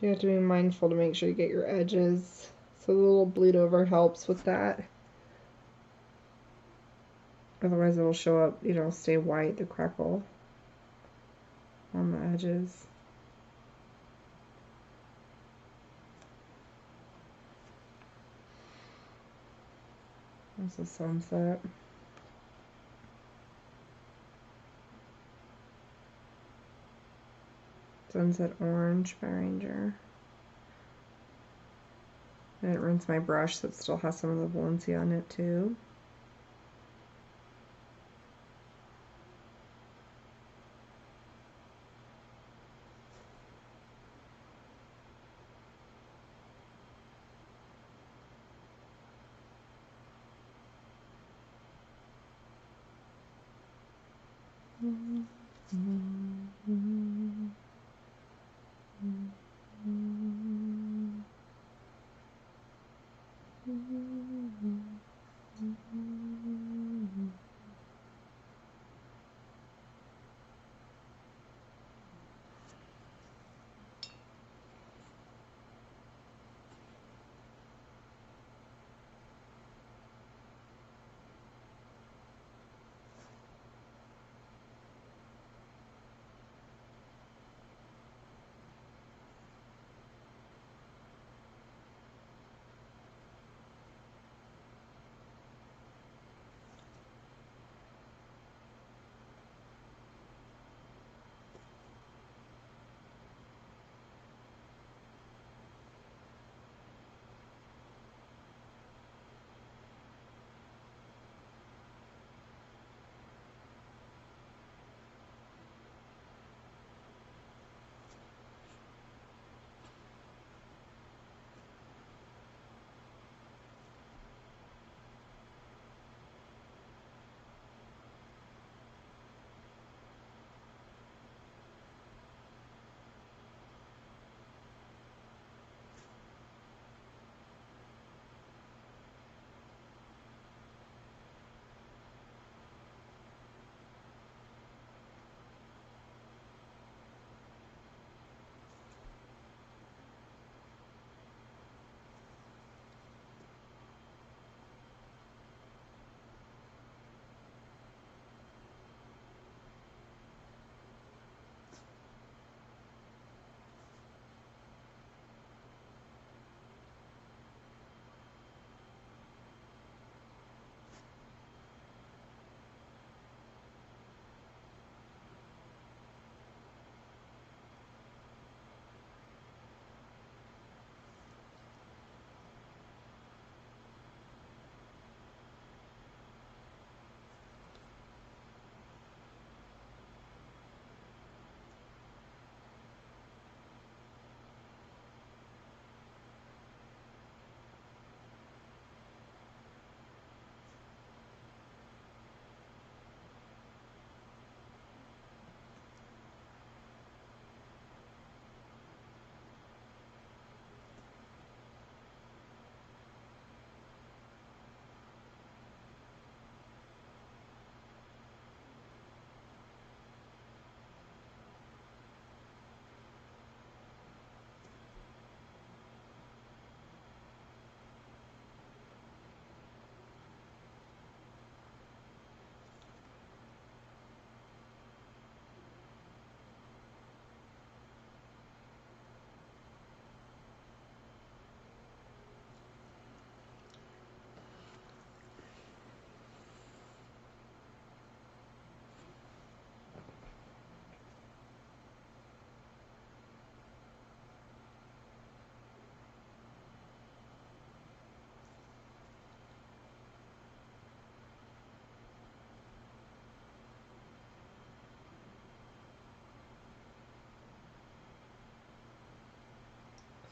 You have to be mindful to make sure you get your edges. So the little bleed over helps with that. Otherwise it'll show up, you know, stay white, the crackle on the edges. There's the sunset. Sunset Orange by Ranger. I didn't rinse my brush, so it still has some of the Valencia on it too.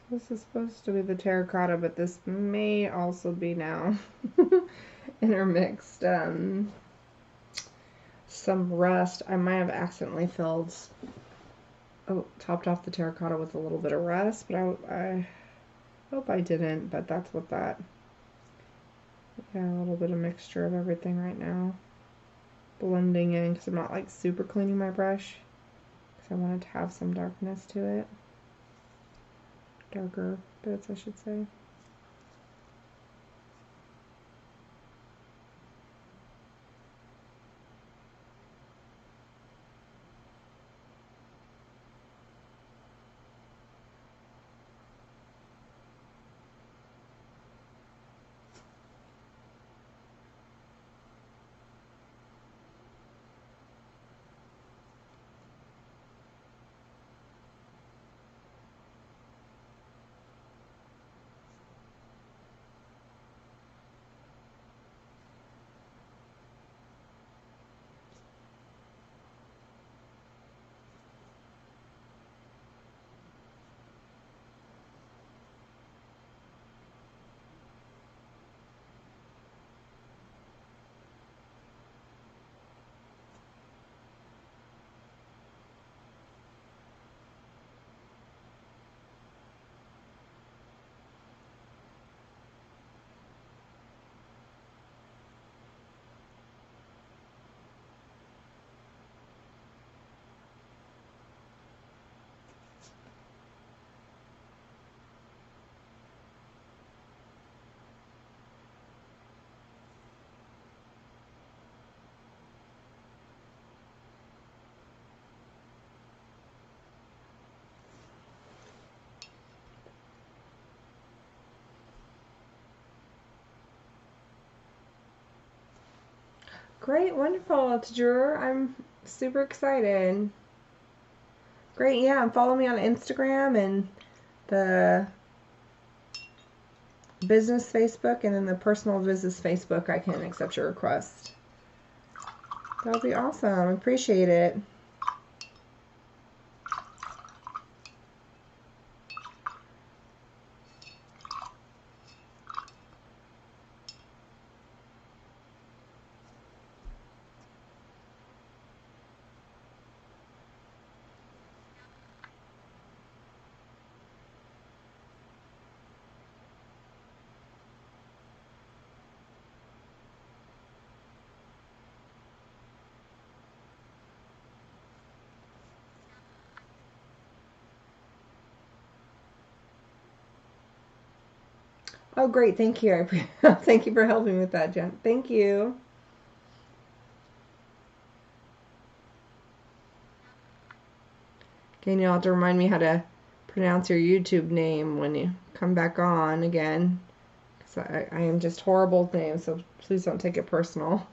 This is supposed to be the terracotta, but this may also be now intermixed some rust. I might have accidentally topped off the terracotta with a little bit of rust, but I hope I didn't, but that's what that, yeah, a little bit of mixture of everything right now. Blending in, because I'm not like super cleaning my brush, because I wanted to have some darkness to it. Darker bits, I should say. Great, wonderful, Drew. I'm super excited. Great, yeah, and follow me on Instagram and the business Facebook, and then the personal business Facebook. I can accept your request. That would be awesome. Appreciate it. Oh, great. Thank you. Thank you for helping with that, Jen. Thank you. Okay, you'll have to remind me how to pronounce your YouTube name when you come back on again. Because I am just horrible with names, so please don't take it personal.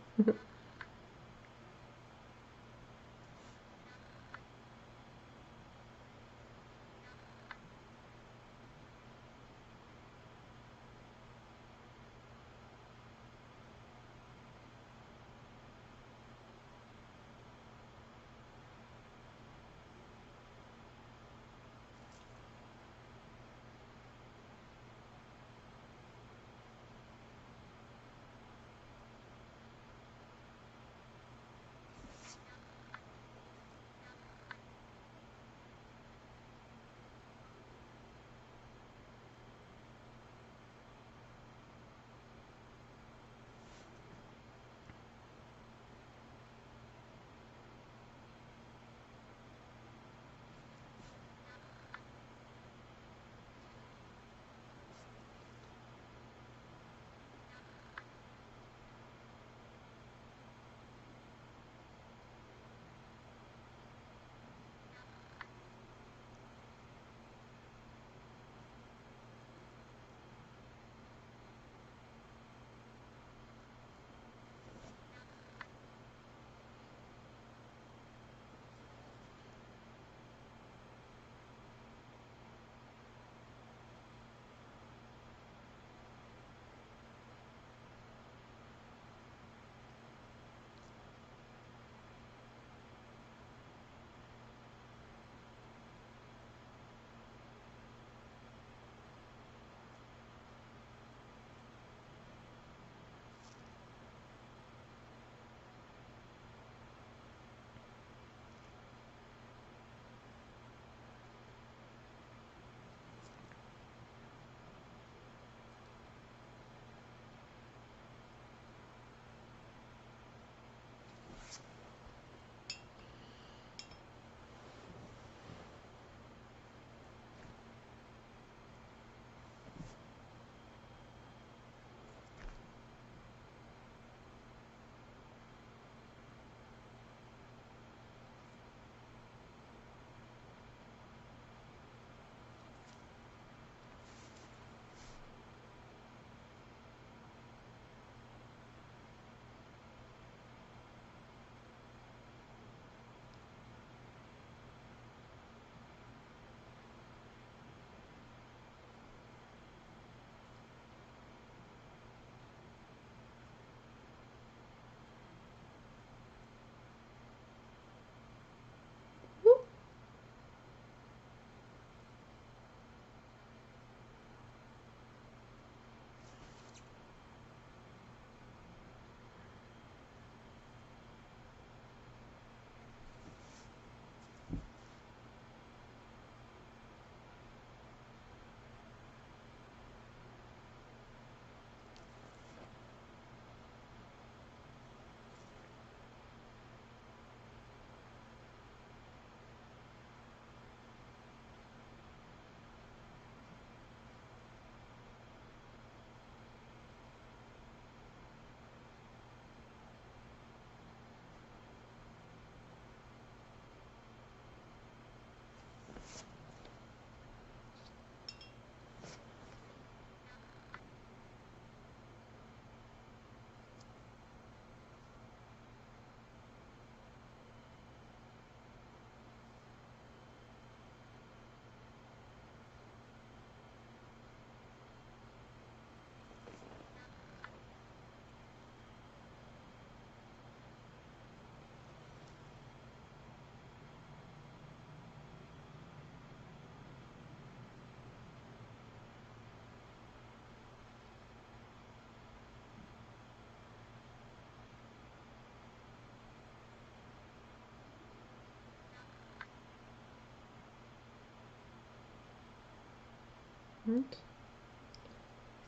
It's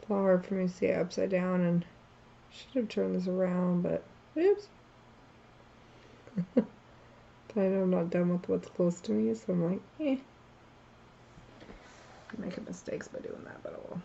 a little hard for me to see it upside down, and I should have turned this around, but oops. I know I'm not done with what's close to me, so I'm like, eh. I'm making mistakes by doing that, but I will.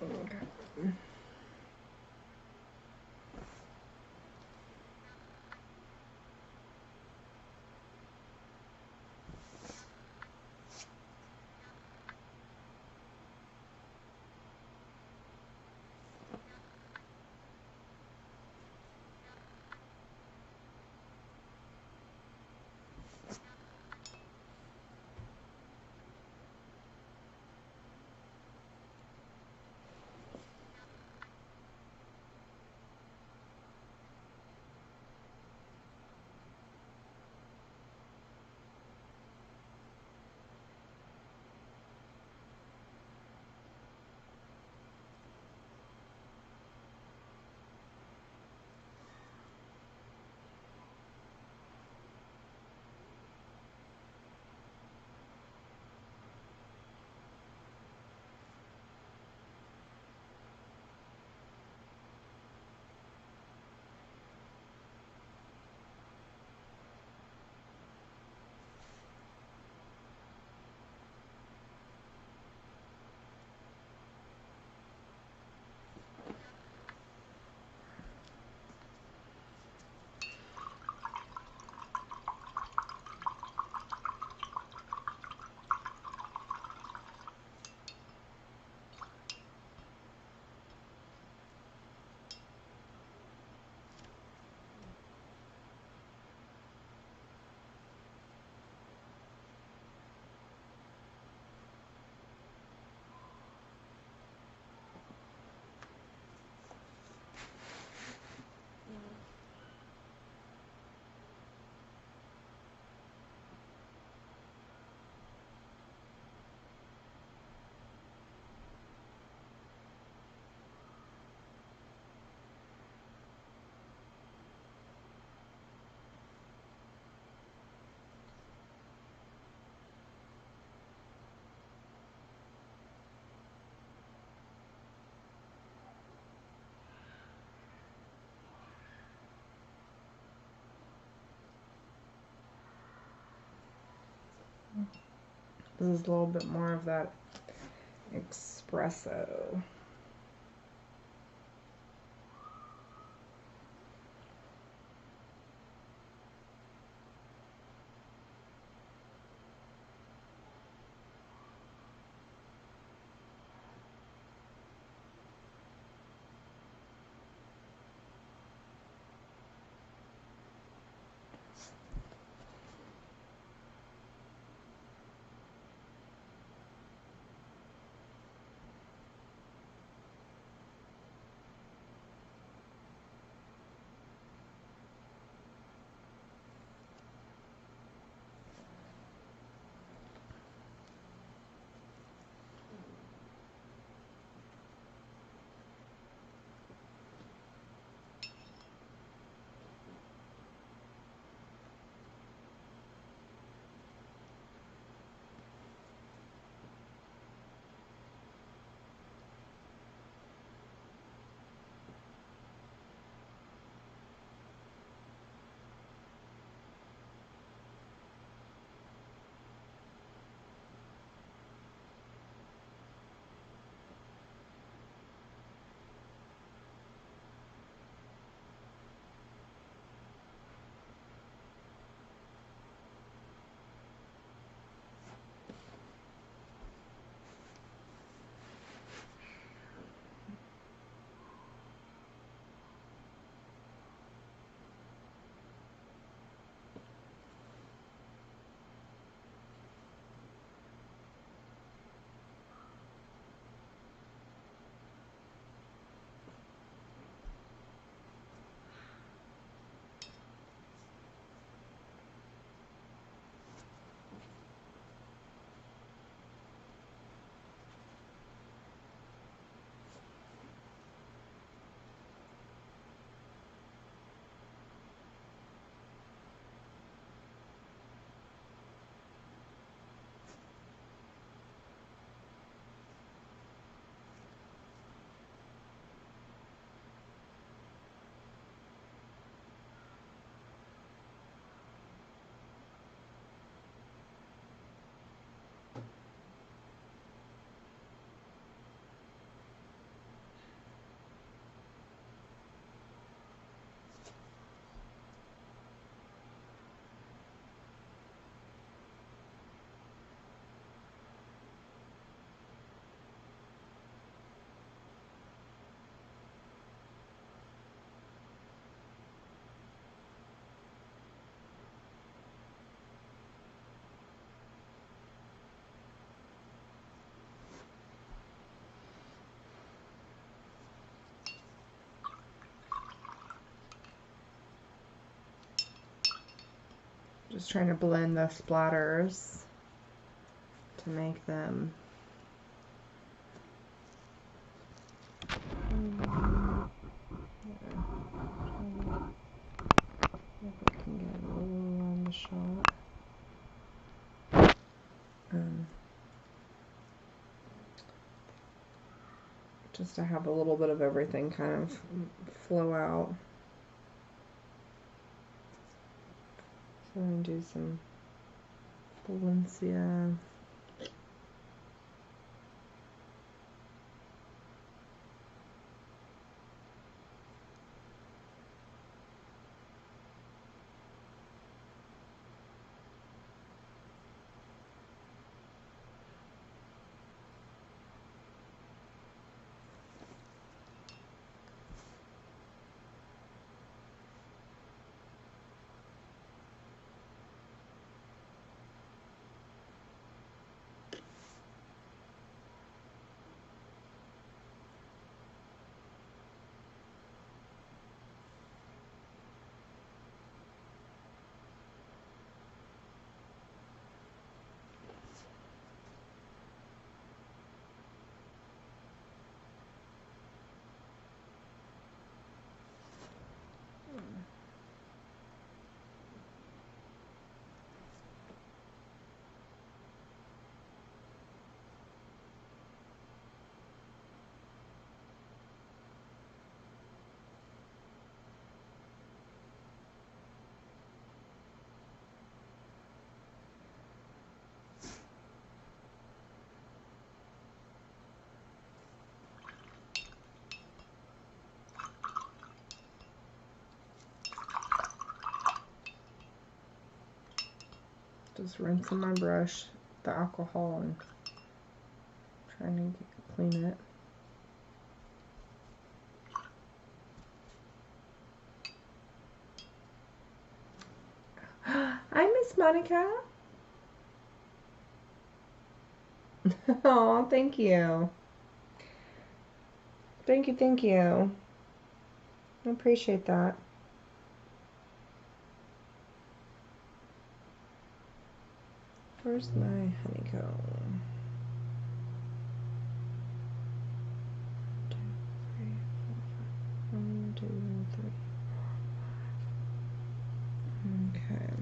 Okay. This is a little bit more of that espresso. Just trying to blend the splatters to make them if I can get a little on the shot. Just to have a little bit of everything kind of flow out. So I'm going to do some Valencia. Just rinsing my brush, the alcohol, and trying to clean it. Hi, Miss Monica. Oh, thank you. Thank you, thank you. I appreciate that. Where's my honeycomb? 2, 3, 4, 5. 1, 2, 3, 4, 5. Okay.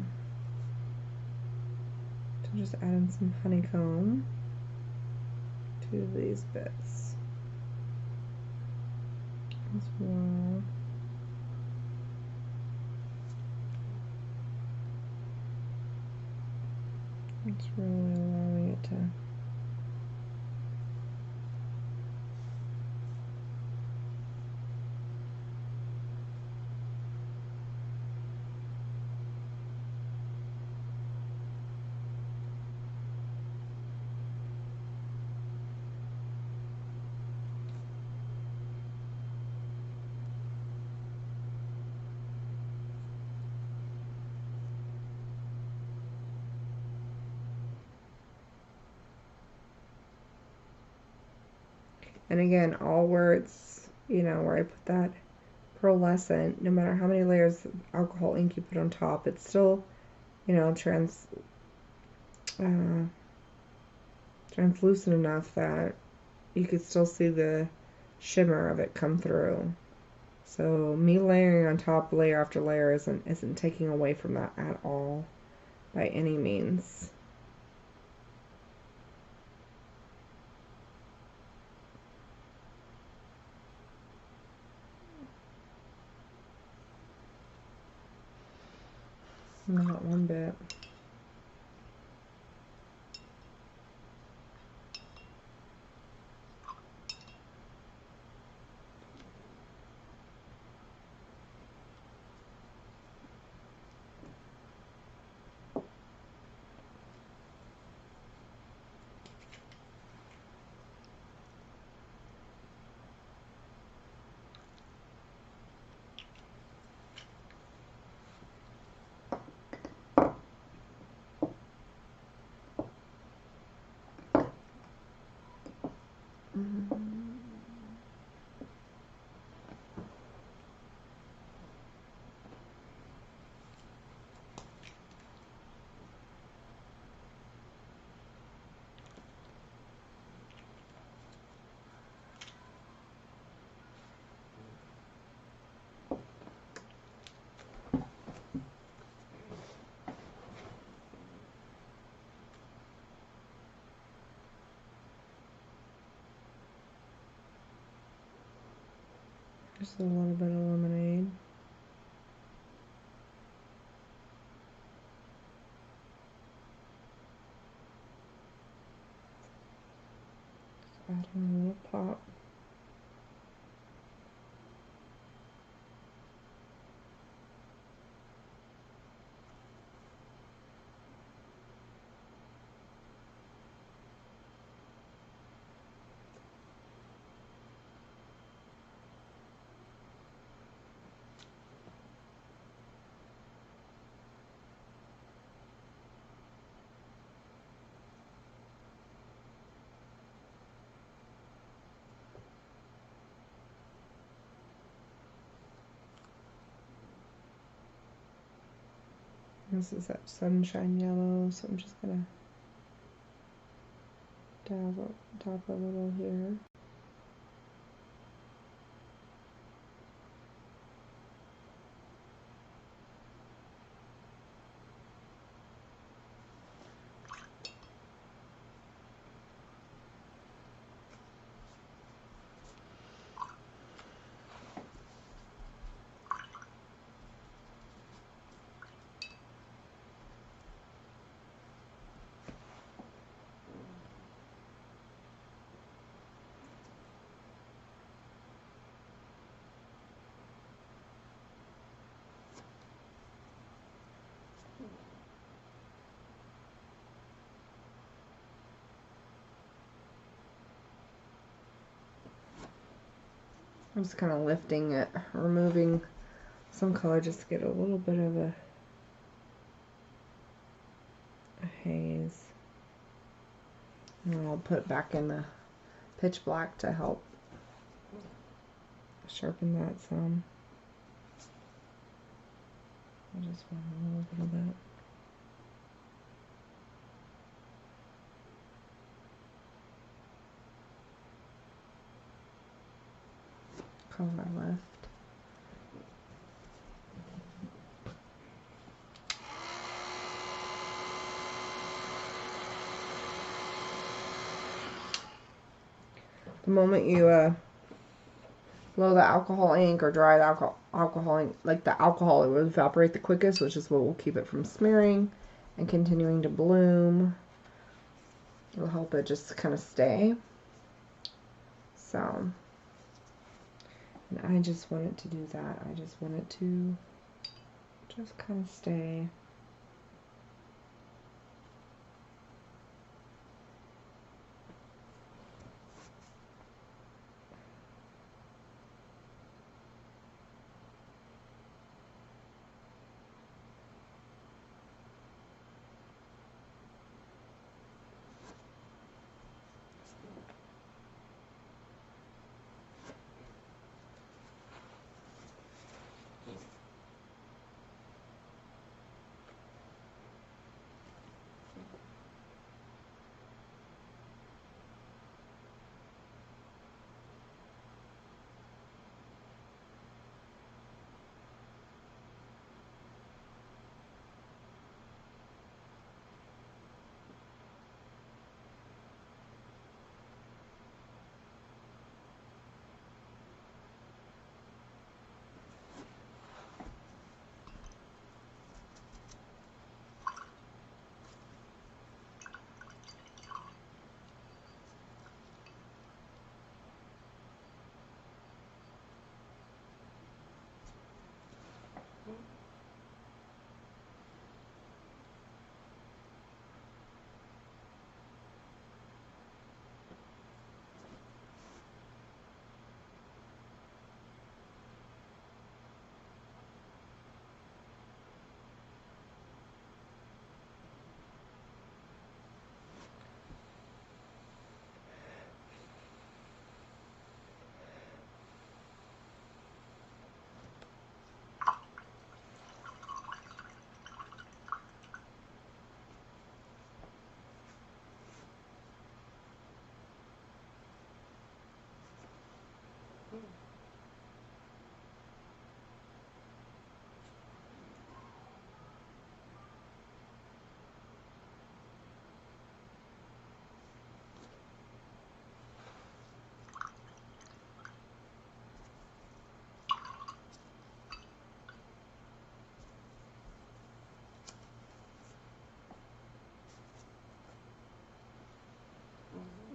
So just adding some honeycomb to these bits as well. It's really allowing it to and again, all where it's, you know, where I put that pearlescent, no matter how many layers of alcohol ink you put on top, it's still, you know, translucent enough that you could still see the shimmer of it come through. So me layering on top layer after layer isn't taking away from that at all by any means. Not one bit. Just a little bit of lemonade. Just adding a little pop. This is that sunshine yellow, so I'm just gonna dab a little here. I'm just kind of lifting it, removing some color just to get a little bit of a haze. And I'll put it back in the pitch black to help sharpen that some. I just want a little bit of that. Color left. The moment you blow the alcohol ink or dry the alcohol ink, like the alcohol, it will evaporate the quickest, which is what will keep it from smearing and continuing to bloom. It'll help it just kind of stay. So, and I just want it to do that. I just want it to just kind of stay.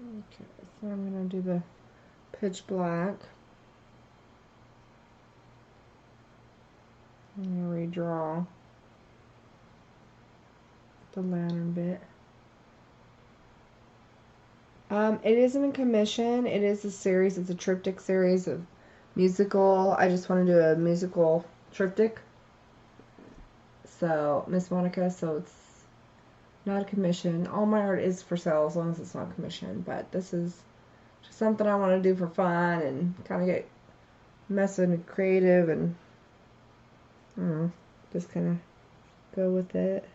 Okay, so I'm going to do the pitch black. I'm going to redraw the lantern bit. It isn't a commission. It is a series. It's a triptych series of musical. I just want to do a musical triptych. So, Miss Monica, so it's not a commission. All my art is for sale as long as it's not a commission. But this is just something I want to do for fun and kind of get messing and creative and I don't know, just kind of go with it.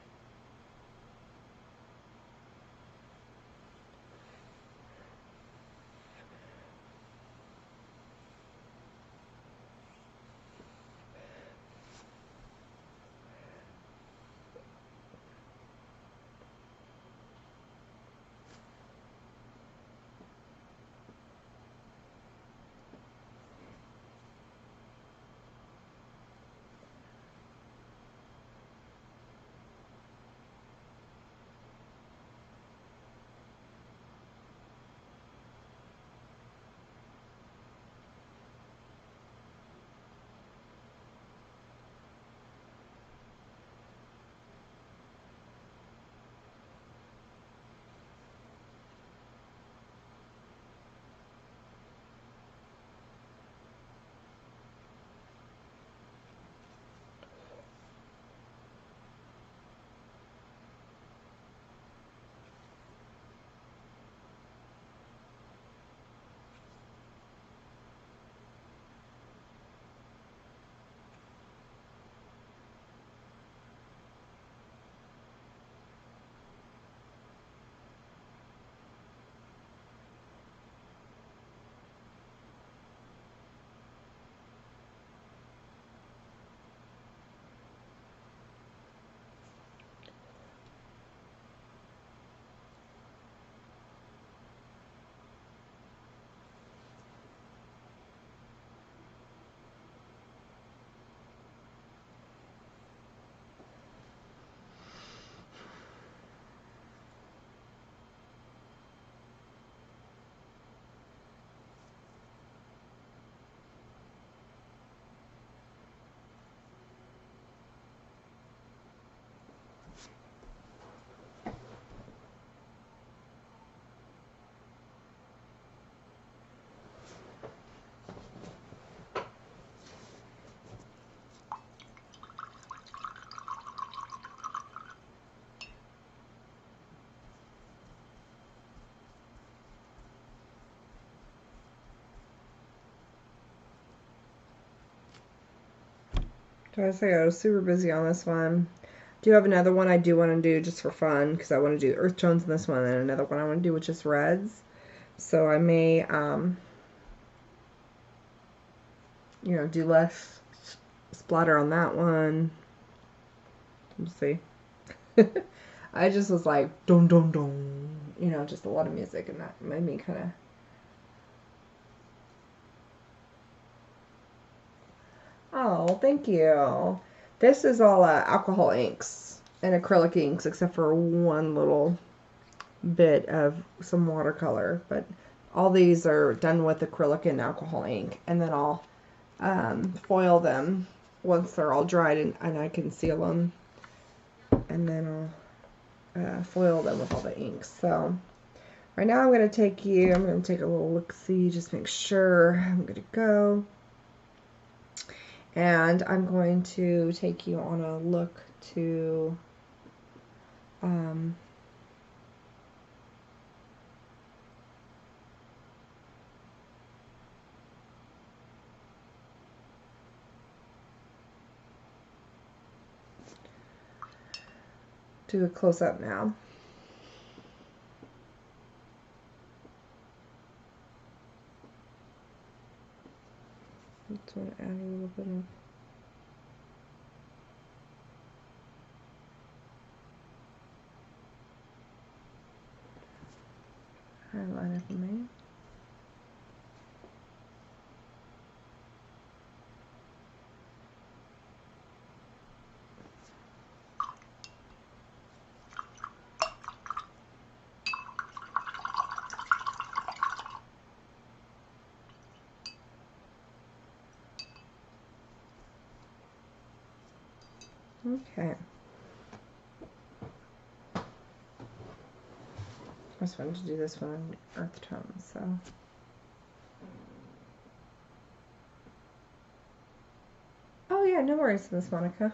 So I say I was super busy on this one. Do have another one I do want to do just for fun because I want to do earth tones in this one, and another one I want to do with just reds. So I may, you know, do less splatter on that one. We'll see. I just was like, dun dun dun, you know, just a lot of music, and that made me kind of. Oh, thank you. This is all alcohol inks and acrylic inks, except for one little bit of some watercolor. But all these are done with acrylic and alcohol ink, and then I'll foil them once they're all dried, and I can seal them, and then I'll foil them with all the inks. So right now I'm going to take a little look-see, just make sure I'm good to go. And I'm going to take you on a look to do a close-up now. Just want to add a little bit of highlighter for me. Okay. I just wanted to do this one in earth tones, so. Oh yeah, no worries, Miss Monica.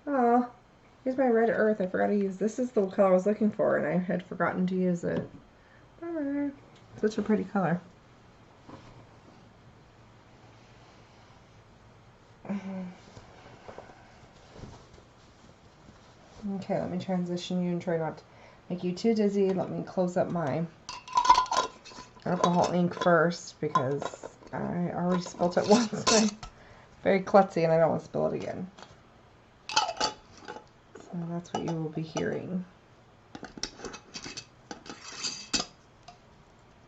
Oh, here's my red earth. I forgot to use this. Is the color I was looking for, and I had forgotten to use it. Bummer. Such a pretty color. Okay, let me transition you and try not to make you too dizzy. Let me close up my alcohol ink first because I already spilled it once. I'm very klutzy and I don't want to spill it again. So that's what you will be hearing.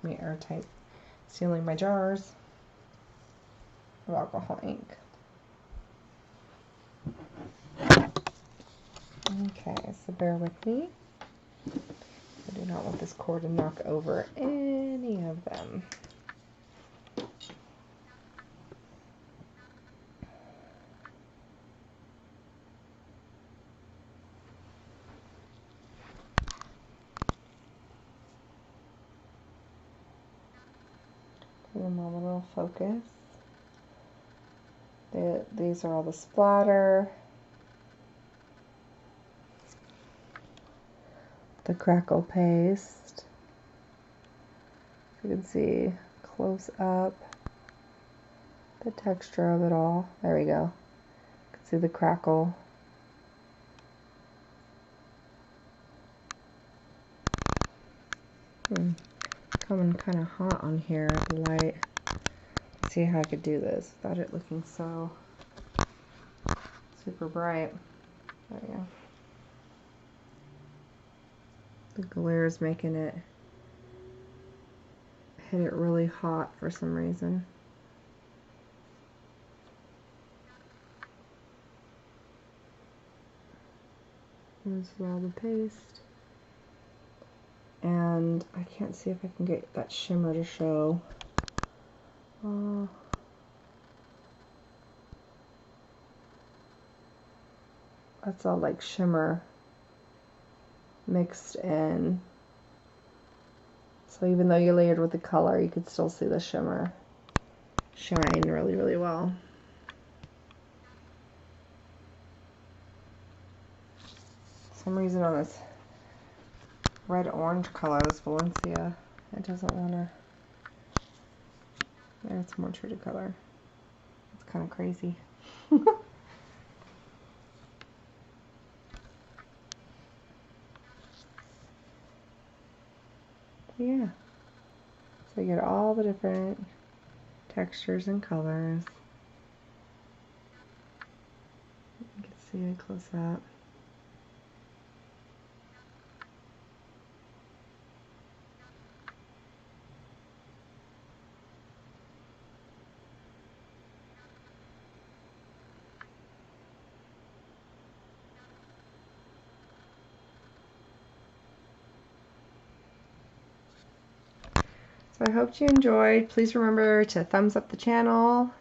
Me airtight sealing my jars of alcohol ink. Okay, so bear with me. I do not want this cord to knock over any of them. Give them a little focus. These are all the splatter. The Crackle paste. You can see close up the texture of it all. There we go. You can see the Crackle. Coming kind of hot on here, the light. Let's see how I could do this without it looking so super bright. There we go. The glare is making it hit it really hot for some reason. This is all the paste. And I can't see if I can get that shimmer to show. That's all like shimmer mixed in. So even though you layered with the color, you could still see the shimmer shine really, really well. For some reason on this red-orange color, this Valencia, it doesn't want to, there it's more true to color. It's kind of crazy. Yeah. So you get all the different textures and colors. You can see it close up. So I hope you enjoyed. Please remember to thumbs up the channel,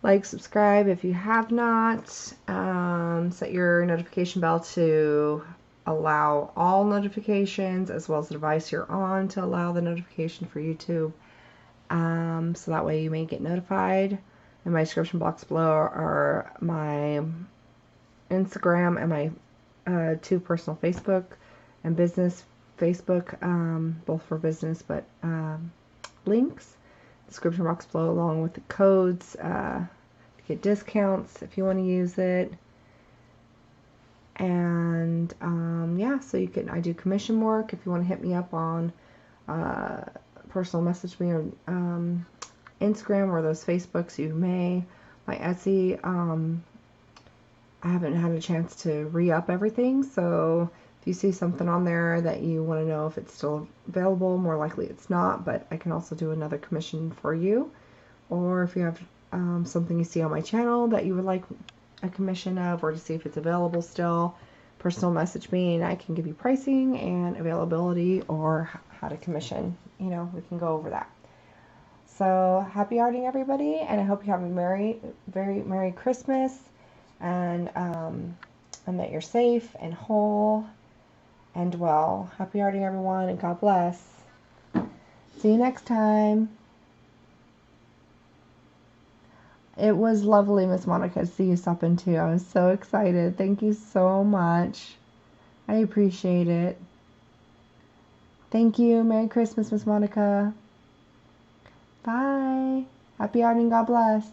like, subscribe if you have not, set your notification bell to allow all notifications, as well as the device you're on to allow the notification for YouTube, so that way you may get notified. In my description box below are my Instagram and my 2 personal Facebook and business Facebook, both for business, but links. Description box below, along with the codes to get discounts if you want to use it. And yeah, so you can, I do commission work. If you want to hit me up on personal message me on Instagram or those Facebooks, you may. My Etsy, I haven't had a chance to re-up everything, so if you see something on there that you want to know if it's still available, more likely it's not, but I can also do another commission for you. Or if you have something you see on my channel that you would like a commission of, or to see if it's available still, personal message me and I can give you pricing and availability or how to commission. You know, we can go over that. So happy arting, everybody, and I hope you have a very Merry Christmas, and that you're safe and whole and well. Happy arting, everyone, and God bless. See you next time. It was lovely, Miss Monica, to see you stop in too. I was so excited. Thank you so much. I appreciate it. Thank you. Merry Christmas, Miss Monica. Bye. Happy arting. God bless.